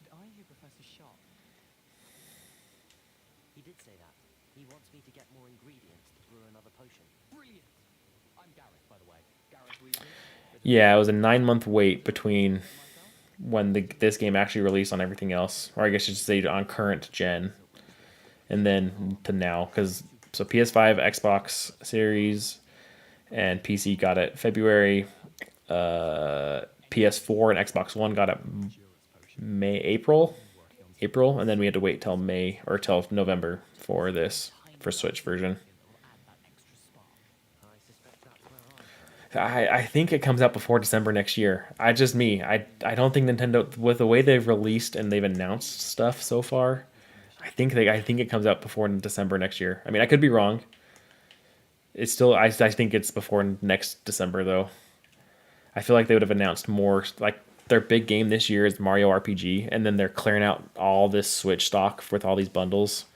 Did I hear Professor Sharp? He did say that. He wants me to get more ingredients to brew another potion. Brilliant! I'm Gareth, by the way. Gareth Weasley. Yeah, it was a 9-month wait between when this game actually released on everything else, or I guess you should say on current gen, and then to now, because so PS5, Xbox Series, and PC got it February. PS4 and Xbox One got it April, and then we had to wait till May or till November for this for Switch version. I think it comes out before December next year. I don't think Nintendo, with the way they've released and they've announced stuff so far, I think it comes out before December next year. I mean, I could be wrong. It's still I think it's before next December though. I feel like they would have announced more. Like their big game this year is Mario RPG, and then they're clearing out all this Switch stock with all these bundles,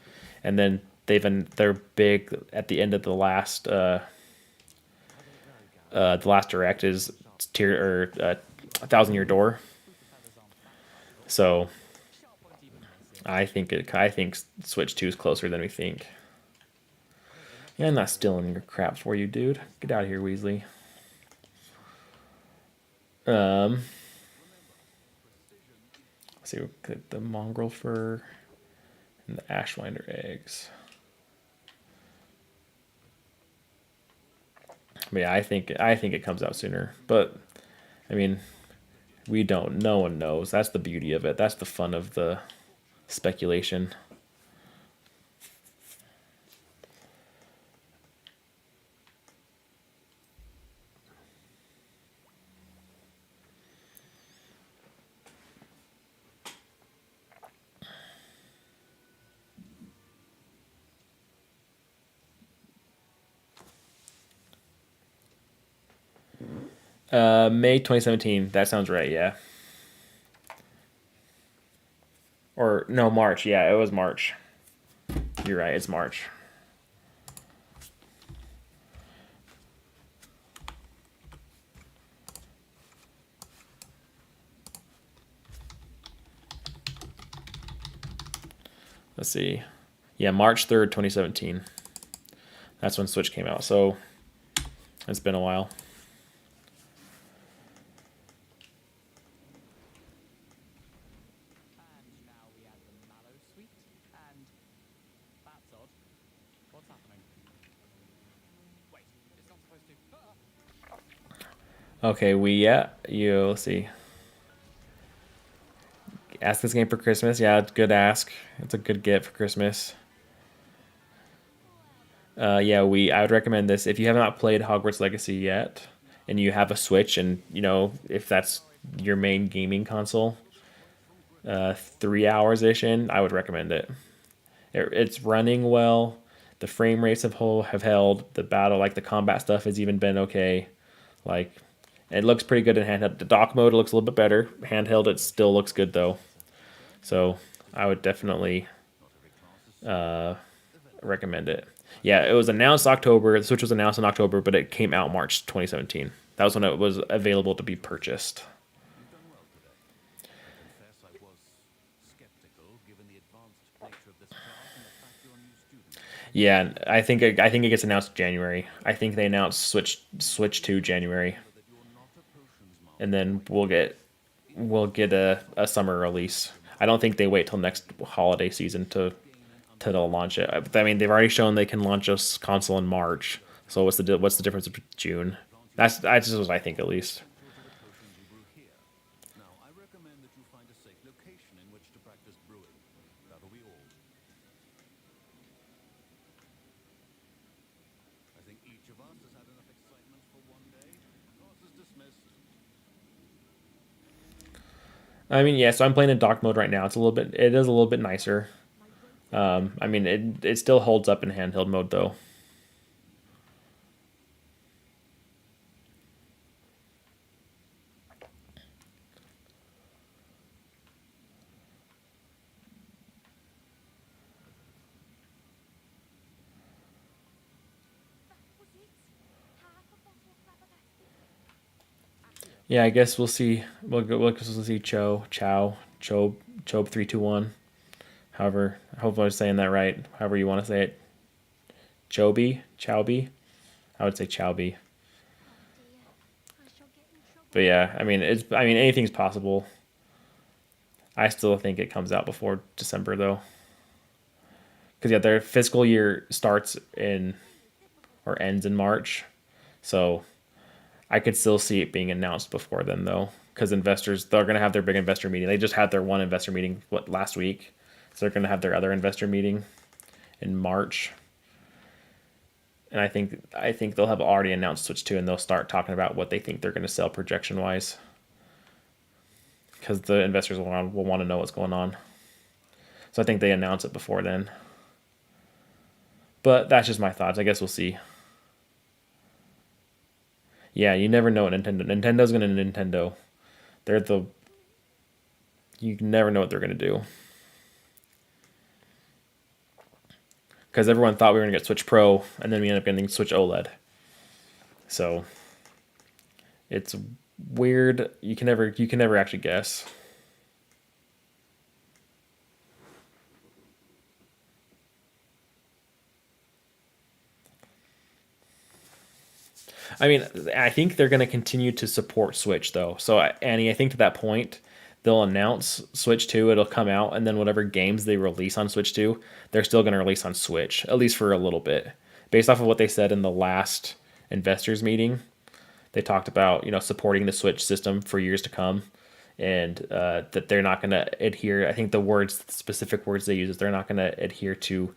and then they're big at the end of the last direct is tier or 1,000 Year Door. So I think Switch 2 is closer than we think. Yeah, I'm not stealing your crap for you, dude. Get out of here, Weasley. Let's see, we'll get the mongrel fur and the ashwinder eggs. But yeah, I think it comes out sooner. But I mean, we don't. No one knows. That's the beauty of it. That's the fun of the speculation. May 2017. That sounds right, yeah. Or no, March. Yeah, it was March. You're right, it's March. Let's see. Yeah, March 3rd, 2017. That's when Switch came out. So it's been a while. Okay, let's see. Ask this game for Christmas. Yeah, it's a good ask. It's a good get for Christmas. I would recommend this if you have not played Hogwarts Legacy yet, and you have a Switch, and if that's your main gaming console, 3 hours ish in, I would recommend it. It's running well. The frame rates have held. The battle, like the combat stuff, has even been okay. Like, it looks pretty good in handheld. The dock mode looks a little bit better. Handheld, it still looks good though. So I would definitely recommend it. Yeah, it was announced October. The Switch was announced in October, but it came out March 2017. That was when it was available to be purchased. Yeah, I think it gets announced January. I think they announced Switch 2 January, and then we'll get a summer release. I don't think they wait till next holiday season to launch it. I mean, they've already shown they can launch a console in March. So what's the difference with June? That's just what I think, at least. I mean, yeah. So I'm playing in dock mode right now. It is a little bit nicer. I mean, it still holds up in handheld mode though. Yeah, I guess we'll see. We'll see Chobe 321. However, I hope I was saying that right. However you want to say it. Chowby. I would say Chowby. But yeah, I mean anything's possible. I still think it comes out before December though. Because yeah, their fiscal year starts in or ends in March. So I could still see it being announced before then though. Because investors, they're going to have their big investor meeting. They just had their one investor meeting last week. So they're going to have their other investor meeting in March. And I think they'll have already announced Switch 2 and they'll start talking about what they think they're going to sell projection wise. Because the investors will want to know what's going on. So I think they announce it before then. But that's just my thoughts. I guess we'll see. Yeah, you never know what Nintendo's going to Nintendo. You never know what they're going to do. Because everyone thought we were going to get Switch Pro, and then we ended up getting Switch OLED. So it's weird. You can never actually guess. I mean, I think they're going to continue to support Switch though. So Annie, I think to that point, they'll announce Switch 2, it'll come out, and then whatever games they release on Switch 2, they're still going to release on Switch, at least for a little bit. Based off of what they said in the last investors meeting, they talked about, supporting the Switch system for years to come, and that they're not going to adhere. I think the specific words they use is they're not going to adhere to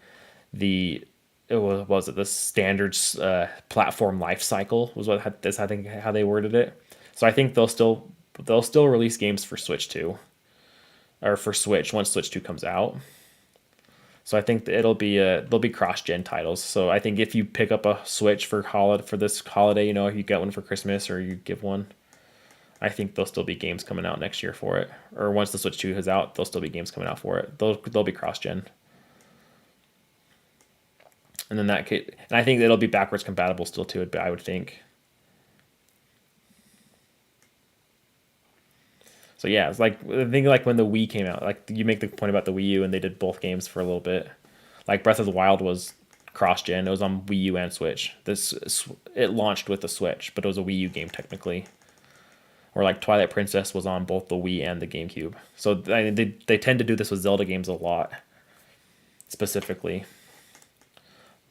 the the standards platform life cycle was that's I think how they worded it. So I think they'll still release games for Switch 2 or for Switch once Switch 2 comes out. So I think they'll be cross-gen titles. So I think if you pick up a Switch for this holiday, if you get one for Christmas or you give one, I think there'll still be games coming out next year for it. Or once the Switch 2 is out, there'll still be games coming out for it. They'll be cross-gen. And then and I think it'll be backwards compatible still too, I would think. So yeah, it's like I think like when the Wii came out, like you make the point about the Wii U and they did both games for a little bit. Like Breath of the Wild was cross-gen. It was on Wii U and Switch. It launched with the Switch, but it was a Wii U game technically. Or like Twilight Princess was on both the Wii and the GameCube. So they tend to do this with Zelda games a lot, specifically.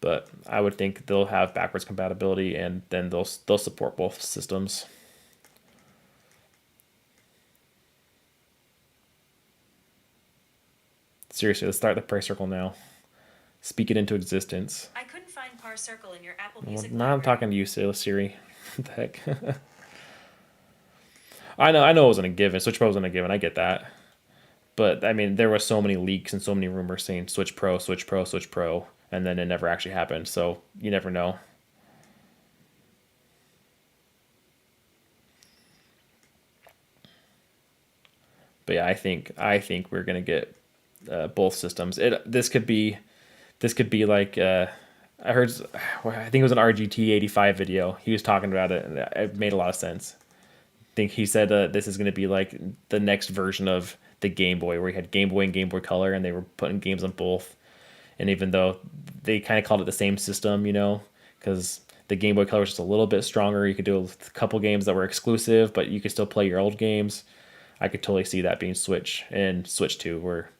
But I would think they'll have backwards compatibility, and then they'll support both systems. Seriously, let's start the prayer circle now. Speak it into existence. I couldn't find Par Circle in your Apple Music. Now I'm talking to you, Siri. What the heck? I know it wasn't a given. Switch Pro wasn't a given. I get that. But I mean, there were so many leaks and so many rumors saying Switch Pro, Switch Pro, Switch Pro, and then it never actually happened. So you never know. But yeah, I think we're gonna get both systems. This could be like I think it was an RGT85 video. He was talking about it, and it made a lot of sense. I think he said this is going to be like the next version of the Game Boy, where you had Game Boy and Game Boy Color, and they were putting games on both. And even though they kind of called it the same system, because the Game Boy Color was just a little bit stronger, you could do a couple games that were exclusive, but you could still play your old games. I could totally see that being Switch and Switch 2, where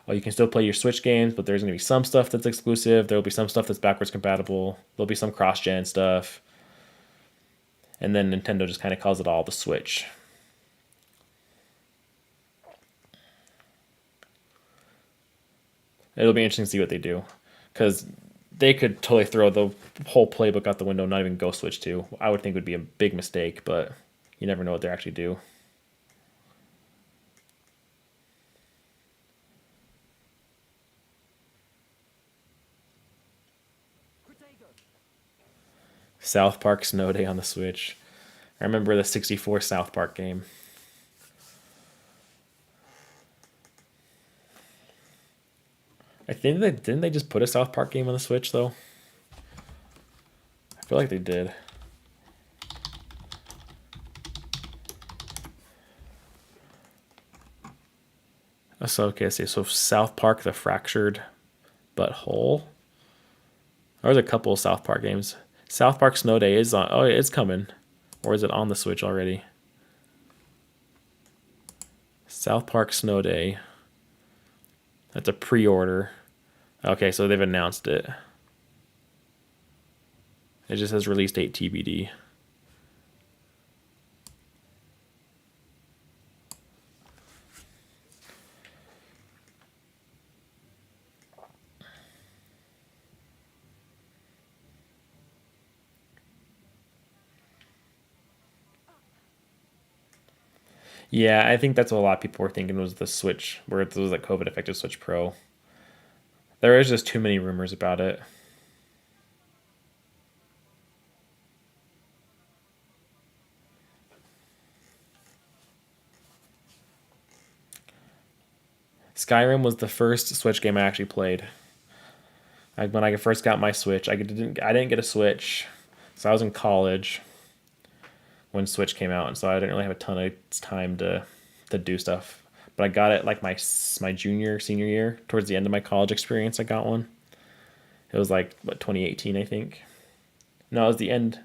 you can still play your Switch games, but there's going to be some stuff that's exclusive. There'll be some stuff that's backwards compatible. There'll be some cross-gen stuff. And then Nintendo just kind of calls it all the Switch. It'll be interesting to see what they do, because they could totally throw the whole playbook out the window, not even go Switch 2. I would think it would be a big mistake, but you never know what they actually do. South Park Snow Day on the Switch. I remember the 64 South Park game. I think didn't they just put a South Park game on the Switch though? I feel like they did. So okay, so South Park: The Fractured But Whole. There's a couple of South Park games. South Park Snow Day is on. Oh, it's coming, or is it on the Switch already? South Park Snow Day. That's a pre-order. Okay, so they've announced it. It just says release date TBD. Yeah, I think that's what a lot of people were thinking was the Switch, where it was like COVID affected Switch Pro. There is just too many rumors about it. Skyrim was the first Switch game I actually played. When I first got my Switch, I didn't get a Switch, so I was in college when Switch came out, and so I didn't really have a ton of time to do stuff. But I got it like my senior year, towards the end of my college experience. I got one. It was like what, 2018, I think. No, it was the end.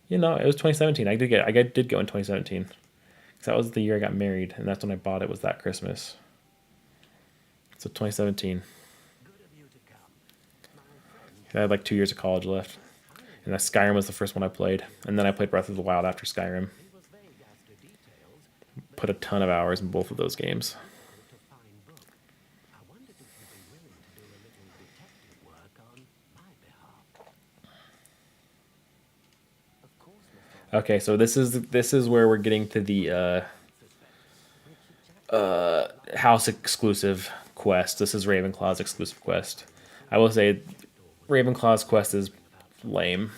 You know, it was 2017. I did go in 2017. Because that was the year I got married, and that's when I bought it. Was that Christmas? So 2017. I had like 2 years of college left. And that Skyrim was the first one I played. And then I played Breath of the Wild after Skyrim. Put a ton of hours in both of those games. Okay, so this is where we're getting to the house exclusive quest. This is Ravenclaw's exclusive quest. I will say Ravenclaw's quest is lame.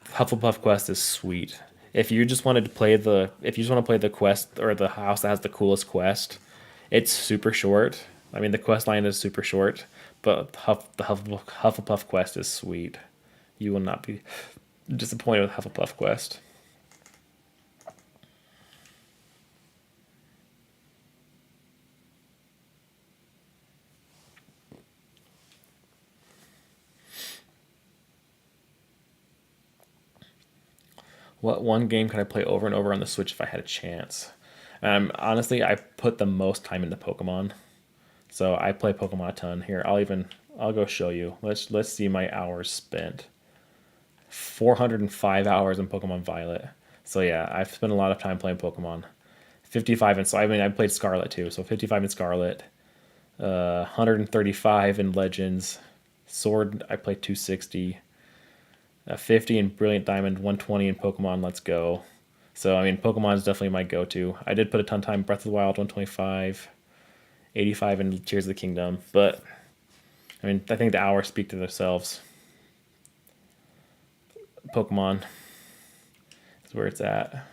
Hufflepuff quest is sweet. If you just wanted to play the quest or the house that has the coolest quest, it's super short. I mean, the quest line is super short, but the Hufflepuff quest is sweet. You will not be disappointed with Hufflepuff quest. What one game could I play over and over on the Switch if I had a chance? Honestly, I put the most time into Pokemon, so I play Pokemon a ton. Here, I'll go show you. Let's see my hours spent. 405 hours in Pokemon Violet. So yeah, I've spent a lot of time playing Pokemon. 55 and so I mean I played Scarlet too. So 55 in Scarlet, 135 in Legends. Sword I played 260. 50 in Brilliant Diamond, 120 in Pokemon Let's Go. So, I mean, Pokemon is definitely my go-to. I did put a ton of time in Breath of the Wild, 125, 85 in Tears of the Kingdom. But, I mean, I think the hours speak to themselves. Pokemon is where it's at.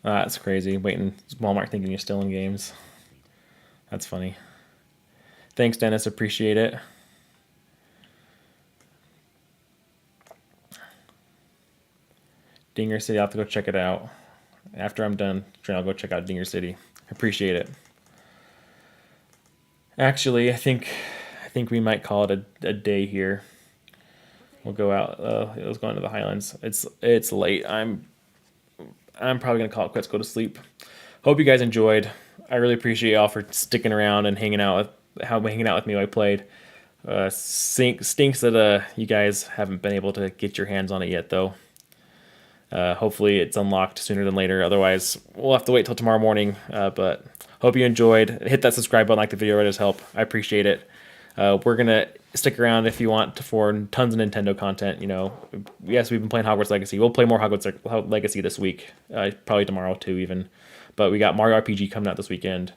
That's crazy. Waiting, Walmart thinking you're still in games. That's funny. Thanks, Dennis. Appreciate it. Dinger City, I'll have to go check it out. After I'm done, I'll go check out Dinger City. Appreciate it. Actually, I think we might call it a day here. We'll go out. Let's go into the Highlands. It's late. I'm probably gonna call it quits. Go to sleep. Hope you guys enjoyed. I really appreciate y'all for sticking around and hanging out with me while I played. Stinks that you guys haven't been able to get your hands on it yet, though. Hopefully it's unlocked sooner than later. Otherwise, we'll have to wait till tomorrow morning. But hope you enjoyed. Hit that subscribe button, like the video. It does help. I appreciate it. We're gonna stick around if you want for tons of Nintendo content. You know, yes, we've been playing Hogwarts Legacy. We'll play more Hogwarts Legacy this week. Probably tomorrow too, even. But we got Mario RPG coming out this weekend.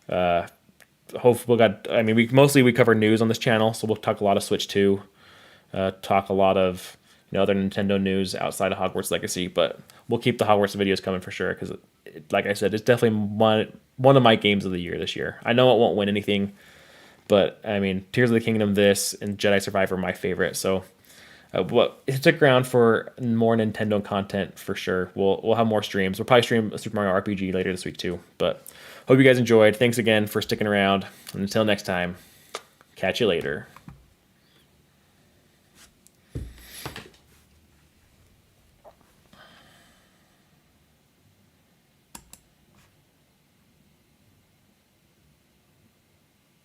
Hopefully, we cover news on this channel, so we'll talk a lot of Switch 2. Talk a lot of other Nintendo news outside of Hogwarts Legacy, but we'll keep the Hogwarts videos coming for sure because, like I said, it's definitely one of my games of the year this year. I know it won't win anything, but I mean, Tears of the Kingdom, this, and Jedi Survivor are my favorite. So But stick around for more Nintendo content for sure. We'll have more streams. We'll probably stream a Super Mario RPG later this week too. But hope you guys enjoyed. Thanks again for sticking around. And until next time, catch you later.